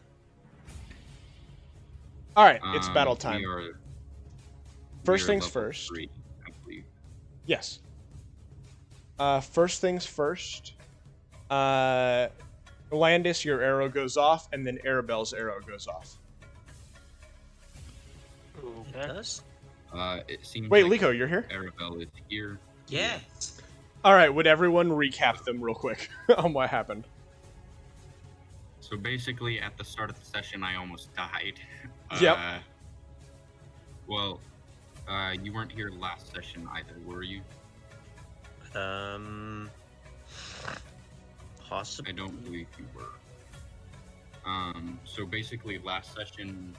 All right. It's battle time. First things level first. 3, I believe. Yes. First things first. Landis, your arrow goes off, and then Arabelle's arrow goes off. It does? It seems Wait, like Liko, you're here? Arabelle is here. Yes. All right. Would everyone recap them real quick on what happened? So basically, at the start of the session, I almost died. Yep. Well, you weren't here last session either, were you? Possibly. I don't believe you were. So basically, last session,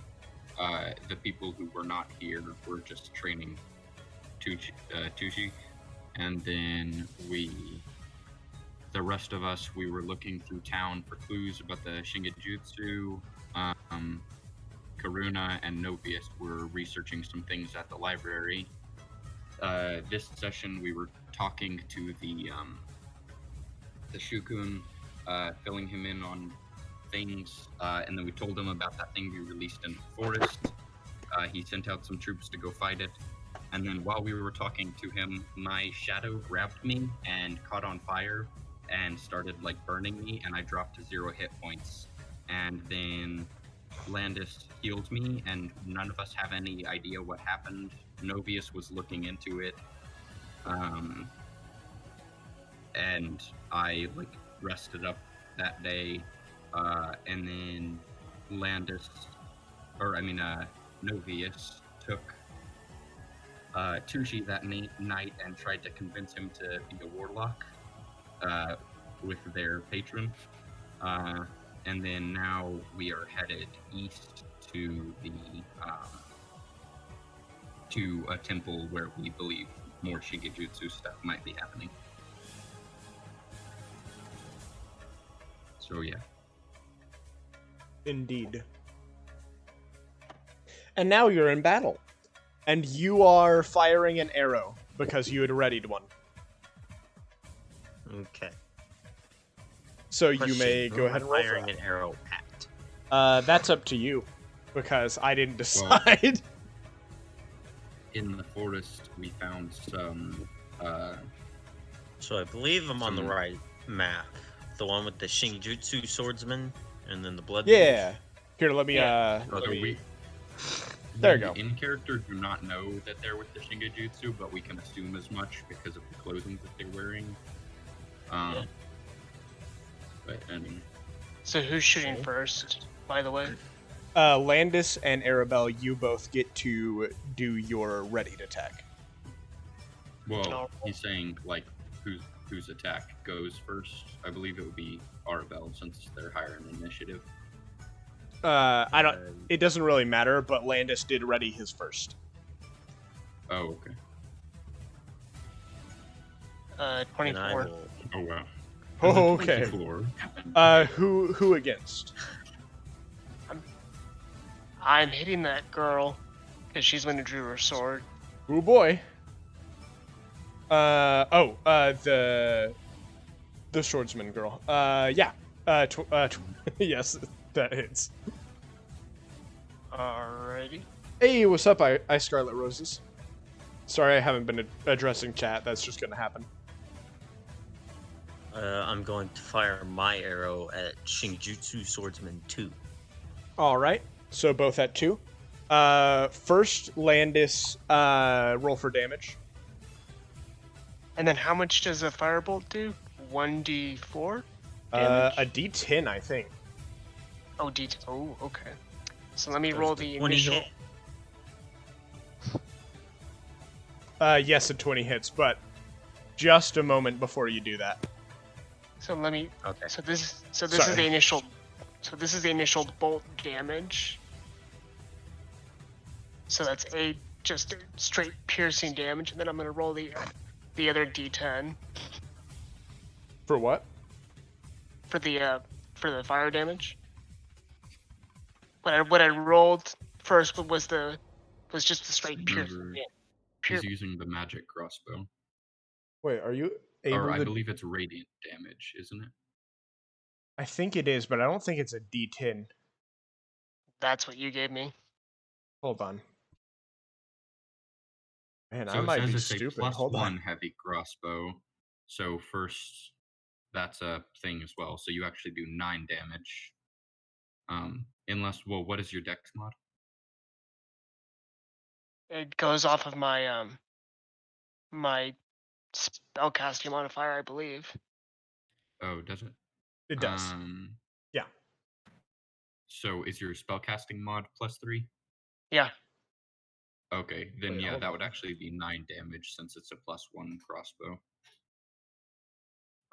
the people who were not here were just training Tucci, and then the rest of us, we were looking through town for clues about the Shingijutsu. Karuna and Novius were researching some things at the library. This session, we were talking to the Shukun, filling him in on things, and then we told him about that thing we released in the forest. He sent out some troops to go fight it, and then while we were talking to him, my shadow grabbed me and caught on fire and started like burning me, and I dropped to 0 hit points. And then Landis healed me, and none of us have any idea what happened. Novius was looking into it, and I like rested up that day, and then Novius took Tucci that night and tried to convince him to be a warlock with their patron. And then now we are headed east to a temple where we believe more Shingijutsu stuff might be happening. So yeah. Indeed. And now you're in battle. And you are firing an arrow because you had readied one. Okay. So you Question, may who go am ahead I and roll for firing that. an arrow at. That's up to you, because I didn't decide. In the forest, we found some. So I believe I'm on the right map. The one with the Shinjutsu swordsman, and then the blood. Yeah. Here, let me. Yeah. There you go. In character, do not know that they're with the Shingijutsu, but we can assume as much because of the clothing that they're wearing. But anyway. So who's shooting first, by the way? Landis and Arabelle, you both get to do your readied attack. Well, he's saying like whose attack goes first. I believe it would be Arabelle since they're higher in initiative. I don't. It doesn't really matter, but Landis did ready his first. Oh, okay. 24. Oh wow. Oh, okay. 24. Who against? I'm hitting that girl because she's the one who drew her sword. Oh boy. The swordsman girl. Yeah. Yes, that hits. Alrighty. Hey, what's up, I Scarlet Roses? Sorry, I haven't been addressing chat. That's just gonna happen. I'm going to fire my arrow at Shinjutsu Swordsman 2. All right. So both at 2. First, Landis, roll for damage. And then how much does a firebolt do? 1d4? A D10, I think. Oh, D10. Oh, okay. So let me Does roll the the 20 initial. hit? Yes, a 20 hits, but just a moment before you do that. So let me. Okay. So this is Sorry. the initial. So this is the initial bolt damage. So that's just straight piercing damage, and then I'm gonna roll the other D10 For what? for the fire damage. what I rolled first was just the straight pierce. Remember, Yeah, pure. he's using the magic crossbow. Wait, are you able Or I to? believe it's radiant damage, isn't it? I think it is, but I don't think it's a D10. That's what you gave me. Hold on. Man, I So it might says be it's a stupid. plus Hold on. 1 heavy crossbow. So first, that's a thing as well. So you actually do 9 damage. Unless, well, what is your dex mod? It goes off of my spellcasting modifier, I believe. Oh, does it? It does. Yeah. So is your spellcasting mod +3? Yeah. Okay, then Wait, yeah, hold that would on. actually be 9 damage since it's a +1 crossbow.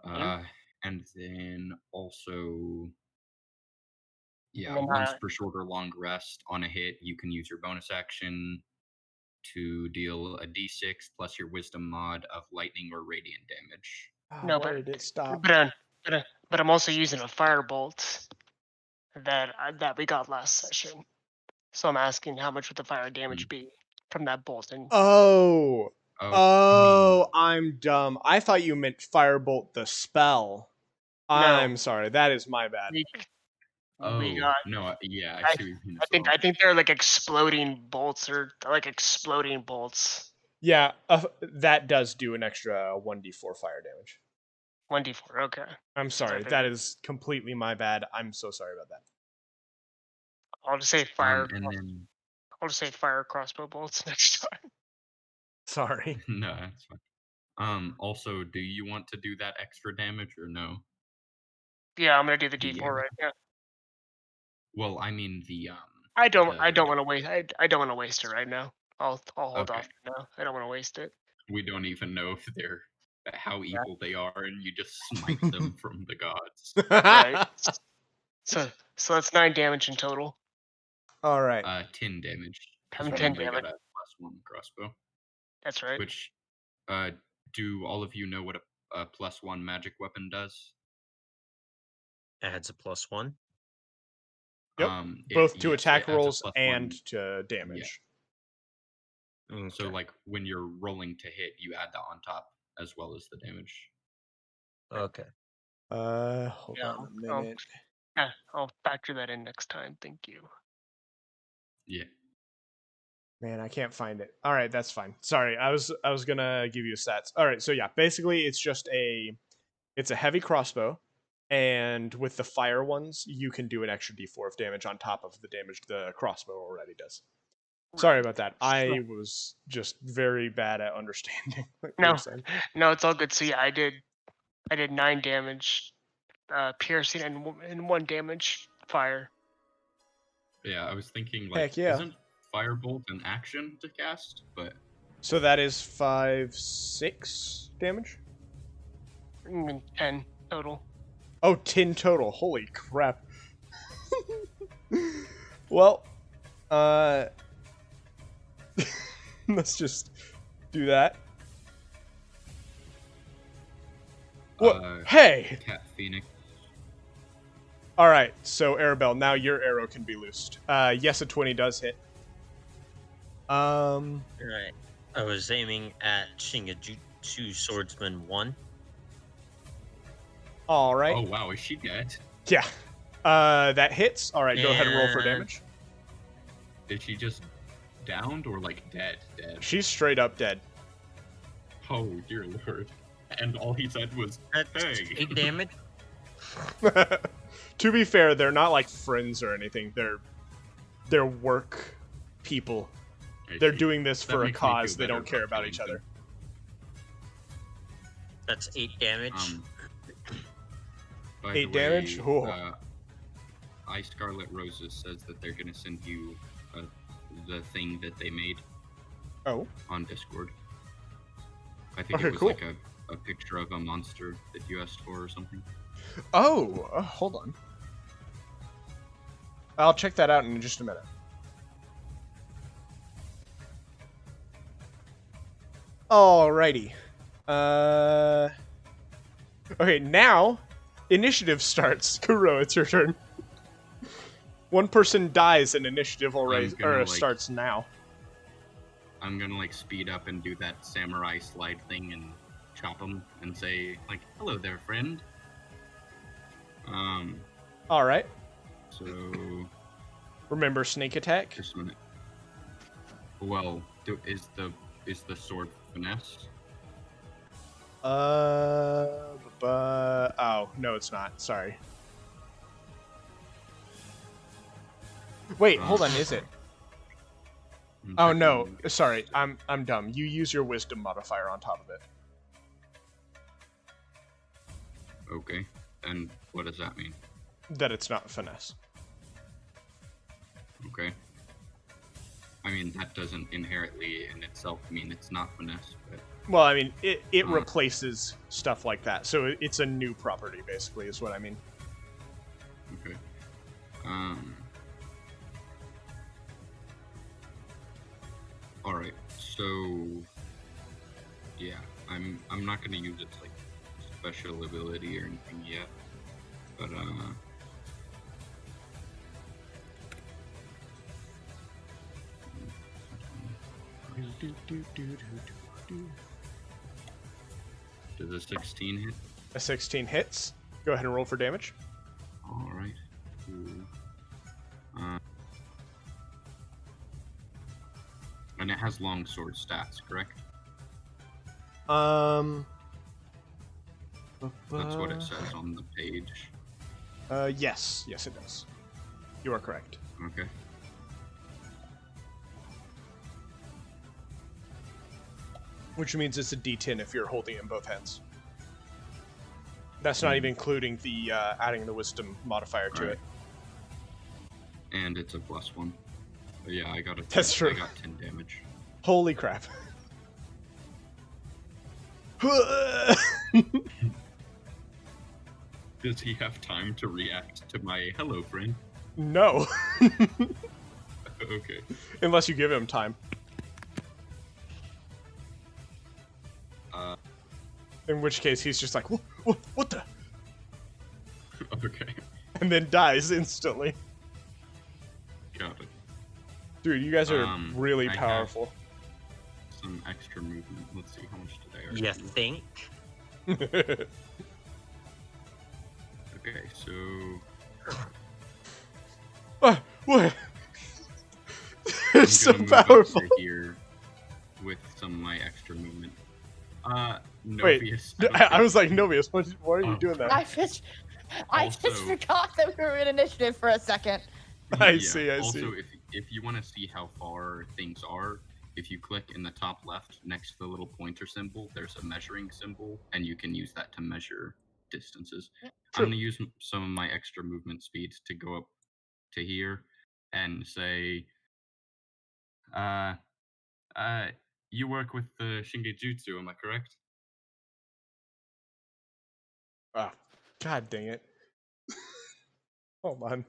And And then also, yeah, then once per short or long rest on a hit, you can use your bonus action to deal a d6 plus your wisdom mod of lightning or radiant damage. no, Why did it stop? but I'm also using a firebolt that we got last session. So I'm asking how much would the fire damage be from that bolt? And Oh. Oh, Oh, I'm dumb. I thought you meant Firebolt the spell. No. I'm sorry. That is my bad. we oh got. no, yeah, I I, see what you mean I as think well. I think they're like exploding bolts or like exploding bolts. Yeah, that does do an extra 1d4 fire damage. 1d4. Okay. I'm sorry. think- That is completely my bad. I'm so sorry about that. I'll just say fire. And then I'll just say fire crossbow bolts next time. Sorry. no, that's fine. Also, do you want to do that extra damage or no? Yeah, I'm gonna do the The, d4 right. Yeah. Well, I mean the I don't the- want to waste. I don't want to waste it right now. I'll hold Okay. off for now. I don't want to waste it. we don't even know if they're how evil they are, and you just smite them from the gods. Right. So that's 9 damage in total. All right. 10 damage. Having 'cause 10 remember, you damage. got a +1 crossbow. That's right. Which, do all of you know what a +1 magic weapon does? Adds a +1. Yep. Both to yes, attack it adds a rolls +1. and to damage. So, like, when you're rolling to hit, you add that on top as well as the damage. Okay. Hold Yeah, on a minute. I'll factor that in next time. Thank you. Yeah. Man, I can't find it. All right, that's fine. Sorry, I was gonna give you stats. All right, so yeah, basically it's just it's a heavy crossbow, and with the fire ones, you can do an extra d4 of damage on top of the damage the crossbow already does. Sorry about that. I was just very bad at understanding what you were saying. No, it's all good. So yeah, I did 9 damage, piercing and 1 damage fire. Yeah, I was thinking, like, Heck yeah. isn't Firebolt an action to cast? But So that is 5-6 damage? 10 total. Oh, 10 total. Holy crap. Well, let's just do that. What? Hey! Cat Phoenix. All right, so Arabelle, now your arrow can be loosed. Yes, a 20 does hit. Right. I was aiming at Shingajutsu Swordsman 1. All right. Oh wow, is she dead? Yeah. That hits. All right, go ahead and roll for And- damage. Is she just downed or like dead? Dead. She's straight up dead. Oh dear lord. And all he said was, That's "Hey." 8 damage. To be fair, they're not like friends or anything. They're work people. I They're see. doing this That for a makes me feel cause. They better don't care about killing each them. other. That's 8 damage. By 8 the way, damage? Oh. I Scarlet Roses says that they're gonna send you the thing that they made Oh. on Discord. I think Okay, it was cool. like a picture of a monster that you asked for or something. Oh, hold on. I'll check that out in just a minute. Alrighty. Okay, now initiative starts. Kuro, it's your turn. One person dies and initiative already gonna, like- starts now. I'm gonna like speed up and do that samurai slide thing and chop him and say like, "Hello there, friend." All right. So Remember sneak attack? just a minute. Well, is the sword finesse? Oh no, it's not. Sorry. Wait, hold on. Is it? I'm Oh no, checking. sorry. I'm dumb. You use your wisdom modifier on top of it. Okay. And what does that mean? That it's not finesse. Okay. I mean, that doesn't inherently in itself mean it's not finesse, but Well, I mean, it Oh. replaces stuff like that, so it's a new property, basically, is what I mean. okay. All right. So, yeah, I'm not gonna use its like special ability or anything yet, but does a 16 hit? A 16 hits. Go ahead and roll for damage. All right. Cool. And it has long sword stats, correct? That's what it says on the page. Yes, it does. You are correct. Okay. Which means it's a D10 if you're holding it in both hands. That's not Hmm. even including the adding the wisdom modifier to Right. it. And it's a +1. But yeah, I got a 10, That's true. I got 10 damage. Holy crap. Does he have time to react to my hello friend? No. Okay. Unless you give him time. In which case he's just like, what the? Okay. And then dies instantly. Got it. Dude, you guys are really I have- powerful. Some extra movement. Let's see, how much did I You already do? think? Okay, so What? I'm It's so gonna move up powerful. to here with some of my extra movement. Wait, Novius, I was like, Novius, why are you Oh. doing that? I just Also- forgot that we were in initiative for a second. I see. Also, if you want to see how far things are, if you click in the top left next to the little pointer symbol, there's a measuring symbol, and you can use that to measure distances. True. I'm gonna use some of my extra movement speed to go up to here and say, you work with the Shingejutsu, am I correct? Oh, God dang it. Hold on.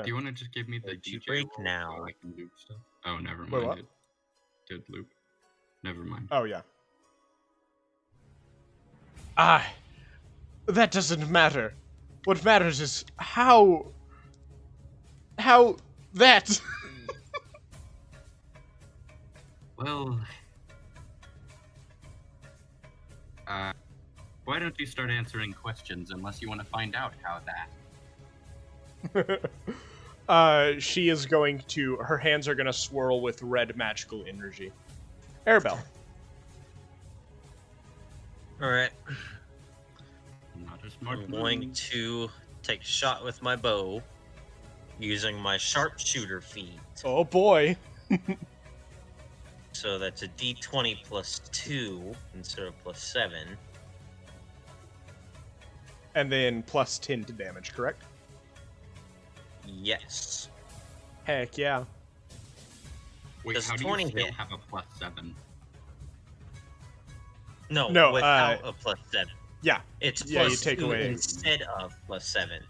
Do you want to just give me the Did you DJ break roll now? so I can loop stuff? Oh, never Wait, mind. what? It did loop. Never mind. Oh, yeah. That doesn't matter. What matters is how that. Well, why don't you start answering questions unless you want to find out how that? She is going to. Her hands are going to swirl with red magical energy. Arabelle. Alright. Not a smart I'm going move. to take a shot with my bow using my sharpshooter feat. Oh boy. So that's a d20 plus 2 instead of plus 7. And then plus 10 to damage, correct? Yes. Heck yeah. Wait, Does how do 20 you still hit? have a +7? No, No, without a plus 7. Yeah. It's Yeah, you plus take 2 away- instead of plus 7.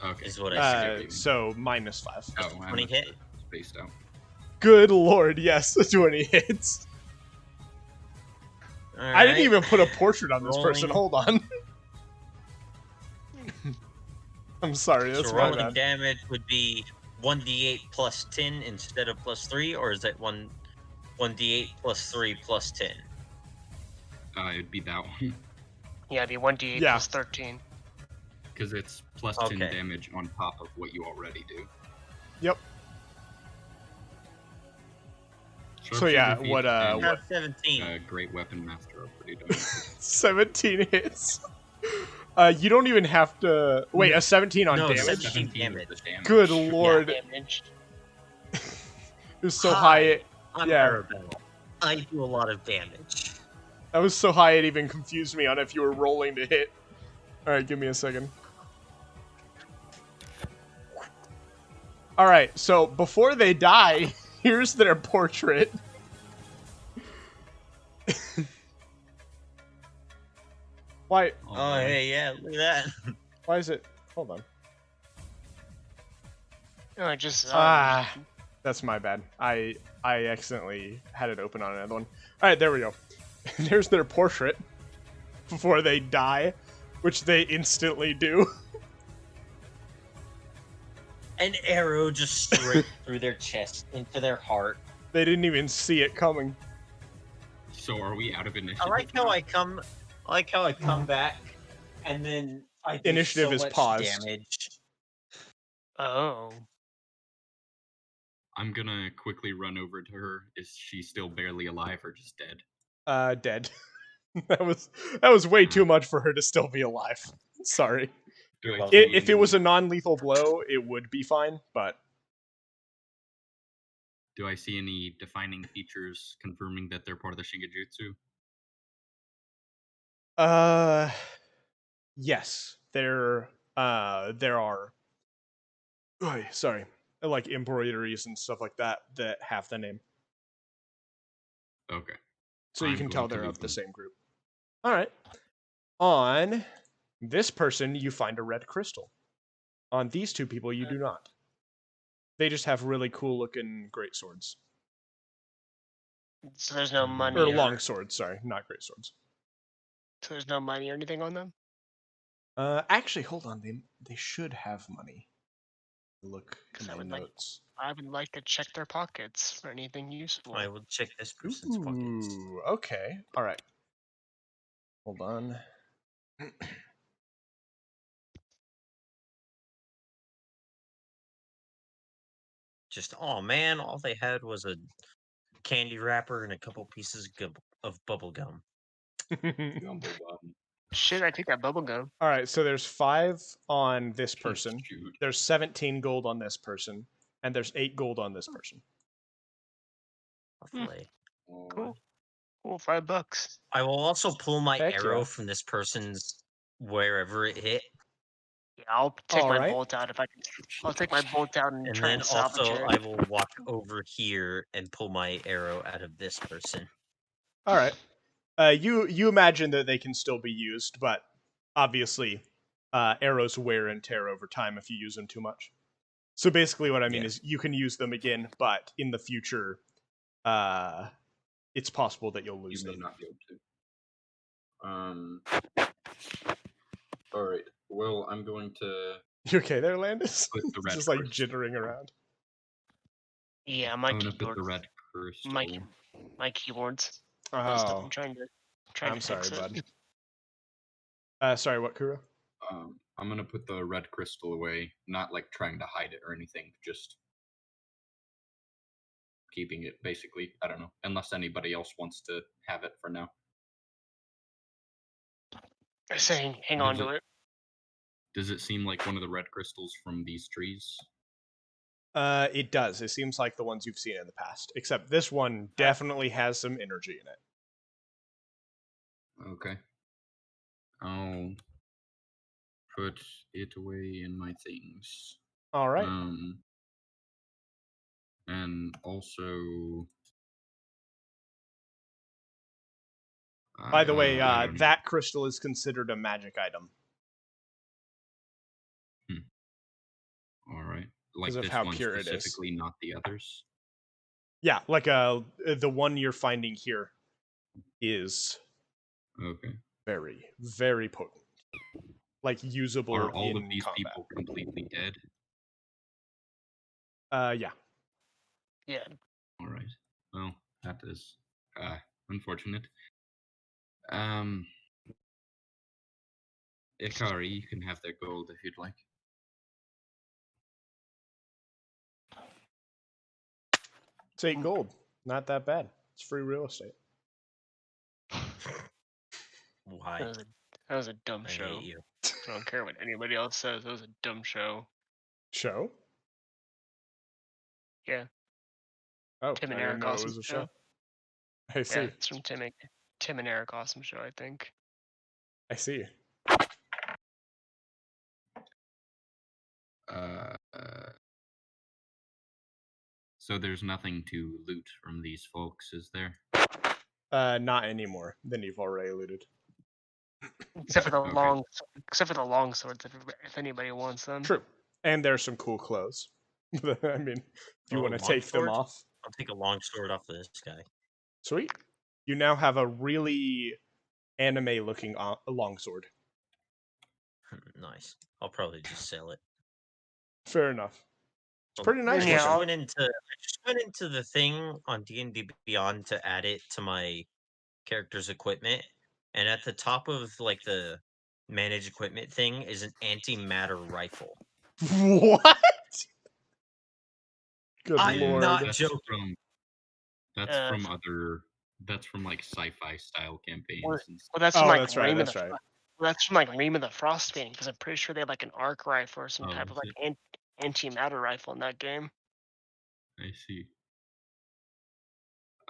Okay. Is what I see. So minus 5. Oh, 20 must hit? have spaced out. Good lord, yes, 20 hits. I didn't even put a portrait on this person. Rolling. Hold on. I'm sorry, So that's my rolling bad. damage would be 1d8 plus 10 instead of plus 3, or is that 1d8 plus 3 plus 10? It'd be that one. Yeah, it'd be 1d8 Yeah. plus 13. Because it's plus 10 Okay. damage on top of what you already do. Yep. So yeah, Sharpshooter what feats and, Got 17. Great Weapon Master are pretty done. 17 hits. You don't even have to wait. A 17 on No, damage. 17 is damage. the damage. Good lord, Damage. it was so high. I'm Yeah. Arabella. I do a lot of damage. That was so high it even confused me on if you were rolling to hit. All right, give me a second. All right, so before they die, here's their portrait. Why? Oh, hey, yeah, look at that. Why is it? Hold on. No, I just That's my bad. I accidentally had it open on another one. All right, there we go. There's their portrait before they die, which they instantly do. An arrow just straight through their chest into their heart. They didn't even see it coming. So are we out of initiative? I like how I come back, and then I do Initiative so is much paused. damage. Oh. I'm gonna quickly run over to her. Is she still barely alive or just dead? Dead. that was way too much for her to still be alive. Sorry. Do I Well, see If it any- was a non-lethal blow, it would be fine, but Do I see any defining features confirming that they're part of the Shingijutsu? yes, there are. Sorry, like embroideries and stuff like that that have the name, Okay. so you I'm can going tell to they're leave of the them. same group. All right. On this person, you find a red crystal. On these two people, you do not. They just have really cool looking great swords. So there's no money Or long swords, sorry, not great swords. So there's no money or anything on them? Actually, hold on. They should have money. Look in I my would like- notes. I would like to check their pockets for anything useful. I will check this person's pockets. Ooh, okay. All right. Hold on. Just, oh man, all they had was a candy wrapper and a couple pieces of bubble gum. Shit, I take that bubble gum. All right, so there's 5 on this person. Shoot. There's 17 gold on this person, and there's 8 gold on this person. Lovely. Cool. Cool, $5. I will also pull my Heck arrow yeah. from this person's wherever it hit, Yeah, I'll take my Alright. bolt out if I can. I'll take my bolt out and and try then and salvage also it. I will walk over here and pull my arrow out of this person. All right. You imagine that they can still be used, but obviously, arrows wear and tear over time if you use them too much. So basically, what I mean Yeah. is you can use them again, but in the future, it's possible that you'll lose You may them. not be able to. All right. Well, I'm going to. You okay there, Landis? Put the red Just like crystal. jittering around. Yeah, my I'm gonna put keyboard. the red crystal. My keyboard's messed up. Oh, I'm trying to I'm fix sorry, it. bud. Sorry, what, Kuro? I'm gonna put the red crystal away, not like trying to hide it or anything, just keeping it basically. I don't know, unless anybody else wants to have it for now. Saying, hang on to it. Does it seem like one of the red crystals from these trees? It does. It seems like the ones you've seen in the past, except this one definitely has some energy in it. Okay. I'll put it away in my things. All right. And also. By the way, I don't know. that crystal is considered a magic item. All right. Like 'Cause of this how one pure it is. specifically, not the others. Yeah, like the one you're finding here is Okay. very, very potent. like usable Are all in of these combat. people completely dead? Yeah. Yeah. All right. Well, that is unfortunate. Um, Ikari, you can have that gold if you'd like. It's 8 gold. Not that bad. It's free real estate. Why? That was a dumb I show. hate you. I don't care what anybody else says. That was a dumb show. Show? Yeah. Oh, Tim I and didn't Eric know it Awesome was a Show. show. I see. Yeah, it's from Tim and Eric Awesome Show, I think. I see. So there's nothing to loot from these folks, is there? Not anymore than you've already alluded. Except for the Okay. long swords, if anybody wants them. True. And there's some cool clothes. I mean, if you Oh, want to long take them sword? off. I'll take a long sword off this guy. Sweet. You now have a really anime-looking longsword. Nice. I'll probably just sell it. Fair enough. It's Well, pretty nice I Yeah, just looking. went into the thing on D&D Beyond to add it to my character's equipment, and at the top of like the manage equipment thing is an antimatter rifle. What? Good I'm lord. not That's joking. from that's from like sci-fi style campaigns and stuff. Well, that's Oh, from like that's right, Reign of that's the right. That's from like Reign of the Frostbane, because I'm pretty sure they have like an arc rifle or some Oh, type of is like antimatter rifle in that game. I see.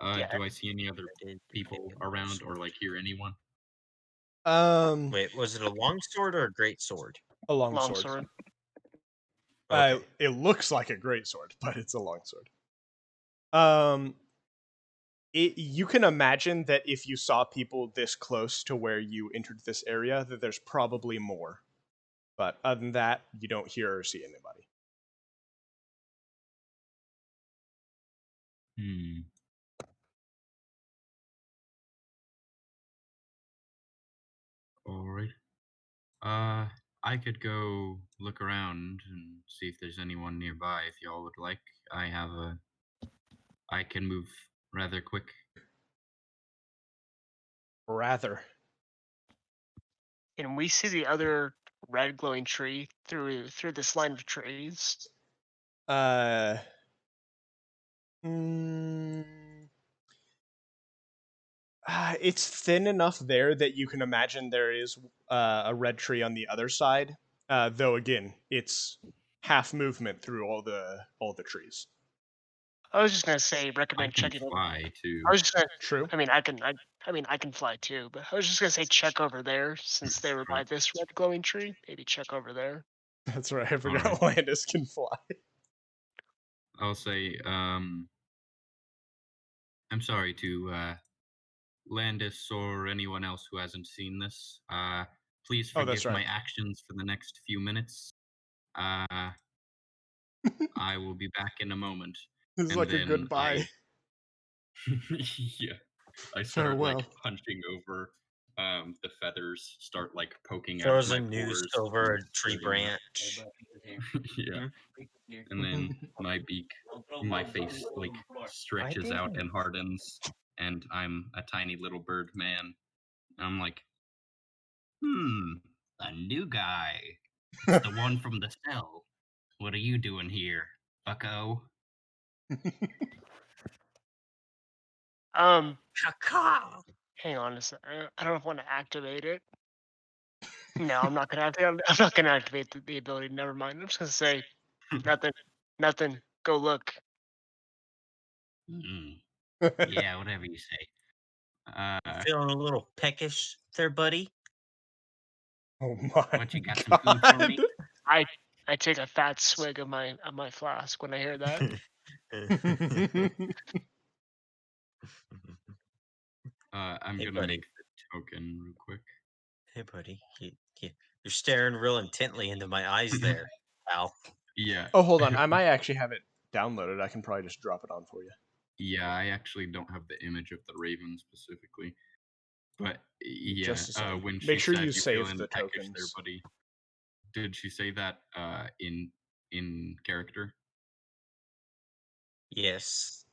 Yeah. Do I see any other people around or like hear anyone? Wait, was it a long sword or a great sword? A longsword. Longsword. Okay. It looks like a great sword, but it's a longsword. You can imagine that if you saw people this close to where you entered this area, that there's probably more. But other than that, you don't hear or see anybody. All right. I could go look around and see if there's anyone nearby if y'all would like. I can move rather quick. Rather. Can we see the other red glowing tree through this line of trees? Mm, it's thin enough there that you can imagine there is a red tree on the other side. Though again, it's half movement through all the trees. I was just gonna say I recommend can checking over. fly too. I was just gonna. True. I mean, I can fly too, but I was just gonna say check over there since they were by this red glowing tree. Maybe check over there. That's right. I forgot Alright. Landis can fly. I'll say, I'm sorry to Landis or anyone else who hasn't seen this. Please Oh, that's forgive my right. actions for the next few minutes. I will be back in a moment. This is And like a then goodbye. yeah, I start Farewell. like hunching over. The feathers start like poking out of Throws my a noose pores. over a and tree splitting up. branch. Yeah, and then my beak, my face like stretches out and hardens, and I'm a tiny little bird man. I'm like, a new guy. It's the one from the cell. What are you doing here, bucko? Caca! Hang on a sec. I don't know if I want to activate it. No, I'm not gonna activate. I'm not gonna activate the ability. Never mind. I'm just gonna say nothing. Nothing. Go look. Yeah, whatever you say. Feeling a little peckish there, buddy? Oh my What, you got some food for me? god. I take a fat swig of my flask when I hear that. I'm Hey, gonna buddy. make the token real quick. Hey, buddy. You're staring real intently into my eyes there, pal. Yeah. Oh, hold on. I might actually have it downloaded. I can probably just drop it on for you. Yeah, I actually don't have the image of the raven specifically. But yeah, Just a second. when she Make sure said you you save feeling the peckish there, tokens. buddy, Did she say that in character? Yes.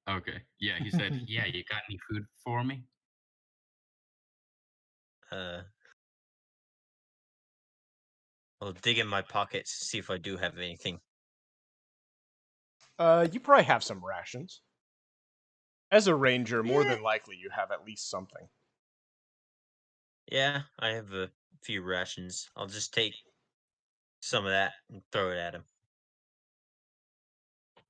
Okay. Yeah, he said, "Yeah, you got any food for me?" Uh, I'll dig in my pockets to see if I do have anything. You probably have some rations. As a ranger, more Yeah. than likely you have at least something. Yeah, I have a few rations. I'll just take some of that and throw it at him.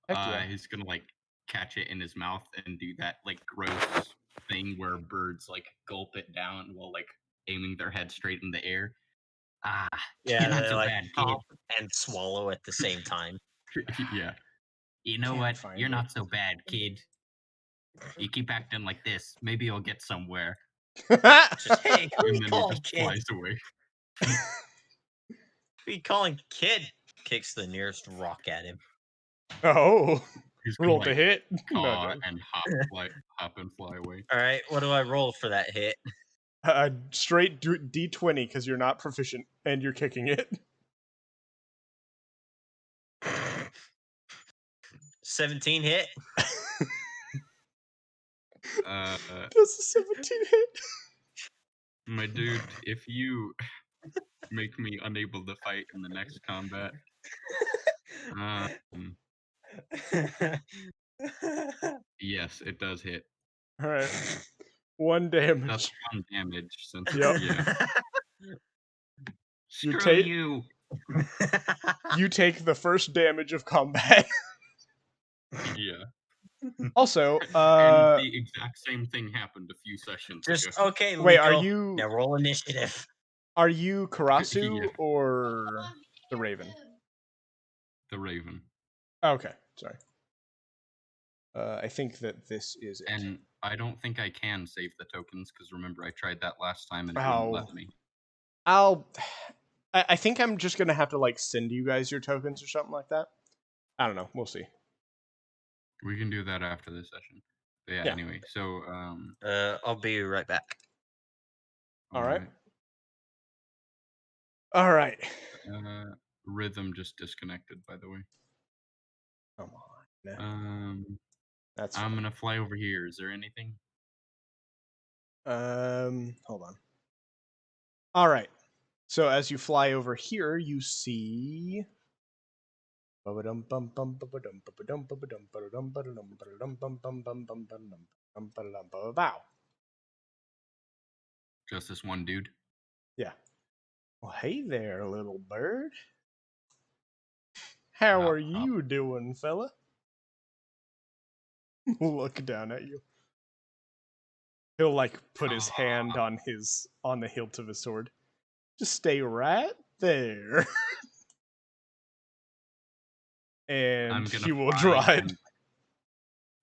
Heck yeah. He's gonna like catch it in his mouth and do that like gross thing where birds like gulp it down while like aiming their head straight in the air. Ah, Yeah, you're not they so like bad, kid. pop and swallow at the same time. Yeah. You know Can't what? find You're it. not so bad, kid. You keep acting like this, maybe you'll get somewhere. Just hey, who And you then he calling just kid? flies away. Who you calling kid? Kicks the nearest rock at him. Oh, He's gonna rolled a like hit. No, caw no. and hop and fly away. All right, what do I roll for that hit? Straight D20 because you're not proficient and you're kicking it. 17 hit. Uh, Does a 17 hit? my dude, if you make me unable to fight in the next combat, um, yes, it does hit. All right. 1 damage. That's 1 damage since Yep. yeah. You Screw take you. you take the first damage of combat. Yeah. Also, And the exact same thing happened a few sessions Just ago. okay, wait, are Liko. you Now roll initiative. Karasu Yeah, or the Raven? the Raven. Okay, sorry. I think that this is it. And I don't think I can save the tokens because remember I tried that last time and it Oh. wouldn't let me. I think I'm just gonna have to like send you guys your tokens or something like that. I don't know. We'll see. We can do that after this session. But yeah, Yeah. anyway, so I'll be right back. All right. All right. Rhythm just disconnected, by the way. Come on. That's I'm fine. gonna fly over here. Is there anything? Hold on. All right. So as you fly over here, you see. Just this one dude. Yeah. Well, hey there, little bird. How are you doing, fella? Look down at you. He'll like put his hand on the hilt of his sword. Just stay right there. And he will drive.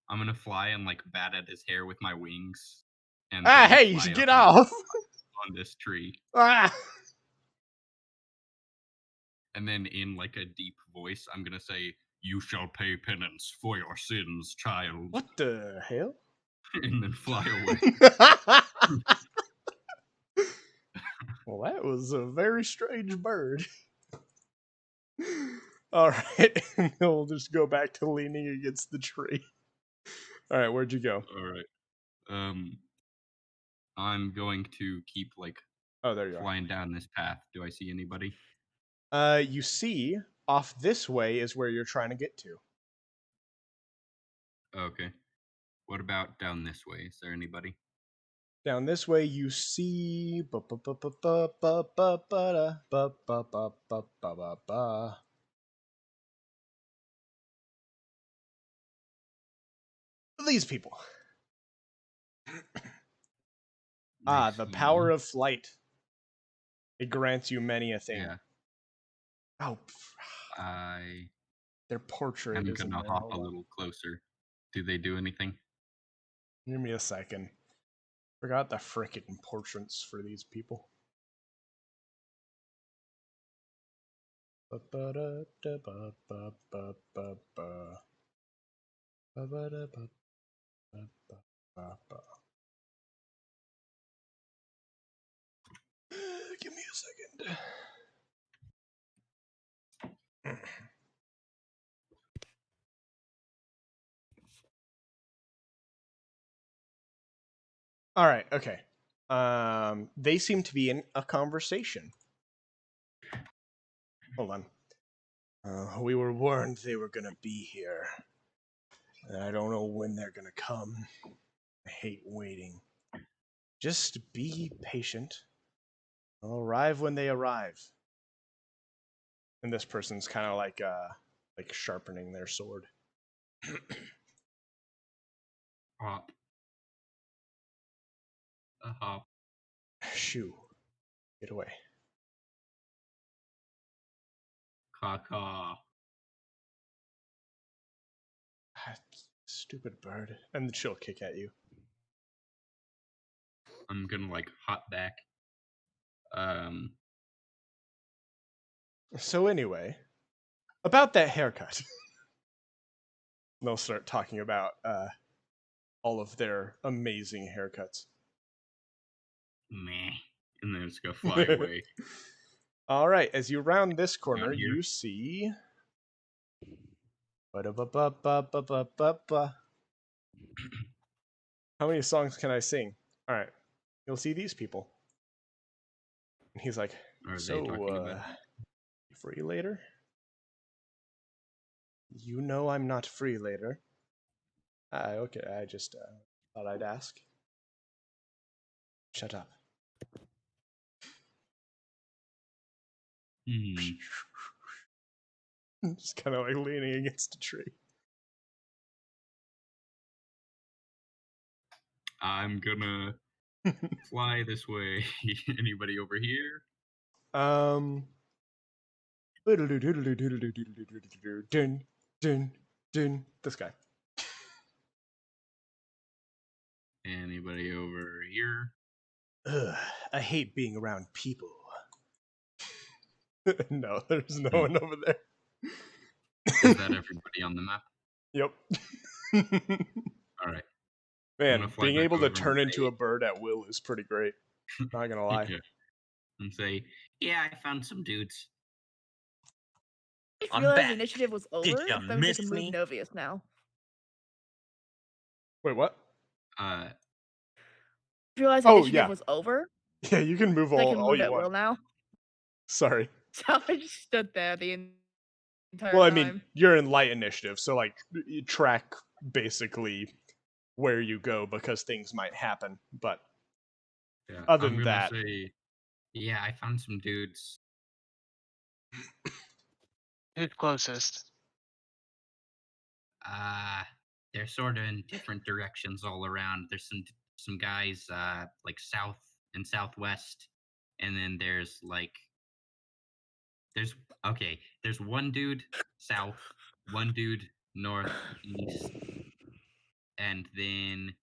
I'm gonna fly and like bat at his hair with my wings. And hey, fly get up off! on this tree. Ah! And then in like a deep voice, I'm gonna say, "You shall pay penance for your sins, child." What the hell? And then fly away. Well, that was a very strange bird. All right, and he'll just go back to leaning against the tree. All right, where'd you go? All right. I'm going to keep like Oh, there you flying down this path. Do I see anybody? are. You see, off this way is where you're trying to get to. Okay. What about down this way? Is there anybody? Down this way, you see. These people. I The see. power of flight. It grants you many a thing. Yeah. Oh, I their portrait am is in gonna there. hop Hold a on. little closer. Do they do anything? Give me a second. Forgot the frickin' portraits for these people. Give me a second. All right. Okay. They seem to be in a conversation. Hold on. We were warned they were gonna be here. And I don't know when they're gonna come. I hate waiting. Just be patient. They'll arrive when they arrive. And this person's kind of like sharpening their sword. Hop. A hop. Shoo. Get away. Caw. Stupid bird. And she'll kick at you. I'm gonna like hop back. So anyway, about that haircut. They'll start talking about all of their amazing haircuts. Meh. And then it's gonna fly away. All right, as you round this Down corner, here. you see. Ba-da-ba-ba-ba-ba-ba-ba. How many songs can I sing? All right, you'll see these people. And he's like, Are they so, talking about? you free later? You know I'm not free later. Okay, I just thought I'd ask. Shut up. Just kind of like leaning against a tree. I'm gonna fly this way. Anybody over here? Dun, dun, dun. This guy. Anybody over here? Ugh, I hate being around people. No, there's no Hmm. one over there. Is that everybody on the map? Yep. All right. Man, fly being back able to over and turn into say- a bird at will is pretty great. Not gonna lie. Yeah. And say, yeah, I found some dudes. I I'm realized back. the initiative was over. Did ya That means I miss can move me? Novius now. Wait, what? Uh, Realized the Oh, initiative yeah. was over. Yeah, you can move So I all, can all move you at will want. now. Sorry. So I just stood there the entire Well, I time. mean, you're in light initiative, so like you track basically where you go because things might happen. But yeah, other I'm than gonna that, say, yeah, I found some dudes. Who's closest? They're sort of in different directions all around. There's some guys like south and southwest, and then there's there's one dude south, one dude northeast, and then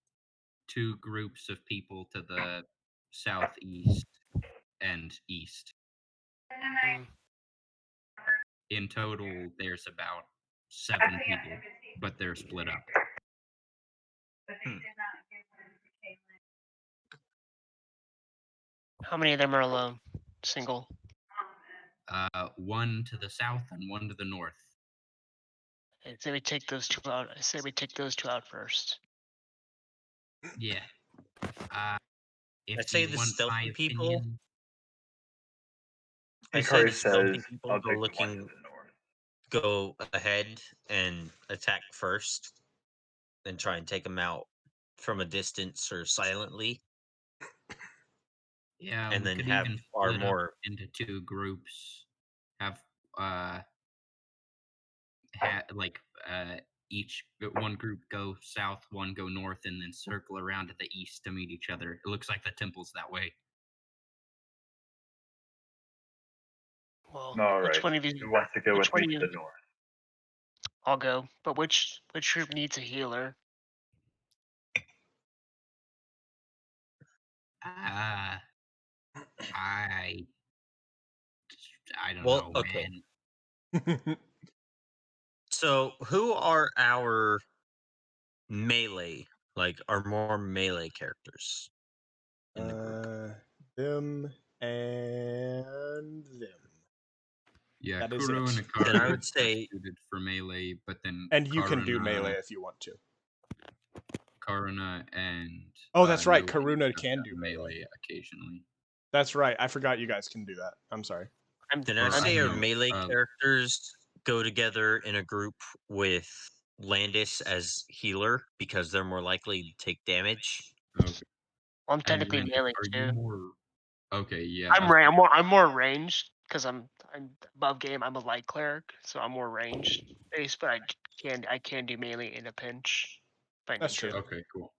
two groups of people to the southeast and east. Hmm. In total, there's about 7 people, but they're split up. How many of them are alone? Single. One to the south and one to the north. I say we take those two out. I say we take those two out first. Yeah. If I'd say you the want my stealthy people. opinion, I say Hikari the stealthy says, people I'll go take the one to looking, the north. go ahead and attack first, then try and take them out from a distance or silently, yeah, and we then could have even far split up more. into 2 groups. Have like each one group go south, one go north, and then circle around to the east to meet each other. It looks like the temple's that way. Well, All which right. one of you? Who wants to go which with me one to of the you? north? I'll go. But which group needs a healer? Uh, I I don't Well, know, okay. man. So, who are our melee, like our more melee characters in the group? them and them. Yeah, That is Kuro and it. Akaru Then I would are say suited for melee, but then And you can do Karuna, melee if you want to. Karuna and Oh, that's right. Noe Karuna have can done do melee. occasionally. That's right. I forgot you guys can do that. I'm sorry. then I'd Or I say don't our know. melee characters go together in a group with Landis as healer because they're more likely to take damage. Okay. Well, I'm And technically Landis, melee are too. you more? Okay, yeah. I'm more ranged because I'm above game. I'm a light cleric, so I'm more ranged based. But I can do melee in a pinch. If I That's need true. to. Okay, cool.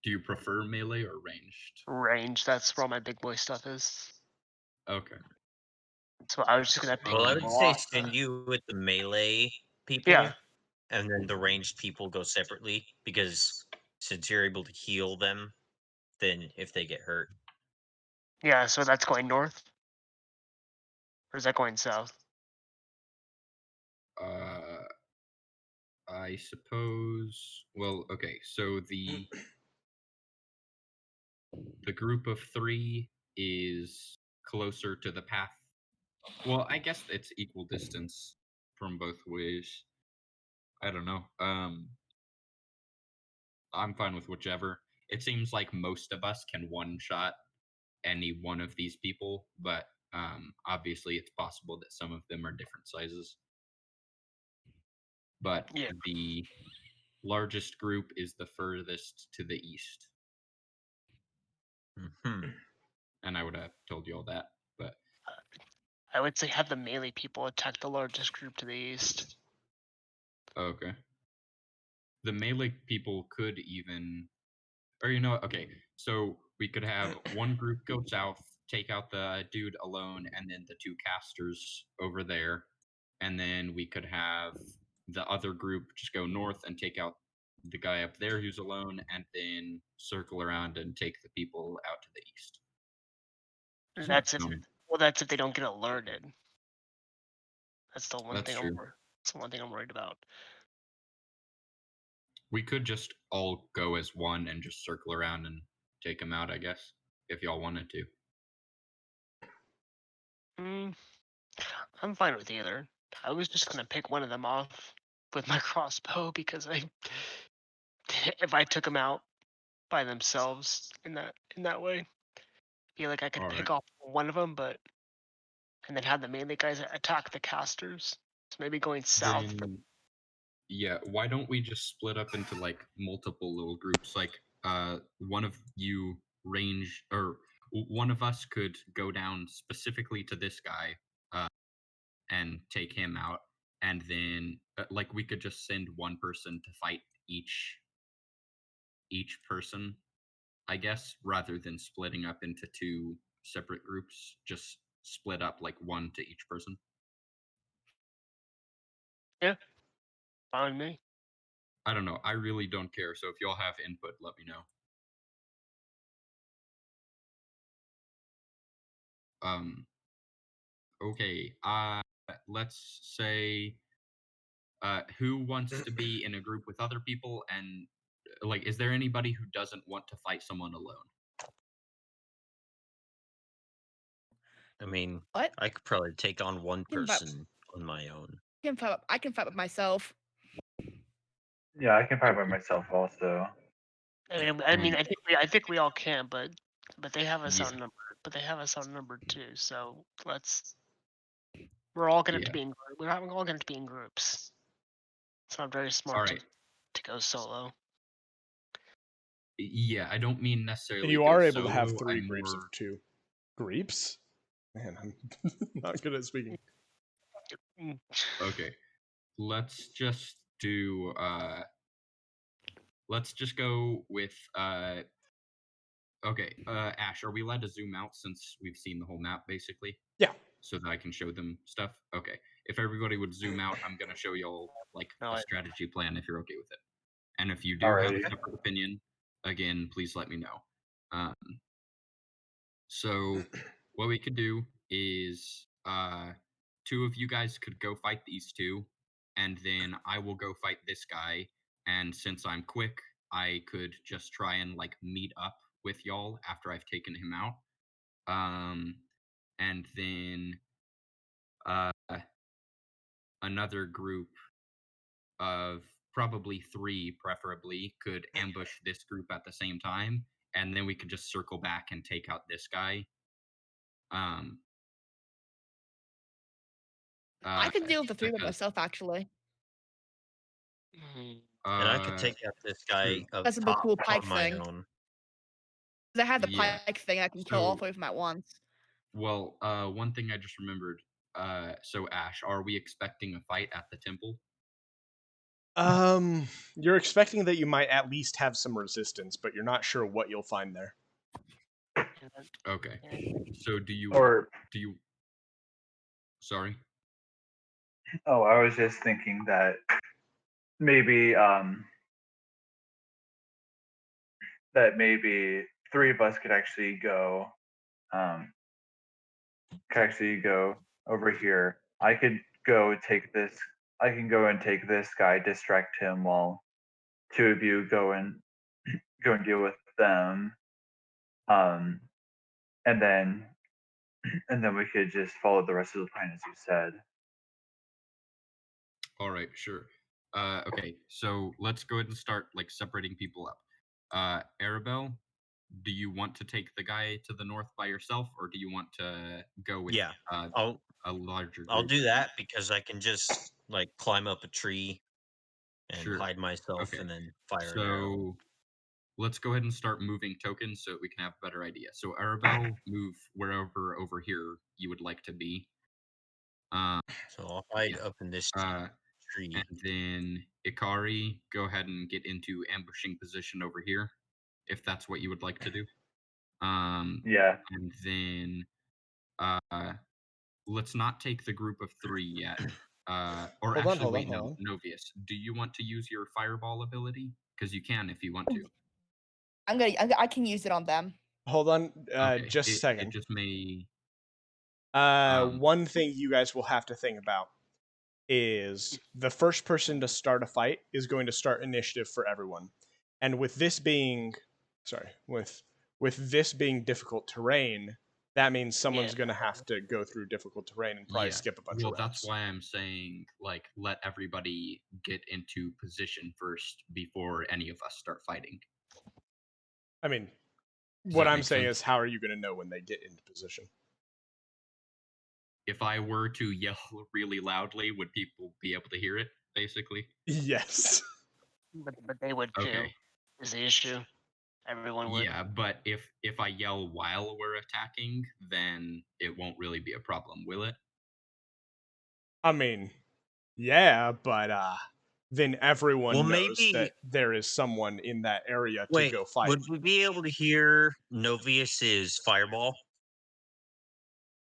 Do you prefer melee or ranged? Range. That's where all my big boy stuff is. Okay. So I was just gonna pick. Well, I would Well, say send you with the melee people, Yeah. and then the ranged people go separately because since you're able to heal them, then if they get hurt. Yeah. So that's going north, or is that going south? I suppose. Well, okay. So the group of 3 is closer to the path. Well, I guess it's equal distance from both ways. I don't know. I'm fine with whichever. It seems like most of us can one shot any one of these people, but obviously it's possible that some of them are different sizes. But Yeah. the largest group is the furthest to the east, Hmm. and I would have told you all that, but I would say have the melee people attack the largest group to the east. okay. The melee people could even, or you know what, okay, so we could have one group go south, take out the dude alone, and then the 2 casters over there, and then we could have the other group just go north and take out the guy up there who's alone, and then circle around and take the people out to the east. And So, that's if they don't get alerted. That's the one that's thing true. That's the one thing I'm worried about. We could just all go as one and just circle around and take them out, I guess, if y'all wanted to. I'm fine with either. I was just gonna pick one of them off with my crossbow because if I took them out by themselves in that way, I feel like I could All pick right. off one of them, and then have the melee guys attack the casters. So maybe going south. Then yeah, why don't we just split up into like multiple little groups? Like one of you range or one of us could go down specifically to this guy and take him out, and then like we could just send one person to fight each person, I guess, rather than splitting up into 2 separate groups. Just split up like one to each person. Yeah, fine with me. I don't know. I really don't care. So if y'all have input, let me know. Okay. Let's say who wants to be in a group with other people, and like is there anybody who doesn't want to fight someone alone? I mean, What? I could probably take on one can fight- person on my own. I can fight with myself. Yeah, I can fight by myself also. I mean, I think we all can, but they have us Yeah. outnumbered. But they have us outnumbered too. So we're all gonna have to Yeah. be in. We're all gonna have to be in groups. It's not very smart All right. to go solo. Yeah, I don't mean necessarily And you go are able to have solo, 3 I'm groups of more 2. Groups? Man, I'm not good at speaking. Mm, okay. Let's just do let's just go with okay, Ash, are we allowed to zoom out since we've seen the whole map basically? Yeah. So that I can show them stuff? Okay. If everybody would zoom out, I'm gonna show y'all like No, a strategy plan if you're okay with it. And if you do have Alrighty. a separate opinion, again, please let me know. Um, so what we could do is 2 of you guys could go fight these 2, and then I will go fight this guy. And since I'm quick, I could just try and like meet up with y'all after I've taken him out. And then another group of probably 3, preferably, could ambush this group at the same time, and then we could just circle back and take out this guy. Um, I uh, can deal with the 3 by because myself, actually. Mm. And I could uh, take out this true. guy up That's the top cool pike on my thing. own. 'Cause I have the Yeah. pike thing, I can kill all So, 3 of them at once. well, one thing I just remembered. So Ash, are we expecting a fight at the temple? You're expecting that you might at least have some resistance, but you're not sure what you'll find there. And then- Okay. and- So do you Or sorry? I was just thinking that maybe maybe 3 of us um could actually go over here. I could go take this. I can go and take this guy, distract him, while 2 of you go and deal with them. Um, and then we could just follow the rest of the plan as you said. All right, sure. Okay, so let's go ahead and start like separating people up. Arabelle, do you want to take the guy to the north by yourself, or do you want to go with Yeah, I'll a larger I'll group? do that because I can just like climb up a tree and Sure. hide myself Okay. and then fire an arrow. So let's go ahead and start moving tokens so we can have a better idea. So Arabelle, move wherever over here you would like to be. So I'll hide Yeah. up in this And tree. then Ikari, go ahead and get into ambushing position over here, if that's what you would like to do. Yeah. And then let's not take the group of 3 yet. Or Hold on, actually, hold on, wait, no, hold on. Novius, do you want to use your fireball ability? Because you can if you want to. I can use it on them. Hold on, Okay, just a it second. just may. Um, One thing you guys will have to think about is the first person to start a fight is going to start initiative for everyone. And with this being with this being difficult terrain, that means someone's Yeah. going to have to go through difficult terrain and probably Yeah. skip a bunch Well, of that's rounds. why I'm saying, like, let everybody get into position first before any of us start fighting. I mean, Does what that I'm make saying sense? is, how are you going to know when they get into position? If I were to yell really loudly, would people be able to hear it, basically? Yes. But they would too. Okay. Is the issue? Everyone would. Yeah, but if I yell while we're attacking, then it won't really be a problem, will it? I mean, yeah, but then everyone Well, knows maybe. that there is someone in that area to Wait, go fight. would we be able to hear Novius's fireball?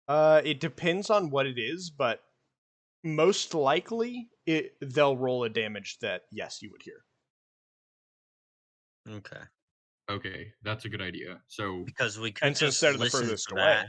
It depends on what it is, but most likely they'll roll a damage that yes, you would hear. Okay, Okay, that's a good idea. So because we could And since just they're the listen furthest for away, that.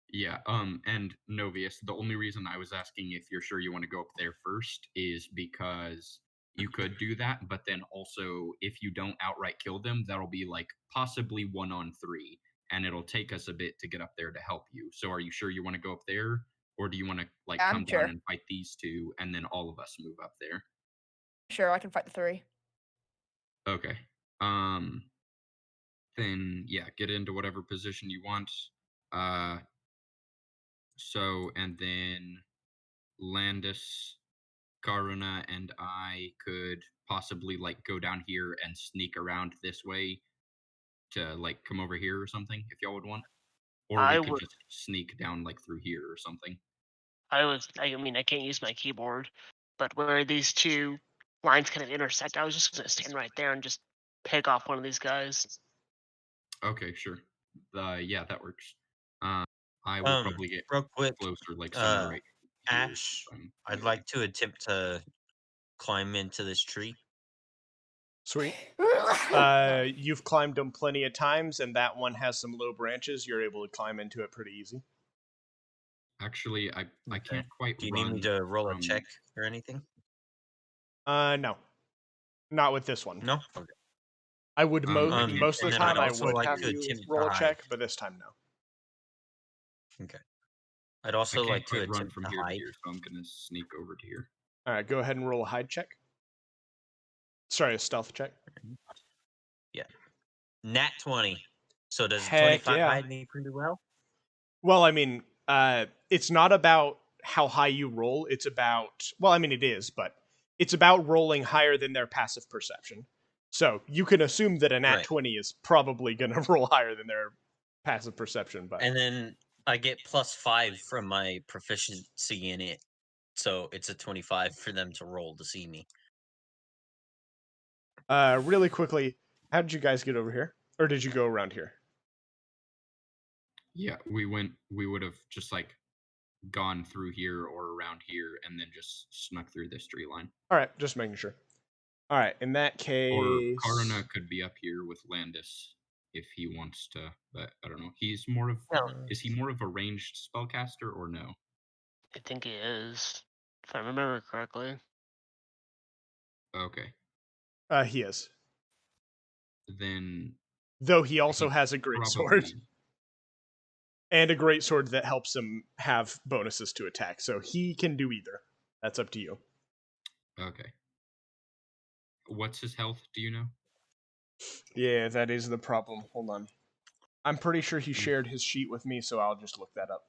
yeah, and Novius, the only reason I was asking if you're sure you want to go up there first is because you could do that, but then also if you don't outright kill them, that'll be like possibly 1-on-3, and it'll take us a bit to get up there to help you. So are you sure you want to go up there, or do you want to like Yeah, come I'm down sure. and fight these 2, and then all of us move up there? Sure, I can fight the 3. Okay. Then yeah, get into whatever position you want. Uh, so and then Landis, Karuna, and I could possibly like go down here and sneak around this way to like come over here or something if y'all would want, or we I could would. just sneak down like through here or something. I mean, I can't use my keyboard, but where these 2 lines kind of intersect, I was just gonna stand right there and just pick off one of these guys. Okay, sure. Yeah, that works. Uh, I will probably get Real quick, closer, like somewhere right here. Ash, If I'm I'd doing it. like to attempt to climb into this tree. sweet. Sorry. You've climbed them plenty of times, and that one has some low branches. You're able to climb into it pretty easy. Actually, I Okay. can't quite Do you need me run to roll a from. check or anything? No, not with this one. No. Okay. I would I can't most of And the then I'd time I also would like have to you attempt to roll a hide. check, but this time no. Okay. I'd I also can't like to quite run attempt from to here to hide. here, so I'm gonna sneak over to here. All right, go ahead and roll a hide check. Sorry, a stealth check. Yeah. Nat 20. So does a Heck 25 yeah. hide me pretty well? Well, I mean, it's not about how high you roll. It's about, well, I mean, it is, but it's about rolling higher than their passive perception. So you can assume that a nat Right. 20 is probably going to roll higher than their passive perception. But And then I get +5 from my proficiency in it. So it's a 25 for them to roll to see me. really quickly, how did you guys get over here? Or did you go around here? Yeah, we would have just like gone through here or around here and then just snuck through this tree line. All right, just making sure. All right, in that Or case, Karna could be up here with Landis if he wants to, but I don't know. He's more of No, is he more of a ranged spellcaster or no? I think he is, if I remember correctly. Okay. he is. Then Though he also he has a great sword. probably And a great sword that helps him have bonuses to attack. So he can do either. That's up to you. okay. What's his health? Do you know? Yeah, that is the problem. Hold on. I'm pretty sure he Mm. shared his sheet with me, so I'll just look that up.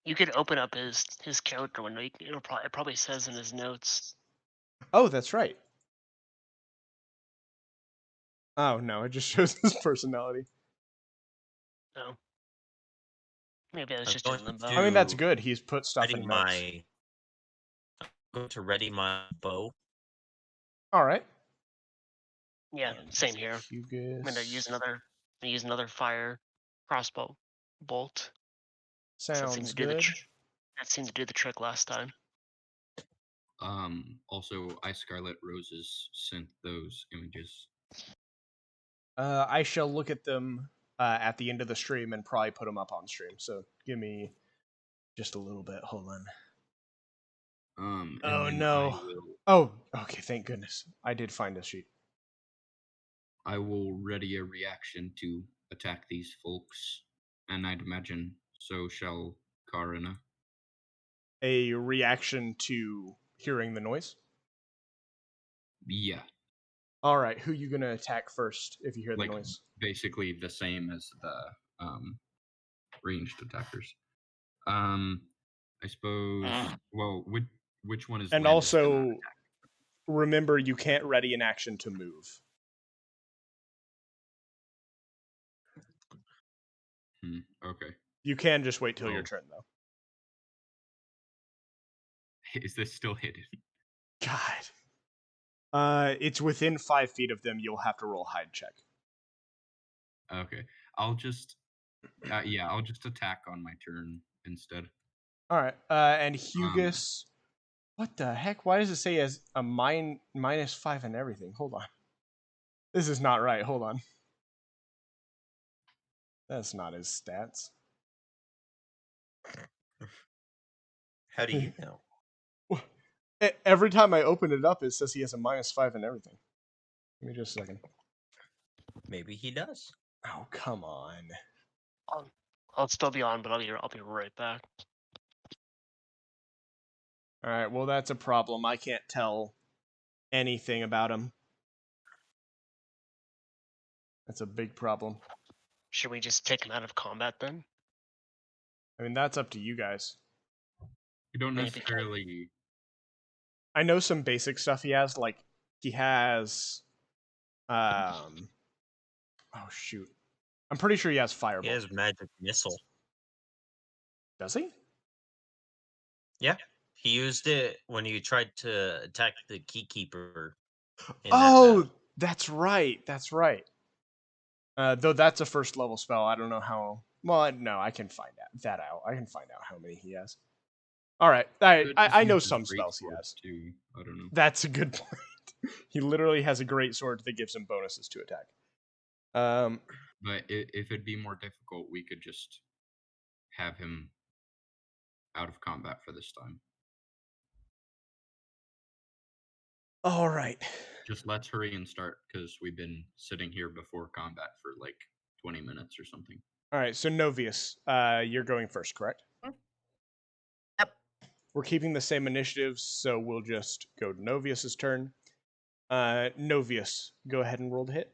You could open up his character window. It probably says in his notes. Oh, that's right. Oh, no, it just shows his personality. No, maybe that's I'm just going in limbo. I mean, that's to good. He's put stuff in ready notes. I'm going to ready my bow. All right. Yeah, same here. Hugis. I'm gonna use another fire crossbow bolt. So that seemed Sounds to do the good. that seemed to do the trick last time. Also, I Scarlet Roses sent those images. I shall look at them at the end of the stream and probably put them up on stream. So give me just a little bit. Hold on. And Oh, then no. Oh, okay, thank goodness. I did find a sheet. I will ready a reaction to attack these folks, and I'd imagine so shall Karina. A reaction to hearing the noise. Yeah, All right, who you gonna attack first if you hear the like noise? basically the same as the ranged attackers. I suppose. Well, which one is And Landis gonna also, attack? remember you can't ready an action to move. Okay. You can just wait till your Well, turn, though. is this still hidden? God. It's within 5 feet of them. You'll have to roll hide check. Okay. I'll just. Yeah, I'll just attack on my turn instead. All right. And Hugis. What the heck? Why does it say as a -5 and everything? Hold on. This is not right. Hold on. That's not his stats. How do you know? Every time I open it up, it says he has a -5 and everything. Give me just a second. Maybe he does. Oh, come on. I'll still be on, but I'll be right back. All right, well, that's a problem. I can't tell anything about him. That's a big problem. Should we just take him out of combat then? I mean, that's up to you guys. You don't Maybe. necessarily. I know some basic stuff he has, like he has oh shoot. I'm pretty sure he has He fireball. has magic missile. Does he? Yeah. He used it when he tried to attack the keykeeper. Oh, that's right. That's right. Though that's a first level spell. I don't know how. Well, no, I can find that out. I can find out how many he has. All right, I know some spells he has. Too. I don't know. That's a good point. He literally has a great sword that gives him bonuses to attack. But if it'd be more difficult, we could just have him out of combat for this time. All right. Just let's hurry and start because we've been sitting here before combat for like 20 minutes or something. All right, so Novius, you're going first, correct? Yep. We're keeping the same initiatives, so we'll just go to Novius's turn. Novius, go ahead and roll to hit.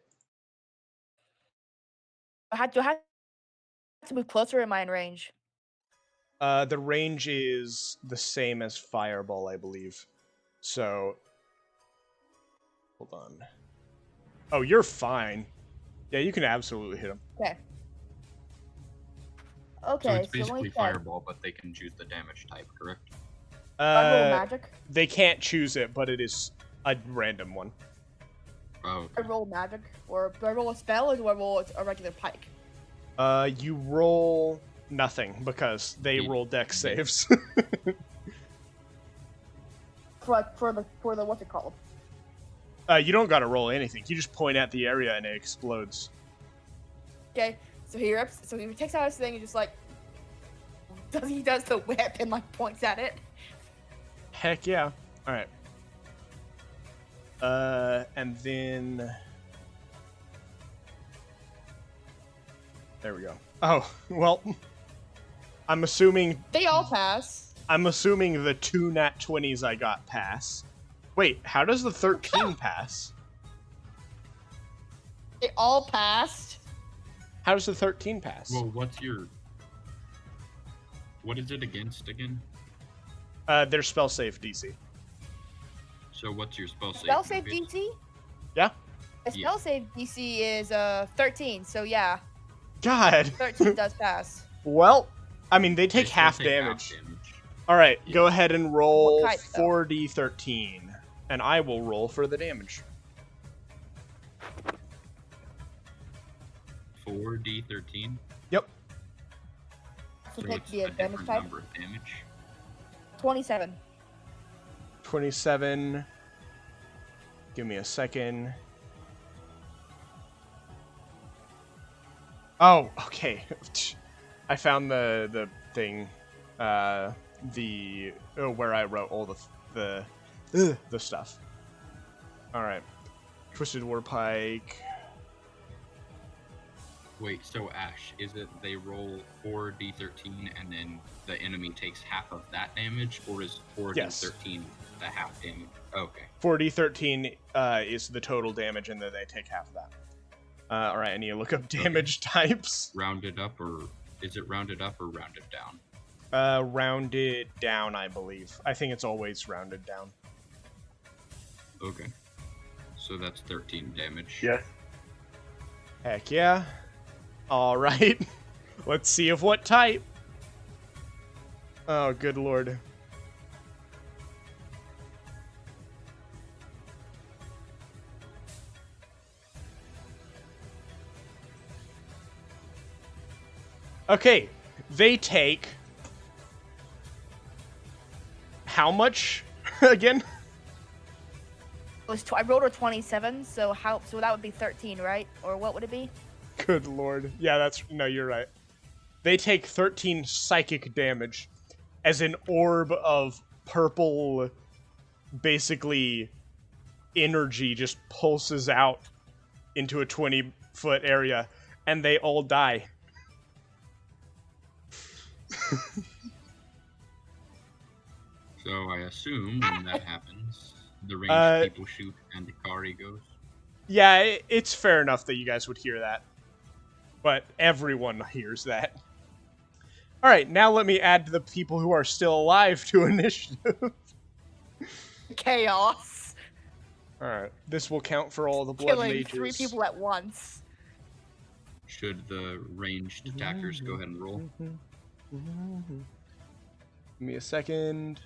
Do I have to move closer or am I in range? The range is the same as Fireball, I believe. So, hold on. Oh, you're fine. Yeah, you can absolutely hit him. Okay. So Okay, it's so let me basically check. Fireball, but they can choose the damage type, correct? Do I roll Uh, magic? they can't choose it, but it is a random one. Oh, I okay. roll magic, or do I roll a spell, or do I roll a regular pike? You roll nothing because they Yeah. roll dex saves. For the what's it called? You don't gotta roll anything. You just point at the area and it explodes. Okay, so he rips. So he takes out his thing and just like he does the whip and like points at it. Heck yeah. Alright. And then... There we go. Oh, well... I'm assuming... They all pass. I'm assuming the 2 nat 20s I got pass. Wait, how does the 13 pass? They all passed. How does the 13 pass? Well, what's your... What is it against again? Their spell save DC. So what's your spell save? Spell save Novius? DC. Yeah? The spell save DC is 13. So yeah, God! 13 does pass. Well, I mean, they They take still half take damage. damage. Alright, Yeah. go ahead and roll What type, though? 4d13. And I will roll for the damage. 4d13. Yep. So So take it's the a damage different type. number of damage. 27. 27. Give me a second. Oh, okay. I found the thing. Where I wrote all the stuff. All right. Twisted Warpike. Wait, so Ash, is it they roll 4d13 and then the enemy takes half of that damage, or is 4d13 Yes. the half damage? Okay. 4d13 is the total damage, and then they take half of that. All right, I need to look up damage types. Rounded up, or is it rounded up or rounded down? Rounded down, I believe. I think it's always rounded down. Okay. So that's 13 damage. Yes. Heck yeah. All right. Let's see of what type. Oh, good lord. Okay, they take how much again? I rolled a 27, so that would be 13, right? Or what would it be? Good lord. Yeah, no, you're right. They take 13 psychic damage as an orb of purple, basically, energy just pulses out into a 20-foot area, and they all die. So I assume when that happens, the ranged people shoot and Ikari goes. Yeah, it's fair enough that you guys would hear that. But everyone hears that. Alright, now let me add the people who are still alive to initiative. Chaos. Alright, this will count for all the blood Killing mages. 3 people at once. Should the ranged attackers go ahead and roll? Give me a second.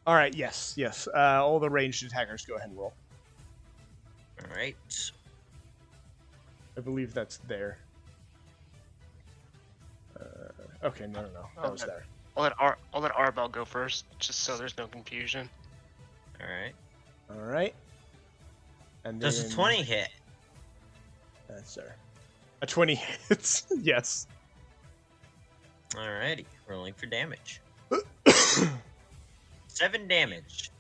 Alright, yes. All the ranged attackers go ahead and roll. All right. I believe that's there. Okay, no. That was there. I'll let Arbel go first, just so there's no confusion. All right. Alright. And Does a then- 20 hit? That's there. A 20 hits. Yes. Alrighty. Rolling for damage. 7 damage.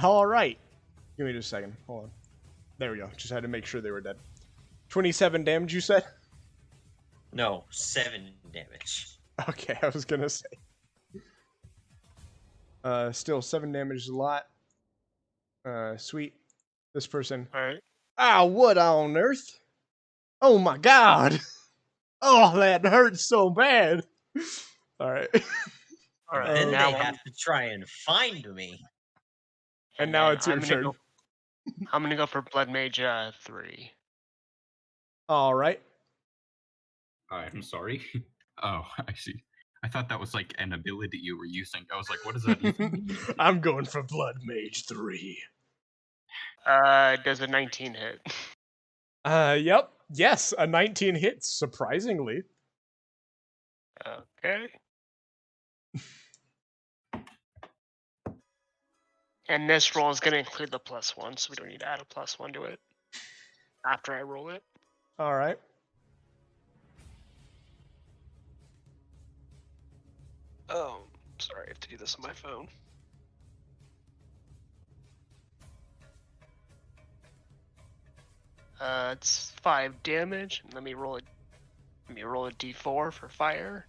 All right. Give me just a second. Hold on. There we go. Just had to make sure they were dead. 27 damage, you said? No, 7 damage. Okay, I was gonna say. Still 7 damage is a lot. Sweet. This person. All right. Ah, what on earth? Oh my god! Oh, that hurts so bad. All right. All right. Then now they have to try and find me. And now then it's your I'm gonna turn. I'm gonna go for Blood Mage 3. All right. I'm sorry. Oh, I see. I thought that was like an ability you were using. I was like, what does that even mean? I'm going for Blood Mage 3. Does a 19 hit? Yep. Yes, a 19 hits, surprisingly. Okay. And this roll is gonna include the +1, so we don't need to add a +1 to it after I roll it. All right. Oh, sorry, I have to do this on my phone. It's 5 damage. Let me roll a d4 for fire.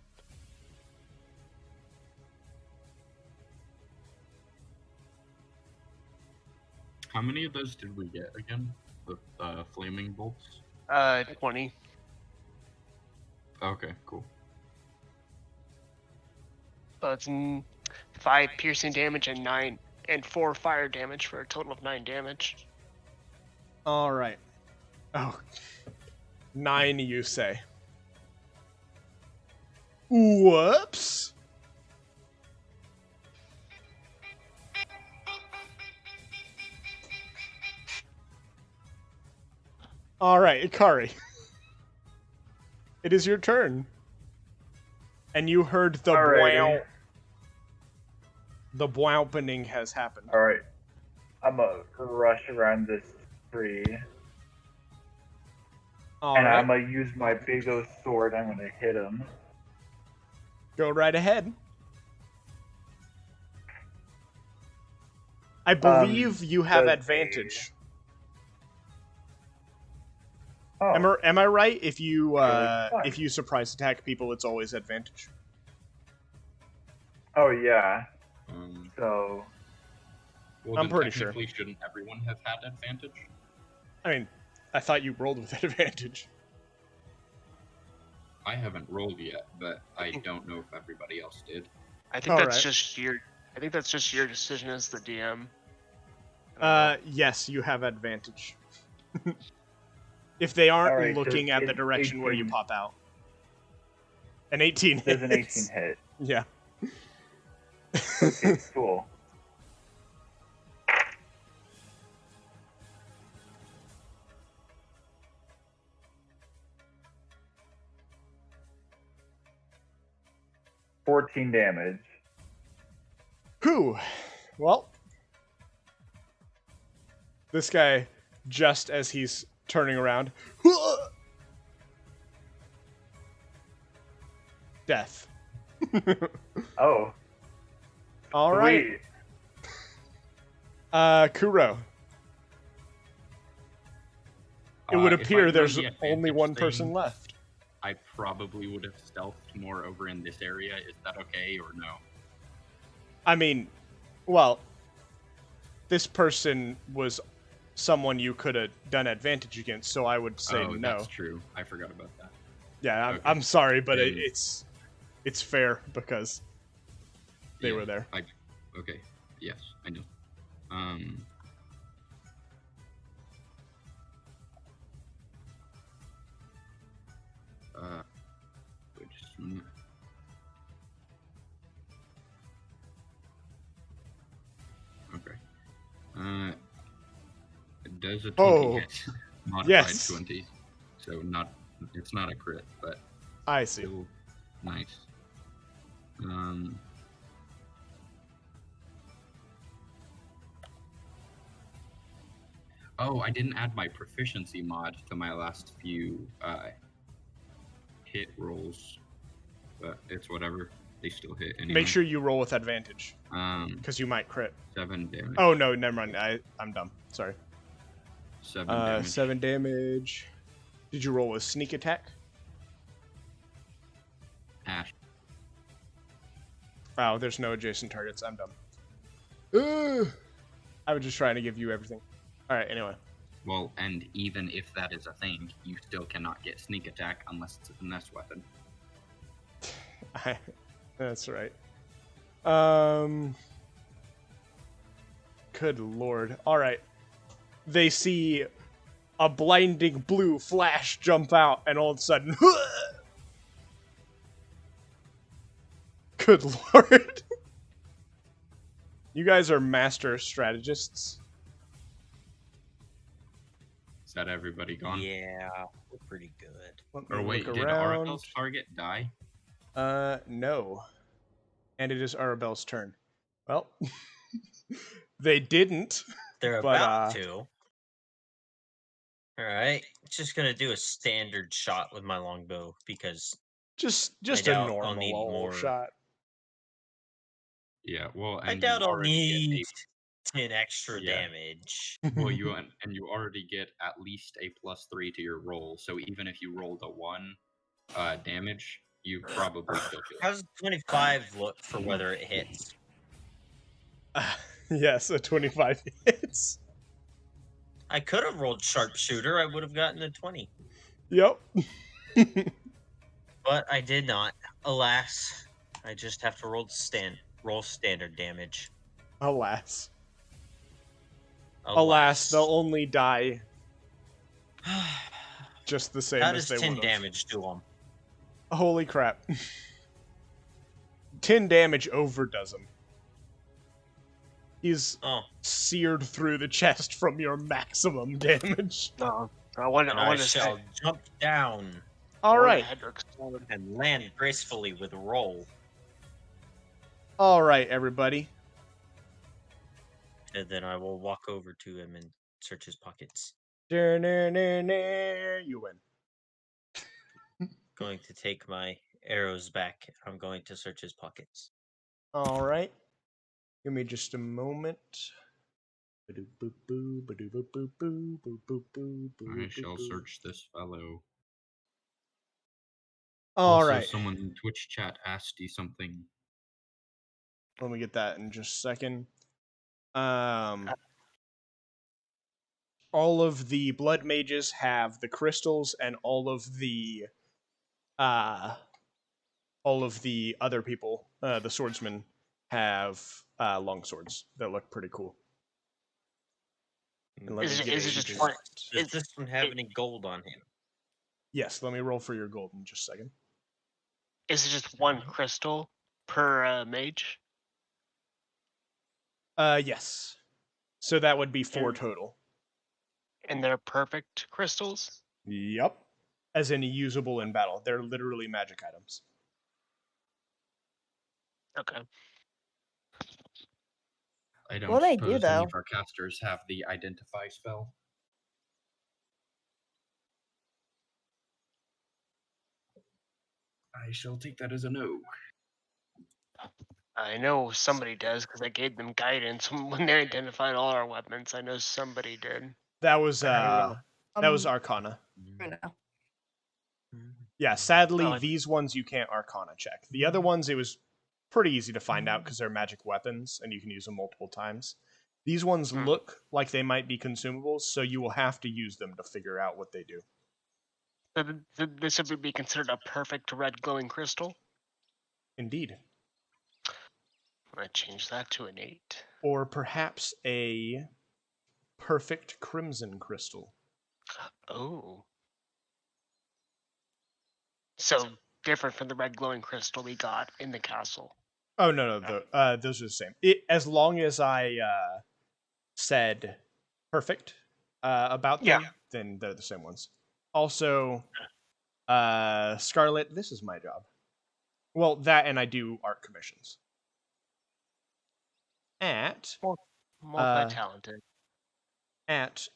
How many of those did we get again? The flaming bolts? 20. Okay, cool. So it's 5 piercing damage and 4 fire damage for a total of 9 damage. All right. Oh. 9, you say. Whoops. All right, Ikari. It is your turn. And you heard the Alrighty. bwow. The bwowpening has happened. All right. I'm gonna rush around this tree, All and right. I'm gonna use my big O sword. I'm gonna hit him. Go right ahead. I believe you have does advantage. Oh, Am I right? If you Fine. if you surprise attack people, it's always advantage. oh yeah. Um, So well, I'm then pretty sure. technically, shouldn't everyone have had advantage? I mean, I thought you rolled with advantage. I haven't rolled yet, but I don't know if everybody else did. I think All that's right. just your. I think that's just your decision as the DM. Yes, you have advantage. If they aren't Alright, looking does at the direction where you 18 pop out. An 18 there's an 18 hits. hit. Yeah. Okay, cool. $14 damage. Whew. Well, this guy, just as he's turning around, death. Oh, All right. sweet. Kuro. It would If I appear know there's the only advantage one person thing, left. I probably would have stealthed more over in this area. Is that okay or no? I mean, well, this person was someone you could have done advantage against, so I would say oh, no. that's true. I forgot about that. Yeah, Okay. I'm sorry, but Then- it's fair because they Yeah, were there. Okay. Yes, I know. Wait just a minute. Okay. Does a 20 Oh, hit? Modified yes. 20. So it's not a crit, but I see. still nice. Oh, I didn't add my proficiency mod to my last few hit rolls, but it's whatever. they still hit anyway. Make sure you roll with advantage, 7 because you might crit. damage. Oh no, never mind. I'm dumb. Sorry. 7 damage. 7 damage. Did you roll with sneak attack? Ash. Oh, there's no adjacent targets. I'm dumb. I was just trying to give you everything. All right. Anyway. Well, and even if that is a thing, you still cannot get sneak attack unless it's a finesse weapon. That's right. Good lord. All right. They see a blinding blue flash jump out, and all of a sudden, good lord. You guys are master strategists. Is that everybody gone? Yeah, we're pretty good. Let me Or wait, look did around. Arabelle's target die? No. And it is Arabelle's turn. Well, they didn't. They're But, about to. Alright, just gonna do a standard shot with my longbow because Just I a doubt I'll normal need old more. shot. Yeah, well, and I doubt you I'll already need get 10 extra Yeah. damage. well, you already get at least a +3 to your roll. So even if you rolled a 1 damage, you probably still kill. How's 25 look for whether it hits? Yes, a 25 hits. I could have rolled sharpshooter. I would have gotten a 20. Yep. But I did not. Alas, I just have to roll standard damage. Alas. Alas, they'll only die just the same How as does they 10 would have. damage do them? Holy crap. 10 damage overdoes him. He's seared through the chest from your maximum damage. No, I want And I to say. shall jump down All right. and land gracefully with a roll. All right, everybody. And then I will walk over to him and search his pockets. You win. Going to take my arrows back. I'm going to search his pockets. All right. Give me just a moment. I shall search this fellow. All also, right. someone in Twitch chat asked you something. Let me get that in just a second. All of the blood mages have the crystals, and all of the other people, the swordsmen, have long swords that look pretty cool. And let me get Is it just into one? that. Does this one have any gold on him? Yes, let me roll for your gold in just a second. Is it just one crystal per mage? Yes. So that would be 4 And- total. And they're perfect crystals? Yep. As in usable in battle. They're literally magic items. Okay. I don't What do they do, suppose any though? of our casters have the identify spell. I shall take that as a no. I know somebody does because I gave them guidance when they identified all our weapons. I know somebody did. That was I don't know. that was Arcana. Right now. Yeah, sadly, Oh, these ones you can't Arcana check. The other ones, it was pretty easy to find out because they're magic weapons and you can use them multiple times. These ones look like they might be consumables, so you will have to use them to figure out what they do. So this would be considered a perfect red glowing crystal? Indeed. I'm going to change that to an 8. Or perhaps a perfect crimson crystal. Oh. So different from the red glowing crystal we got in the castle. Oh, no, those are the same. As long as I said perfect about them, then they're the same ones. Also, Scarlet, this is my job. Well, that and I do art commissions. At Multi-talented. at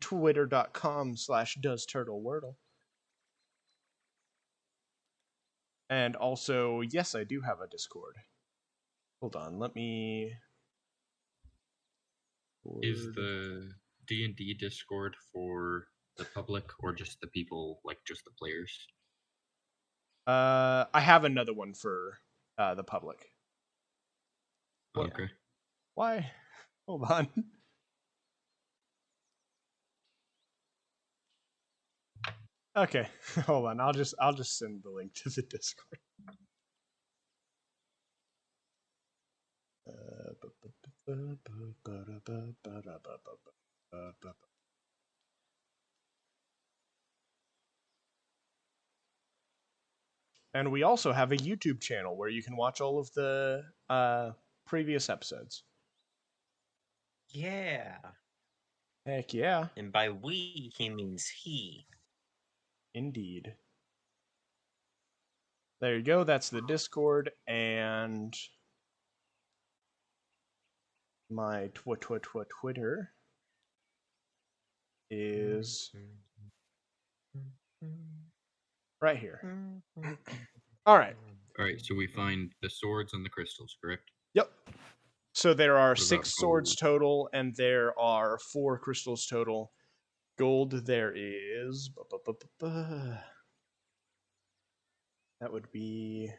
twitter.com/doesturtlewordle. And also, yes, I do have a Discord. Hold on, let me. Is the D&D Discord for the public or just the people, like just the players? I have another one for the public. What? Okay. Why? Hold on. Okay, hold on. I'll just send the link to the Discord. And we also have a YouTube channel where you can watch all of the previous episodes. Yeah. Heck yeah. And by we, he means he. Indeed. There you go. That's the Discord, and my Twitter is right here. All right. All right, so we find the swords and the crystals, correct? Yep. So there are What about 6 swords gold? total, and there are 4 crystals total. Gold, there is. That would be.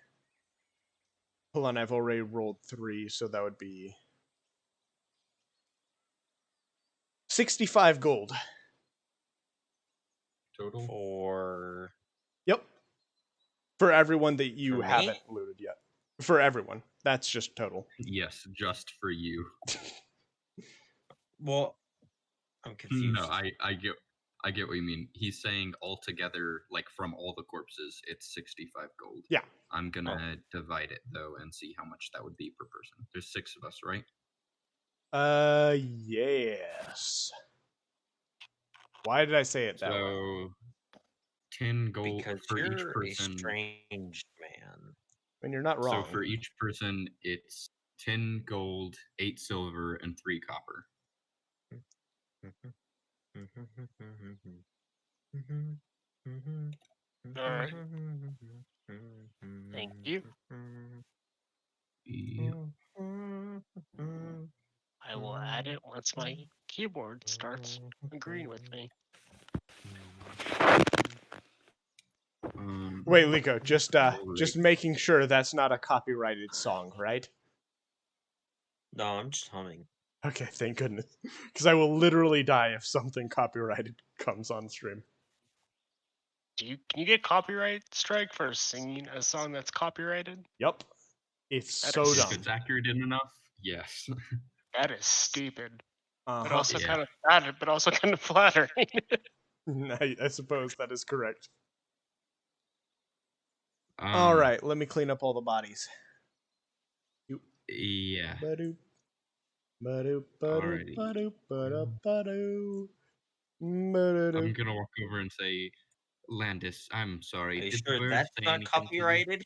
Hold on, I've already rolled 3, so that would be 65 gold. Total? For Yep. For everyone that you For me? haven't looted yet. For everyone. That's just total. Yes, just for you. well, I'm confused. No, I get what you mean. He's saying altogether, like from all the corpses, it's 65 gold. Yeah. I'm gonna divide it though and see how much that would be per person. There's 6 of us, right? Yes. Why did I say it that way? So 10 gold Because for each you're a person. strange man. And you're not So wrong. for each person, it's 10 gold, 8 silver, and 3 copper. All right. Thank you. Yep. I will add it once my keyboard starts agreeing with me. Wait, Liko, just Alright. making sure that's not a copyrighted song, right? No, I'm just humming. Okay, thank goodness. Because I will literally die if something copyrighted comes on stream. Can you get copyright strike for singing a song that's copyrighted? Yep. It's That so is- If dumb. it's accurate enough, yes. That is stupid, but Uh-huh. also Yeah. kind of flattering. But also kind of flattering. I suppose that is correct. Um, All right, let me clean up all the bodies. Yeah. Ba-doop, ba-doop, ba-doop, Alrighty. ba-doop, ba-doop, ba-doop, I'm ba-doop. gonna walk over and say, Landis, I'm sorry. Are you Did sure the bird that's say not anything to you? copyrighted?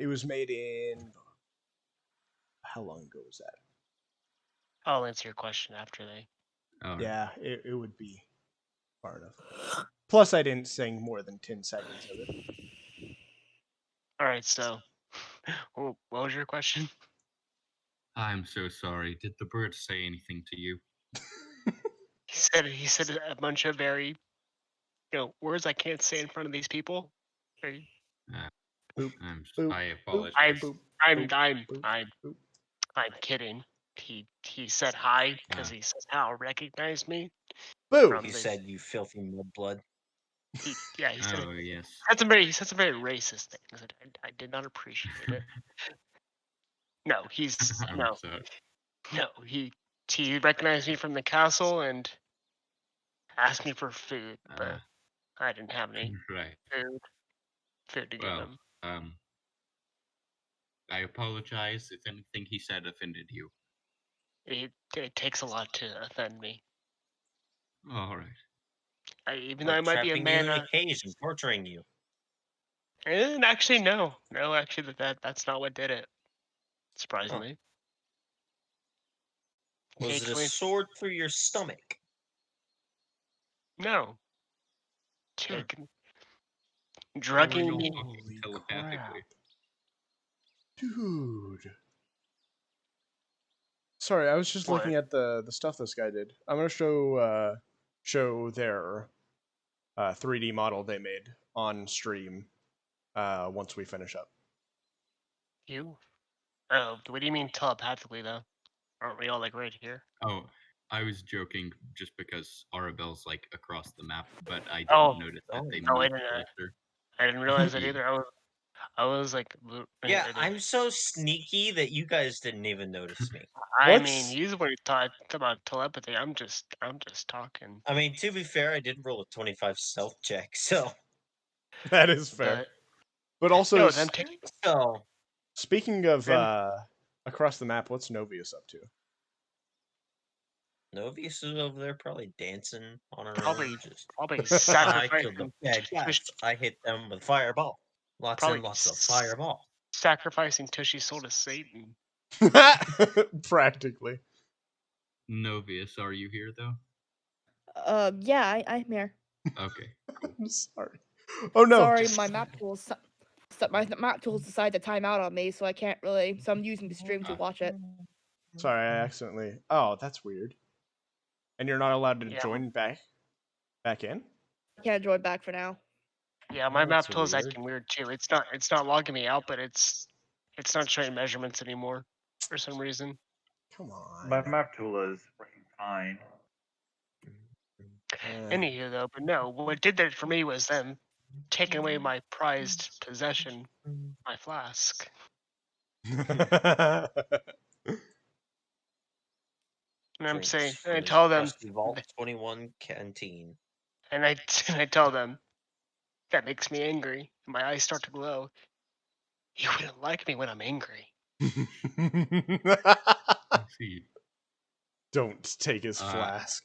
It was made in. How long ago was that? I'll answer your question after they. Alright. Yeah, it would be far enough. Plus, I didn't sing more than 10 seconds of it. All right, so what was your question? I'm so sorry. Did the bird say anything to you? He said a bunch of very, words I can't say in front of these people. Very- Boop, I boop, apologize. boop, I'm boop, I'm boop, I'm boop. I'm kidding. He said hi because Ah. he says Hal recognized me Boo! from He the. said, "You filthy mudblood." He said Oh, yes. he said some very racist things. I did not appreciate it. No, I'm no, sorry. he recognized me from the castle and asked me for food, but I didn't have any Right. food to give Well, him. I apologize if anything he said offended you. It takes a lot to offend me. Alright. Even though I Like might be a trapping you in man. a cage and torturing you. And actually, no, actually, that's not what did it. Surprisingly, Was it a sword through your stomach? no. Hmm. drugging all me. talking Holy telepathically. crap. Dude. Sorry, I was just looking What? at the stuff this guy did. I'm gonna show their 3D model they made on stream once we finish up. You? Oh, what do you mean telepathically though? Aren't we all like right here? Oh, I was joking just because Arabelle's like across the map, but I Oh, didn't notice that Oh. they oh, I moved didn't. closer. I didn't realize that Yeah. either. I was like, Yeah, I did. I'm so sneaky that you guys didn't even notice me. I mean, What's he's when he talked about telepathy. I'm just talking. I mean, to be fair, I did roll a 25 stealth check, so that is fair. But also, No, them taking so speaking of them across the map, what's Novius up to? Novius is over there probably dancing on her probably own. Just probably I killed the sacrificing bad guys. I hit them with fireball. Lots probably and lots of fireball. sacrificing Tushy's soul to Satan. Practically. Novius, are you here though? Yeah, I'm here. Okay. I'm sorry. Oh no. Sorry, just- my map tools. My map tools decided to time out on me, so I can't really. So I'm using the stream to watch it. Sorry, I accidentally. Oh, that's weird. And you're not allowed to Yeah. join back in? I can't join back for now. Yeah, my That's map tool is weird. acting weird too. It's not logging me out, but it's not showing measurements anymore for some reason. Come on. My map tool is working fine. Anywho, though, but no, what did that for me was them taking away my prized possession, my flask. And I'm Drinks saying, from and I his tell them, trusty Vault 21 canteen. and I tell them, that makes me angry. And my eyes start to glow. You wouldn't like me when I'm angry. I see. Don't take his Uh, flask.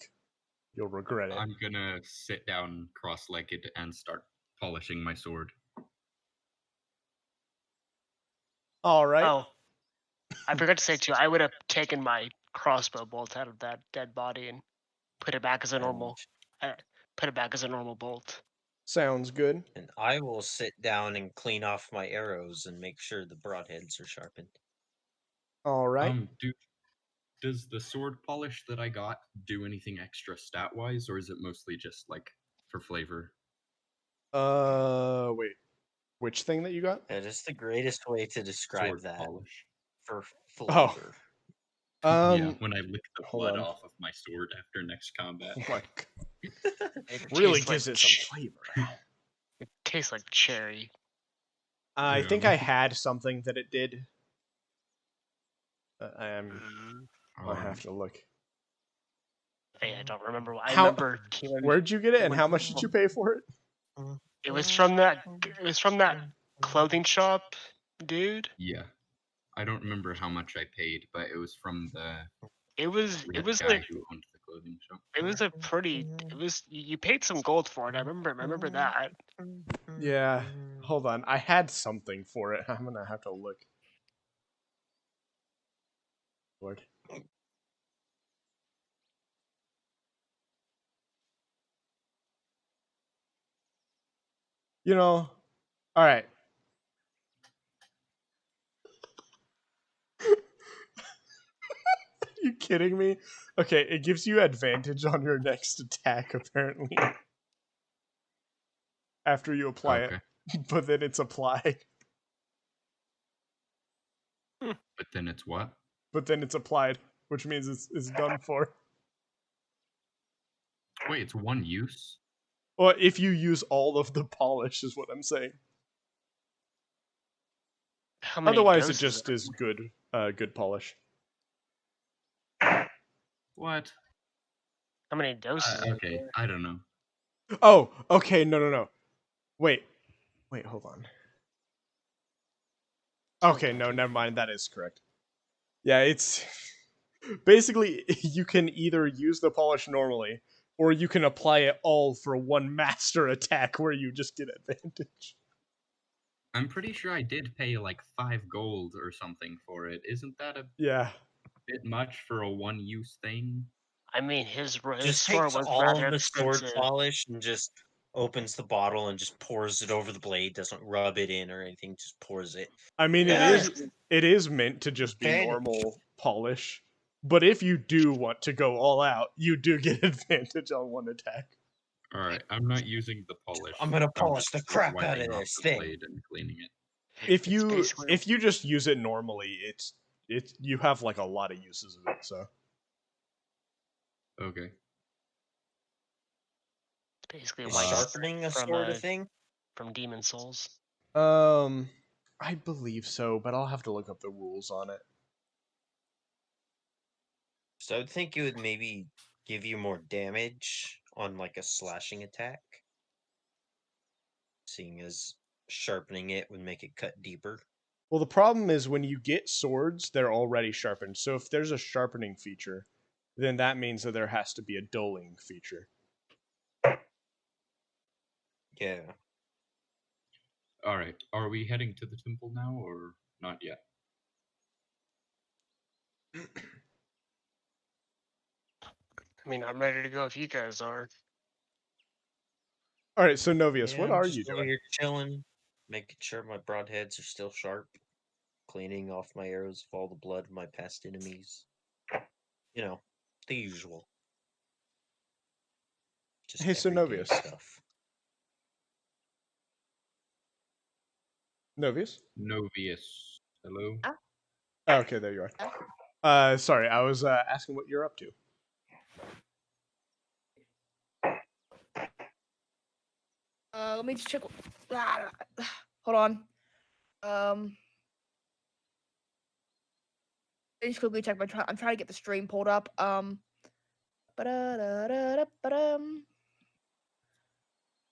You'll regret it. I'm gonna sit down cross-legged and start polishing my sword. All right. Oh, I forgot to say too. I would have taken my crossbow bolt out of that dead body and put it back as a normal. Put it back as a normal bolt. Sounds good. And I will sit down and clean off my arrows and make sure the broadheads are sharpened. All right. Does the sword polish that I got do anything extra stat-wise, or is it mostly just like for flavor? Wait. Which thing that you got? That is the greatest way to describe Sword that polish. for Oh. flavor. Yeah, when I lick the hold blood on. off of my sword after next combat. Oh my god. It Really tastes gives like it some flavor. It tastes like cherry. I Yeah. think I had something that it did. I have to look. Hey, I don't remember. I How- remember Keelan. Where'd you get it, and when- how much did you pay for it? It was from that. It was from that clothing shop, dude. Yeah. I don't remember how much I paid, but it was from the It was red guy like who owned the clothing shop. it was a pretty. It was you paid some gold for it. I remember that. Yeah. Hold on. I had something for it. I'm gonna have to look. Lord. You know, all right. You kidding me? Okay, it gives you advantage on your next attack, apparently. After you apply Okay. it. But then it's applied. But then it's what? But then it's applied, which means it's done for. Wait, it's one use? Well, if you use all of the polish, is what I'm saying. How many Otherwise, it doses just is good, good polish. What? How many doses? are Okay, there? I don't know. Oh, okay, no. Wait, hold on. Okay, no, never mind. That is correct. Yeah, it's basically you can either use the polish normally, or you can apply it all for one master attack where you just get advantage. I'm pretty sure I did pay like 5 gold or something for it. Isn't that a Yeah. bit much for a one-use thing? I mean, his Just sword takes was all rather of the sword expensive. polish and just opens the bottle and just pours it over the blade. Doesn't rub it in or anything. Just pours it. I mean, Yeah. it is meant to just be Advantage. normal polish. But if you do want to go all out, you do get advantage on one attack. All right, I'm not using the polish. I'm gonna polish the just crap out wiping of off this the thing. blade and cleaning it. If It's you basically just use it normally, it's you have like a lot of uses of it. So Okay. basically Is white sharpening a from sort of thing? from Demon Souls. I believe so, but I'll have to look up the rules on it. So I would think it would maybe give you more damage on like a slashing attack. Seeing as sharpening it would make it cut deeper. Well, the problem is when you get swords, they're already sharpened. So if there's a sharpening feature, then that means that there has to be a dulling feature. Yeah. All right. Are we heading to the temple now, or not yet? I mean, I'm ready to go if you guys are. All right, so Novius, Yeah, what I'm are just you over doing? here chilling, making sure my broadheads are still sharp, cleaning off my arrows of all the blood of my past enemies. You know, the usual. Just Hey, so everyday Novius. stuff. Novius? Novius. Hello. Oh, okay, there you are. Sorry, I was asking what you're up to. Let me just check. Hold on. Let me just quickly check. I'm trying to get the stream pulled up. Ba-da-da-da-da-ba-dum.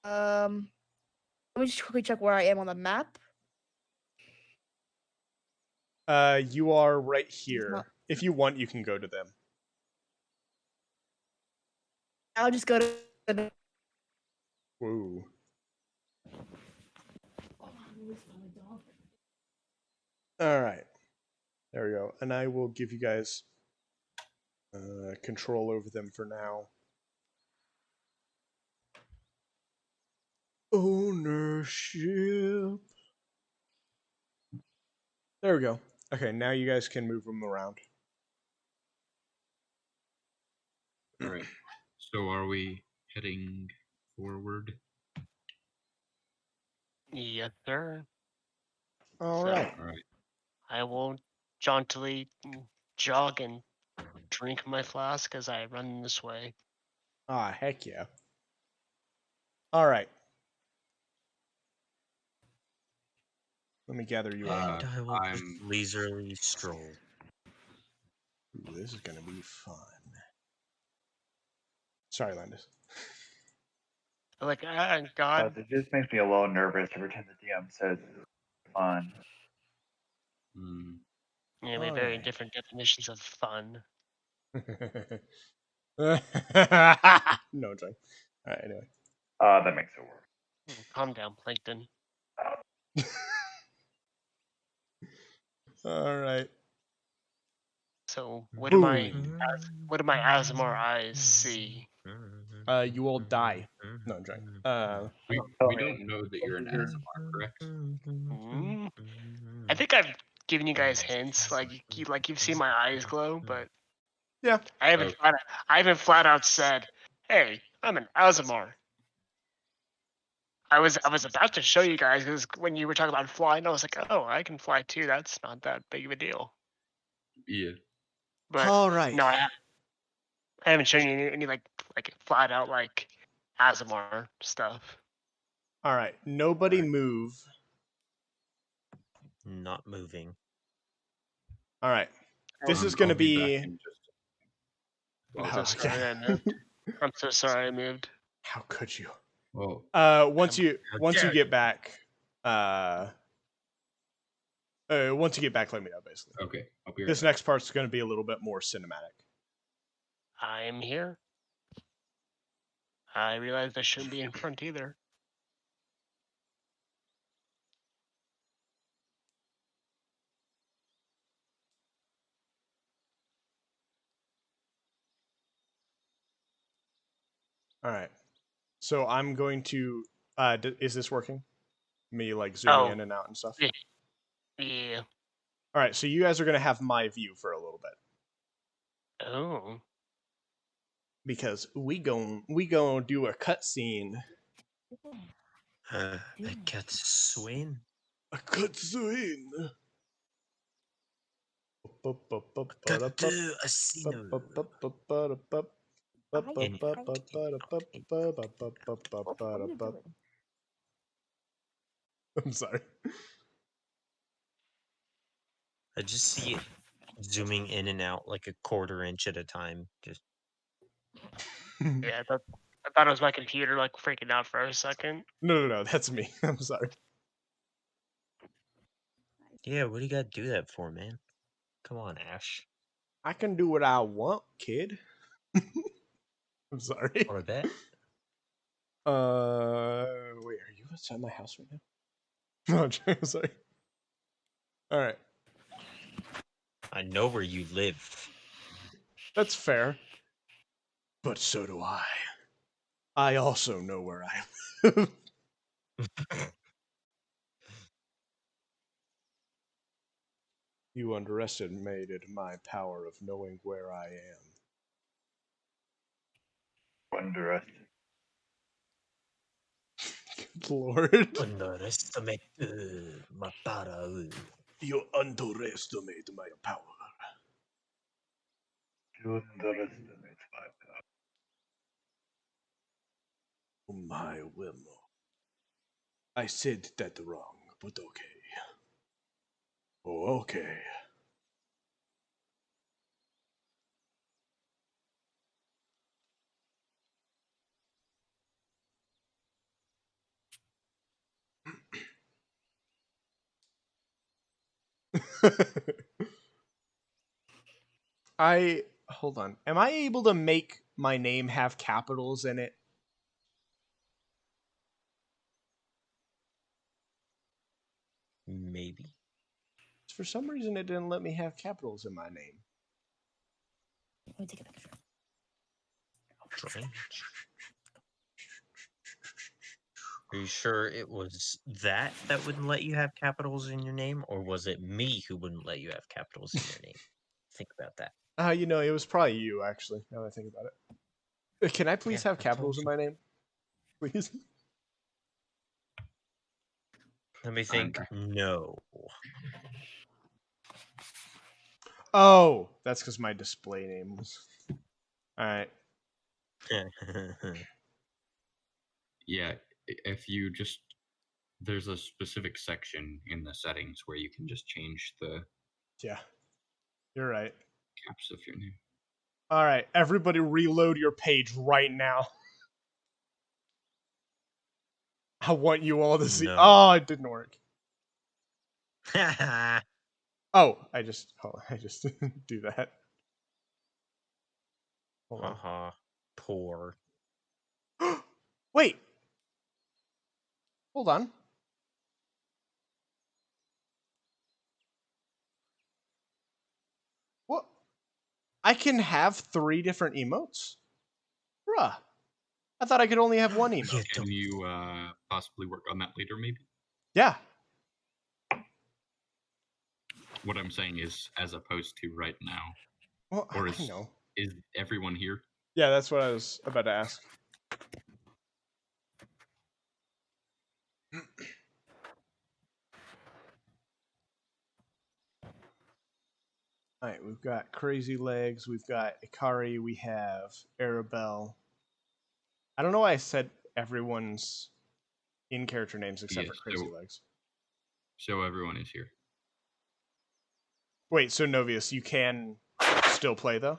Let me just quickly check where I am on the map. You are right here. not- If you want, you can go to them. I'll just go to the. Whoa. All right. There we go. And I will give you guys control over them for now. Ownership. There we go. Okay, now you guys can move them around. All right. So are we heading forward? Yes, sir. All So- right. All right. I will jauntily jog and drink my flask as I run this way. Ah, heck yeah. All right. Let me gather you all up. And I will just I'm- leisurely stroll. Ooh, this is going to be fun. Sorry, Landis. Like, God, It just makes me a little nervous every time the DM says fun. Hmm. we have very Alright. different definitions of fun. No, I'm trying. All right, anyway. That makes it worse. Calm down, Plankton. All right. So, what do my Boom. Asmar eyes see? You all die. No, I'm trying. We Tell don't know that you're an Azamar, correct? Hmm? I think I've given you guys hints, like you've seen my eyes glow, but Yeah. I haven't flat out said, "Hey, I'm an Asmar." I was about to show you guys because when you were talking about flying, I was like, "Oh, I can fly too. That's not that big of a deal." Yeah. But All right. no, I haven't shown you any like flat out like Asmar stuff. All right. Nobody Alright. move. Not moving. All right. This is going to I'll be be. back in just I'm Oh, so sorry I moved. I'm so sorry I moved. How could you? well, Once you dare get back, once you get back, let me know. Basically, okay. I'll be right this back. next part's going to be a little bit more cinematic. I am here. I realized I shouldn't be in front either. All right. So I'm going to. Is this working? Me like zooming Oh, in and out and stuff. yeah. Yeah. All right, so you guys are gonna have my view for a little bit Oh. because we gon' do a cutscene. I got swing. A cutscene. Got to a scene. I'm sorry. I just see it zooming in and out like a quarter inch at a time. Just Yeah, I thought it was my computer like freaking out for a second. No, that's me. I'm sorry. yeah, what do you got to do that for, man? Come on, Ash. I can do what I want, kid. I'm sorry. Or that. Wait, are you outside my house right now? No, I'm sorry. All right, I know where you live. that's fair. But so do I. I also know where I live. You underestimated my power of knowing where I am. Underestimate. Lord. Underestimate my power. You underestimate my power. You underestimate my power. My will. I said that wrong, but okay. Oh, okay. Hold on. Am I able to make my name have capitals in it? Maybe. For some reason, it didn't let me have capitals in my name. Let me take a picture. Strange. Are you sure it was that wouldn't let you have capitals in your name, or was it me who wouldn't let you have capitals in your name? Think about that. It was probably you, actually, now that I think about it. Can I please Yeah, have I capitals told in you. my name? Please? Let me think. No. Oh, that's because my display name was. Alright. Yeah, if you just there's a specific section in the settings where you can just change the Yeah. You're right. caps of your name. Alright, everybody reload your page right now. I want you all to see. No. Oh, it didn't work. Oh, I just do that. Hold on. Haha. Poor. Wait. Hold on. What? I can have 3 different emotes? Bruh. I thought I could only have one emote. Can you possibly work on that later, maybe? Yeah. What I'm saying is, as opposed to right now, Well, or I know. is everyone here? Yeah, that's what I was about to ask. Alright, we've got Crazy Legs, we've got Ikari, we have Arabelle. I don't know why I said everyone's in-character names except for Yes, Crazy Legs. so everyone is here. Wait, so Novius, you can still play though?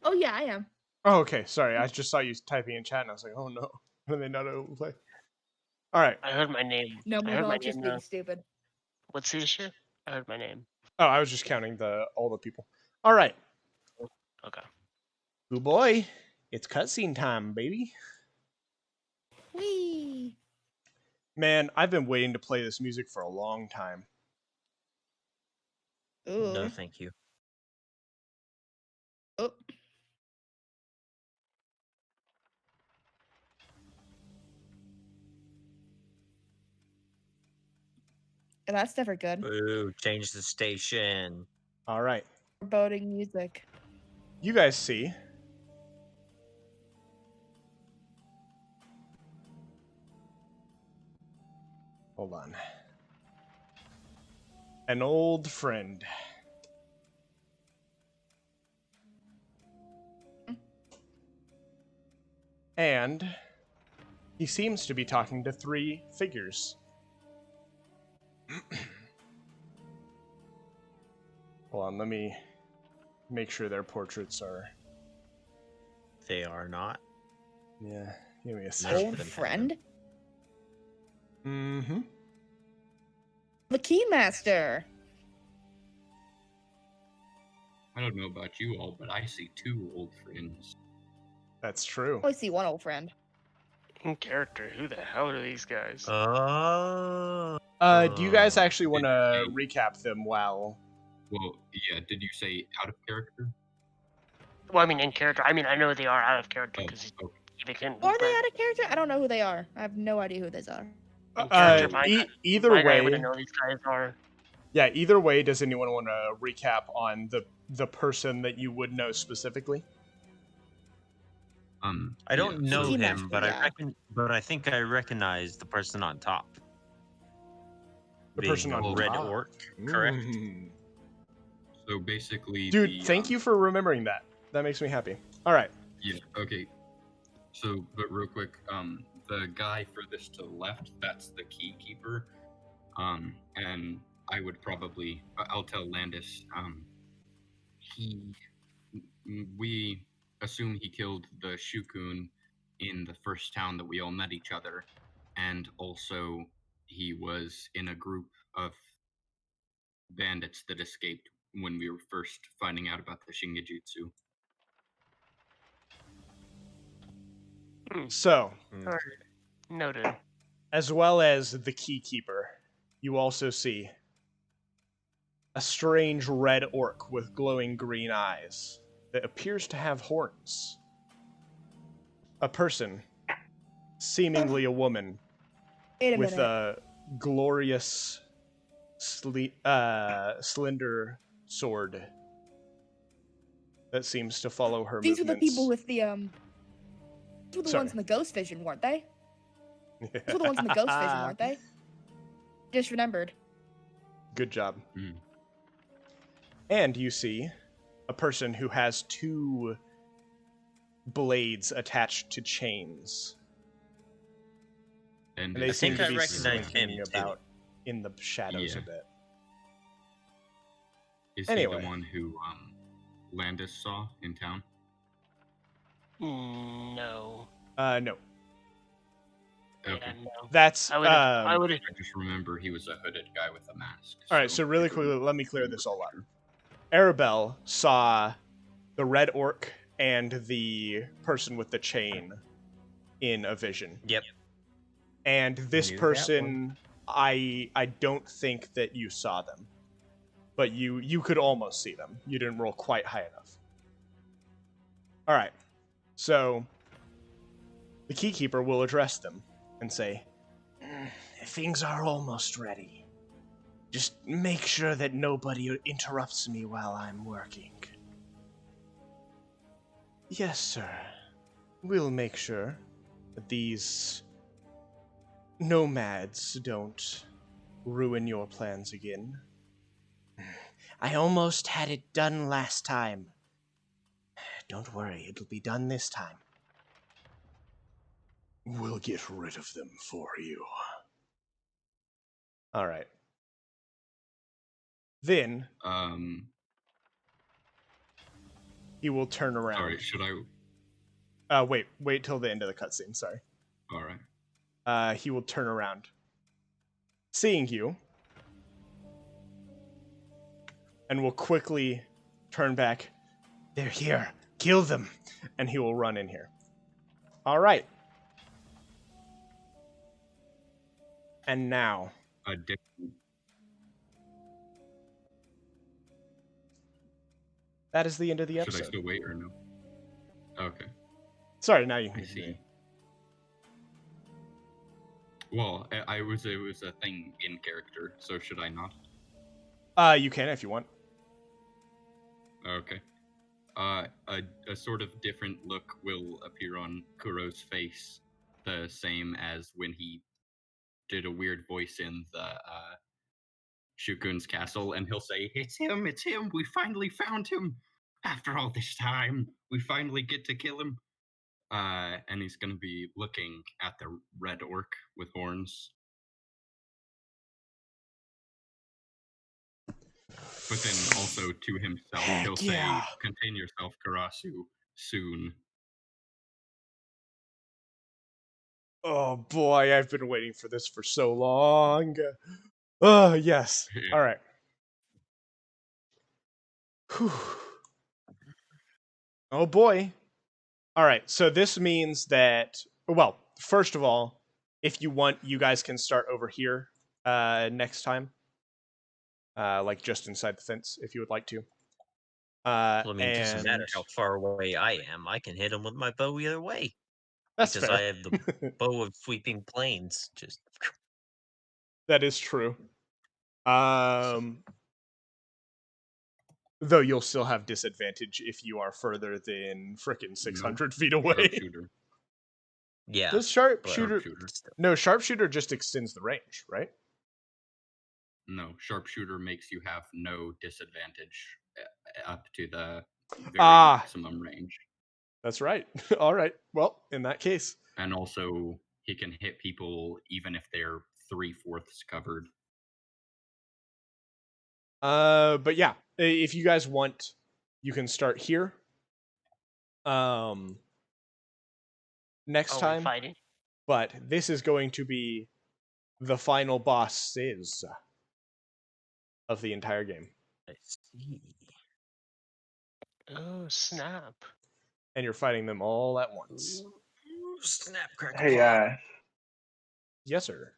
Oh yeah, I am. Oh, okay. Sorry, I just saw you typing in chat, and I was like, "Oh no, are they not able to play?" All right. I heard my name. No, I my heard my dog just name being now. stupid. What's the issue? I heard my name. Oh, I was just counting all the people. All right. Okay. Good boy. It's cutscene time, baby. Whee! Man, I've been waiting to play this music for a long time. No, Ooh. thank you. Oh. And that's never good. Ooh, change the station. All right. Foreboding music. You guys see hold on. An old friend. And he seems to be talking to 3 figures. Hold on, let me make sure their portraits are. They are not. Yeah, give me a Nice second. for Old them, Hannah. friend? Mm-hmm. The Keymaster. I don't know about you all, but I see 2 old friends. That's true. I only see one old friend. In character, who the hell are these guys? Oh. Do you guys actually want to Did- recap them while? Well, yeah. Did you say out of character? Well, I mean, in character. I mean, I know they are out of character Oh, because okay. they can. Are they out of character? I don't know who they are. I have no idea who these are. In character, Either my guy way, wouldn't know these guys are. yeah. Either way, does anyone want to recap on the person that you would know specifically? I don't yeah, know so- him, but yeah. I think I recognize the person on top. The Being person on a red top. orc, correct? Mm. So basically, Dude, thank you for remembering that. That makes me happy. All right. Yeah. Okay. So, but real quick, the guy furthest to the left, that's the key keeper. And I would probably, I'll tell Landis, we assume he killed the Shukun in the first town that we all met each other, and also he was in a group of bandits that escaped when we were first finding out about the Shingijutsu. So, Alright. Noted. as well as the key keeper, you also see a strange red orc with glowing green eyes that appears to have horns. A person, seemingly a woman, Wait a with minute. a glorious, slender sword that seems to follow her These are the movements. people with the These were the ones in the ghost vision, weren't they? These were the ones in the ghost vision, weren't they? Just remembered. Good job. Mm. And you see a person who has 2 blades attached to chains. And And they I seem think to I be recognize slinking him, too. about in the shadows a Yeah. bit. is he Anyway. the one who Landis saw in town? No. No. Okay. Yeah, no. That's I would. I just remember he was a hooded guy with a mask. all right, so really quickly, let me clear this all up. Arabelle saw the red orc and the person with the chain in a vision. Yep. And this Knew that person, I don't think that you saw them. But you could almost see them. You didn't roll quite high enough. All right. So the keykeeper will address them and say, "Things are almost ready. Just make sure that nobody interrupts me while I'm working." "Yes, sir. We'll make sure that these nomads don't ruin your plans again. I almost had it done last time. Don't worry, it'll be done this time. We'll get rid of them for you." All right. Then he will turn around. Sorry, should I? Wait till the end of the cutscene. Sorry. All right. He will turn around, seeing you, and will quickly turn back. "They're here. Kill them!" And he will run in here. All right. And now, that is the end of the Should I episode. still wait or no? Okay. Sorry, now you I can see. continue. Well, it was a thing in character, so should I not? You can if you want. Okay. A sort of different look will appear on Kuro's face, the same as when he did a weird voice in the Shukun's castle, and he'll say, it's him, we finally found him! After all this time, we finally get to kill him. And he's gonna be looking at the red orc with horns. But then also to himself, he'll Yeah. say, contain yourself, Karasu, soon. Oh boy, I've been waiting for this for so long. Oh, yes. Yeah. All right. Whew. Oh boy. All right. So this means that, well, first of all, if you want, you guys can start over here next time. Like just inside the fence, if you would like to. Well, I mean, it doesn't matter And how far away I am. I can him with my bow either way. that's Because fair. I have the bow of sweeping plains. Just That is true. Though you'll still have disadvantage if you are further than frickin' 600 feet away. Sharpshooter. yeah. Does but sharpshooter? still. No, sharpshooter just extends the range, right? No, sharpshooter makes you have no disadvantage up to the very Ah. maximum range. That's right. All right. Well, in that case, And also, he can hit people even if they're 3/4 covered. but yeah, if you guys want, you can start here. Next Are we time, fighting? but this is going to be the final bosses of the entire game, I see. Oh, snap. and you're fighting them all at once. Ooh, snap, crack, Hey, pop. Yes, sir.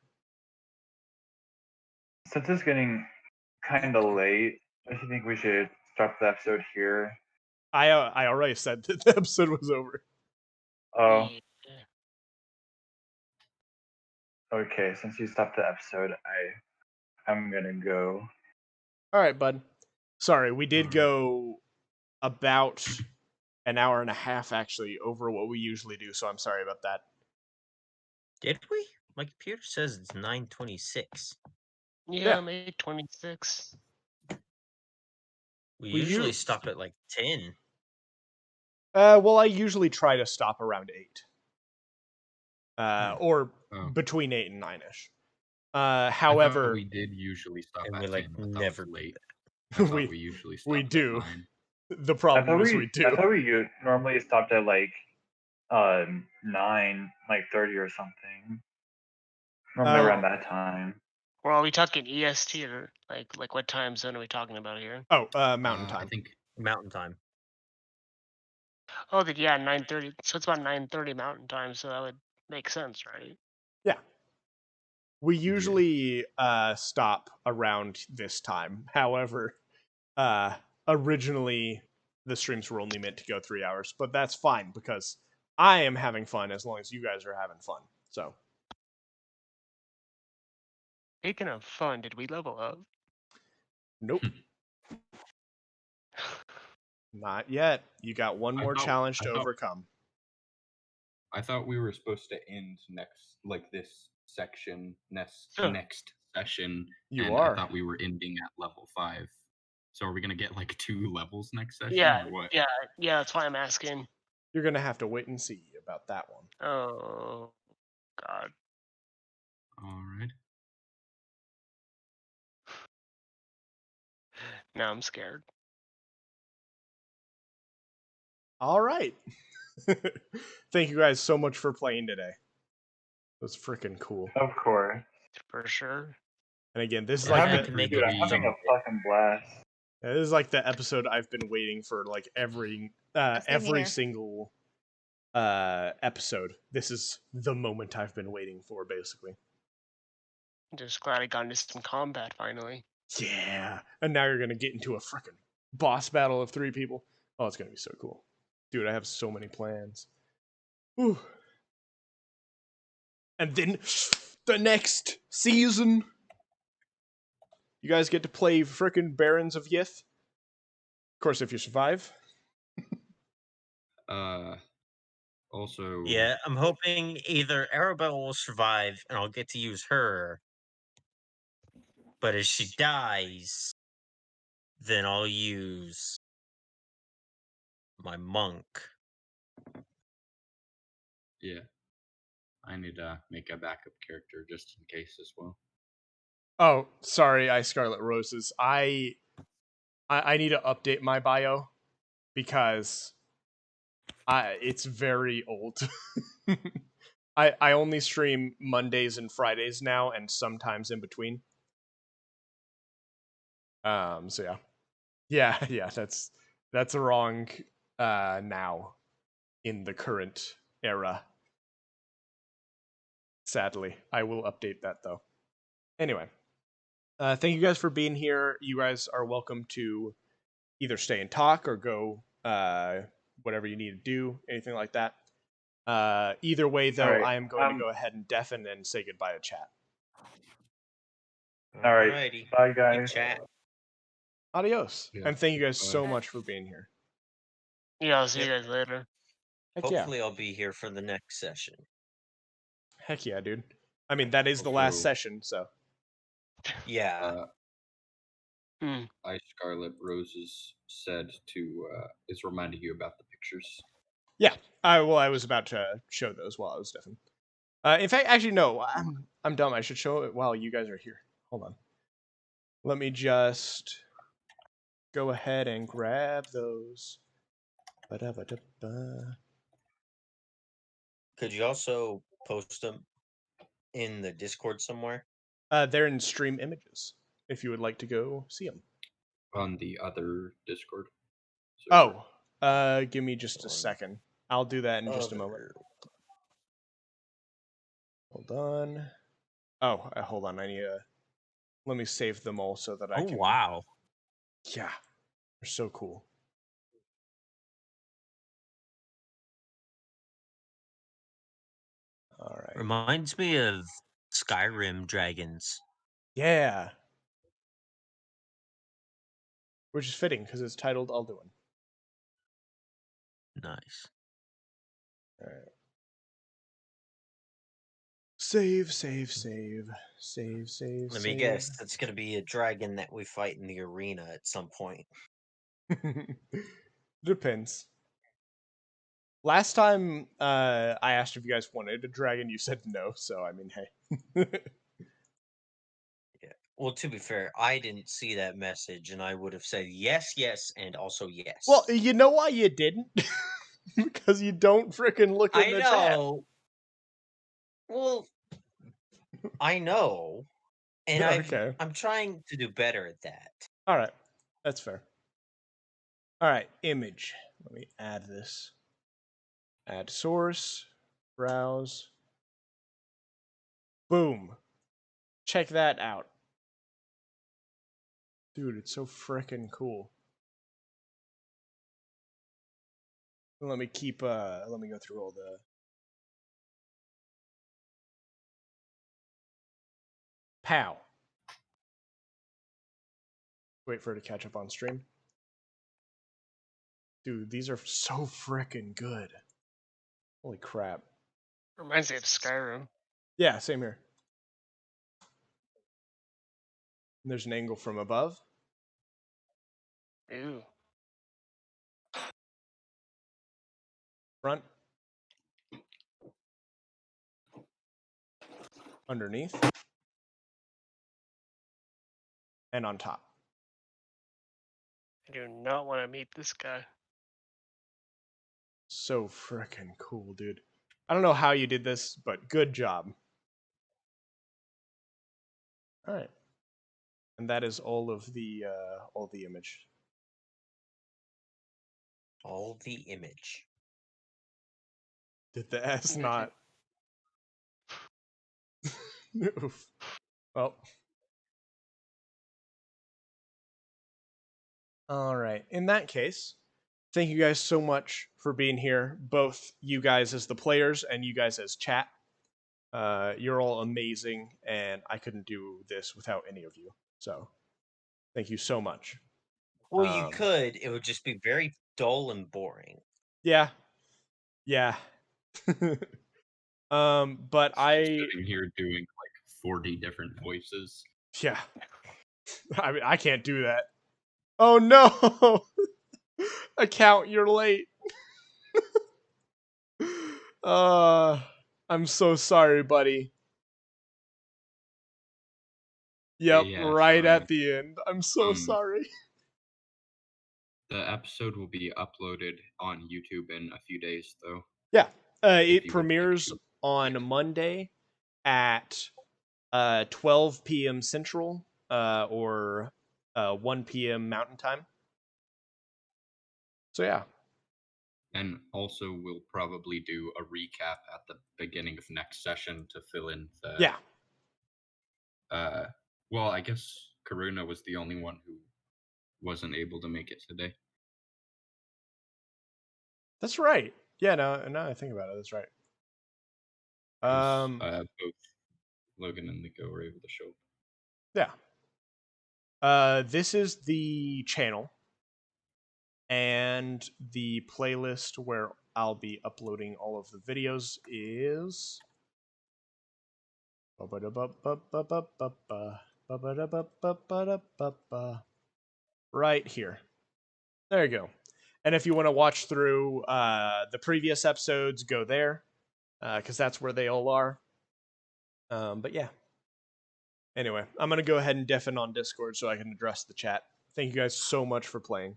since it's getting kind of late, don't you think we should stop the episode here? I already said that the episode was over. Oh, Yeah. okay. Since you stopped the episode, I'm gonna go. All right, bud. Sorry, we did Alright. go about an hour and a half actually over what we usually do, so I'm sorry about that. Did we? My computer says it's 9:26. Yeah. Yeah, May 26. We We usually u- stop at like 10. Well, I usually try to stop around 8. Or Oh. between 8 and 9ish. I However, thought we did usually stop And at we, 10, like, but that never was do late. I thought we we usually stopped we at do. 9. The I problem thought is we we do. I thought we normally stopped at like 9:30 or something. Normally Uh, around that time. Well, are we talking EST or like what time zone are we talking about here? Oh, Mountain I Time. think Mountain time. Oh, then yeah, 9:30. So it's about 9:30 Mountain Time. So that would make sense, right? Yeah. We usually stop around this time. However, originally the streams were only meant to go 3 hours, but that's fine because I am having fun as long as you guys are having fun. So, Speaking of fun, did we level up? nope, not yet. You got one more challenge to overcome. I thought we were supposed to end this section Sure. next session. You and are. I thought we were ending at level 5. So are we gonna get like 2 levels next session Yeah, or what? yeah. That's why I'm asking. You're going to have to wait and see about that one. Oh, God. Alright. Now I'm scared. All right. Thank you guys so much for playing today. It was freaking cool. Of course. For sure. And again, this is Yeah, like I the, can make Dude, it I'm having a some- fucking blast. this is like the episode I've been waiting for like every here. single episode. This is the moment I've been waiting for, basically. Just glad I got into some combat finally. Yeah. And now you're gonna get into a freaking boss battle of 3 people. Oh, it's gonna be so cool. Dude, I have so many plans. Whew. And then the next season. You guys get to play frickin' Barons of Yith. Of course, if you survive. Also, Yeah, I'm hoping either Arabelle will survive and I'll get to use her, but if she dies, then I'll use my monk. yeah, I need to make a backup character just in case as well. Oh, sorry, Scarlet Roses. I need to update my bio because it's very old. I only stream Mondays and Fridays now, and sometimes in between. So yeah. That's wrong. Now in the current era. Sadly, I will update that though. Anyway, thank you guys for being here. You guys are welcome to either stay and talk or go whatever you need to do, anything like that. Either way, though, Alright, I am going to go ahead and deafen and say goodbye to chat. Alright, Alrighty. bye Good guys. chat. Adios. Yeah, And thank you guys bye. so much for being here. Yeah, I'll see you Yep. guys later. Heck Hopefully I'll be here for the next session. Heck yeah, dude. I mean, that is the last Also, session, so. Yeah. Scarlet Roses said to is reminding you about the pictures. Yeah. I was about to show those while I was deafened. In fact, actually, no. I'm dumb. I should show it while you guys are here. Hold on. Let me just go ahead and grab those. Ba-da-ba-da-ba. Could you also post them in the Discord somewhere? They're in stream images, if you would like to go see them. On the other Discord server. Oh, give me just a On second. I'll do that in just a other- moment. Hold on. Oh, hold on. I need to. Let me save them all so that I Oh can. wow. Yeah, they're so cool. All right. Reminds me of Skyrim dragons. Yeah. Which is fitting because it's titled Alduin. Nice. All right. Save. Let me guess, that's gonna be a dragon that we fight in the arena at some point. Depends. Last time I asked if you guys wanted a dragon, you said no, so I mean, hey. Yeah. Well, to be fair, I didn't see that message, and I would have said yes, and also yes. Well, you know why you didn't? Because you don't frickin' look in I the chat. know. Well, I know, and Okay. I'm trying to do better at that. All right. That's fair. All right. Image. Let me add this. Add source. Browse. Boom. Check that out. Dude, it's so frickin' cool. Let me go through all the. Pow. Wait for it to catch up on stream. Dude, these are so frickin' good. Holy crap. Reminds me of Skyrim. Yeah, same here. And there's an angle from above. Ooh. Front. Underneath. And on top. I do not want to meet this guy. So frickin' cool, dude. I don't know how you did this, but good job. All right. And that is all the image. All the image. Did the S not? Oof. Well. All right. In that case, thank you guys so much for being here, both you guys as the players and you guys as chat. You're all amazing, and I couldn't do this without any of you. So, thank you so much. Well, you could. It would just be very dull and boring. Yeah, yeah. But Sitting here doing like 40 different voices. yeah. I mean, I can't do that. Oh no! Account, you're late. I'm so sorry, buddy. Yep, Yeah, right fine. at the end. I'm so sorry. The episode will be uploaded on YouTube in a few days, though. Yeah, If it you would like premieres to. on Monday at 12 p.m. Central or 1 p.m. Mountain Time. So yeah. And also, we'll probably do a recap at the beginning of next session to fill in the. Yeah. Well, I guess Karuna was the only one who wasn't able to make it today. That's right. Yeah, now I think about it, that's right. 'Cause, both Logan and Nico were able to show up. Yeah. This is the channel and the playlist where I'll be uploading all of the videos is right here. There you go. And if you want to watch through the previous episodes, go there because that's where they all are. But yeah. Anyway, I'm going to go ahead and deafen on Discord so I can address the chat. Thank you guys so much for playing.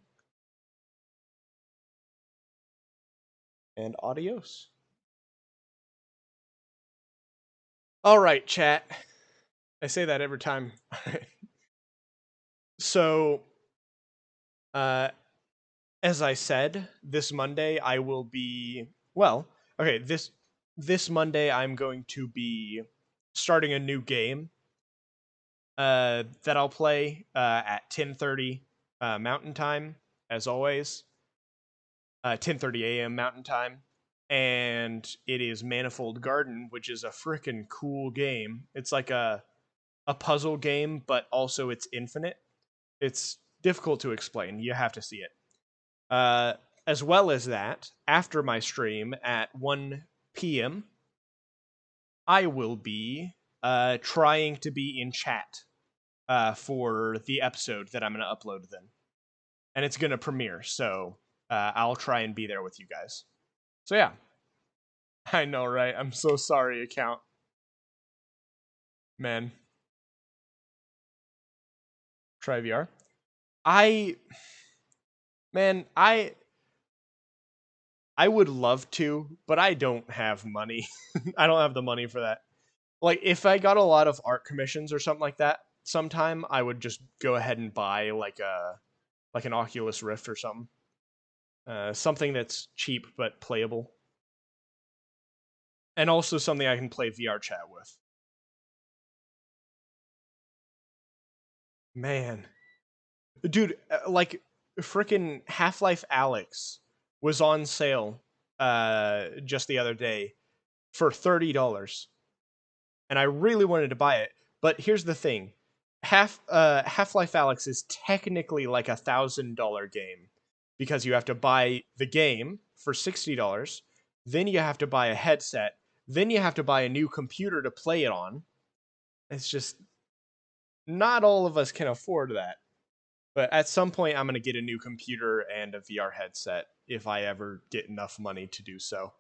And adios. All right, chat. I say that every time. So, as I said, this Monday I will be okay. This Monday I'm going to be starting a new game that I'll play at 10:30 Mountain Time, as always. 10:30 a.m. Mountain Time, and it is Manifold Garden, which is a freaking cool game. It's like a puzzle game, but also it's infinite. It's difficult to explain. You have to see it. As well as that, after my stream at 1 p.m., I will be trying to be in chat for the episode that I'm going to upload then. And it's going to premiere, so I'll try and be there with you guys. So yeah. I know, right? I'm so sorry, account. Man. Try VR. Man, I would love to, but I don't have money. I don't have the money for that. Like, if I got a lot of art commissions or something like that, sometime I would just go ahead and buy like an Oculus Rift or something. Something that's cheap but playable. And also something I can play VR chat with. Man. Dude, like freaking Half-Life Alyx was on sale just the other day for $30. And I really wanted to buy it, but here's the thing. Half-Life Alyx is technically like $1,000 game because you have to buy the game for $60, then you have to buy a headset, then you have to buy a new computer to play it on. It's just not all of us can afford that. But at some point, I'm going to get a new computer and a VR headset if I ever get enough money to do so.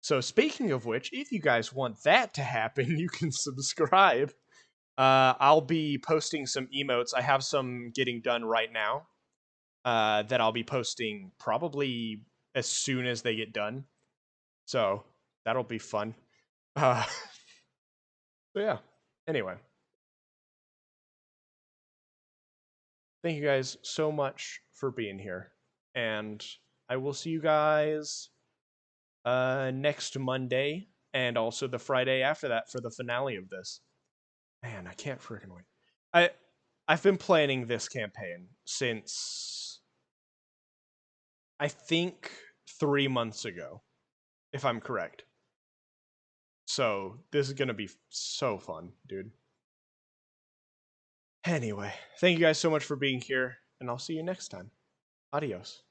So speaking of which, if you guys want that to happen, you can subscribe. I'll be posting some emotes. I have some getting done right now that I'll be posting probably as soon as they get done. So that'll be fun. So yeah. Anyway. Thank you guys so much for being here. And I will see you guys next Monday and also the Friday after that for the finale of this. Man, I can't freaking wait. I've been planning this campaign since I think 3 months ago, if I'm correct. So this is gonna be so fun, dude. Anyway, thank you guys so much for being here, and I'll see you next time. Adios.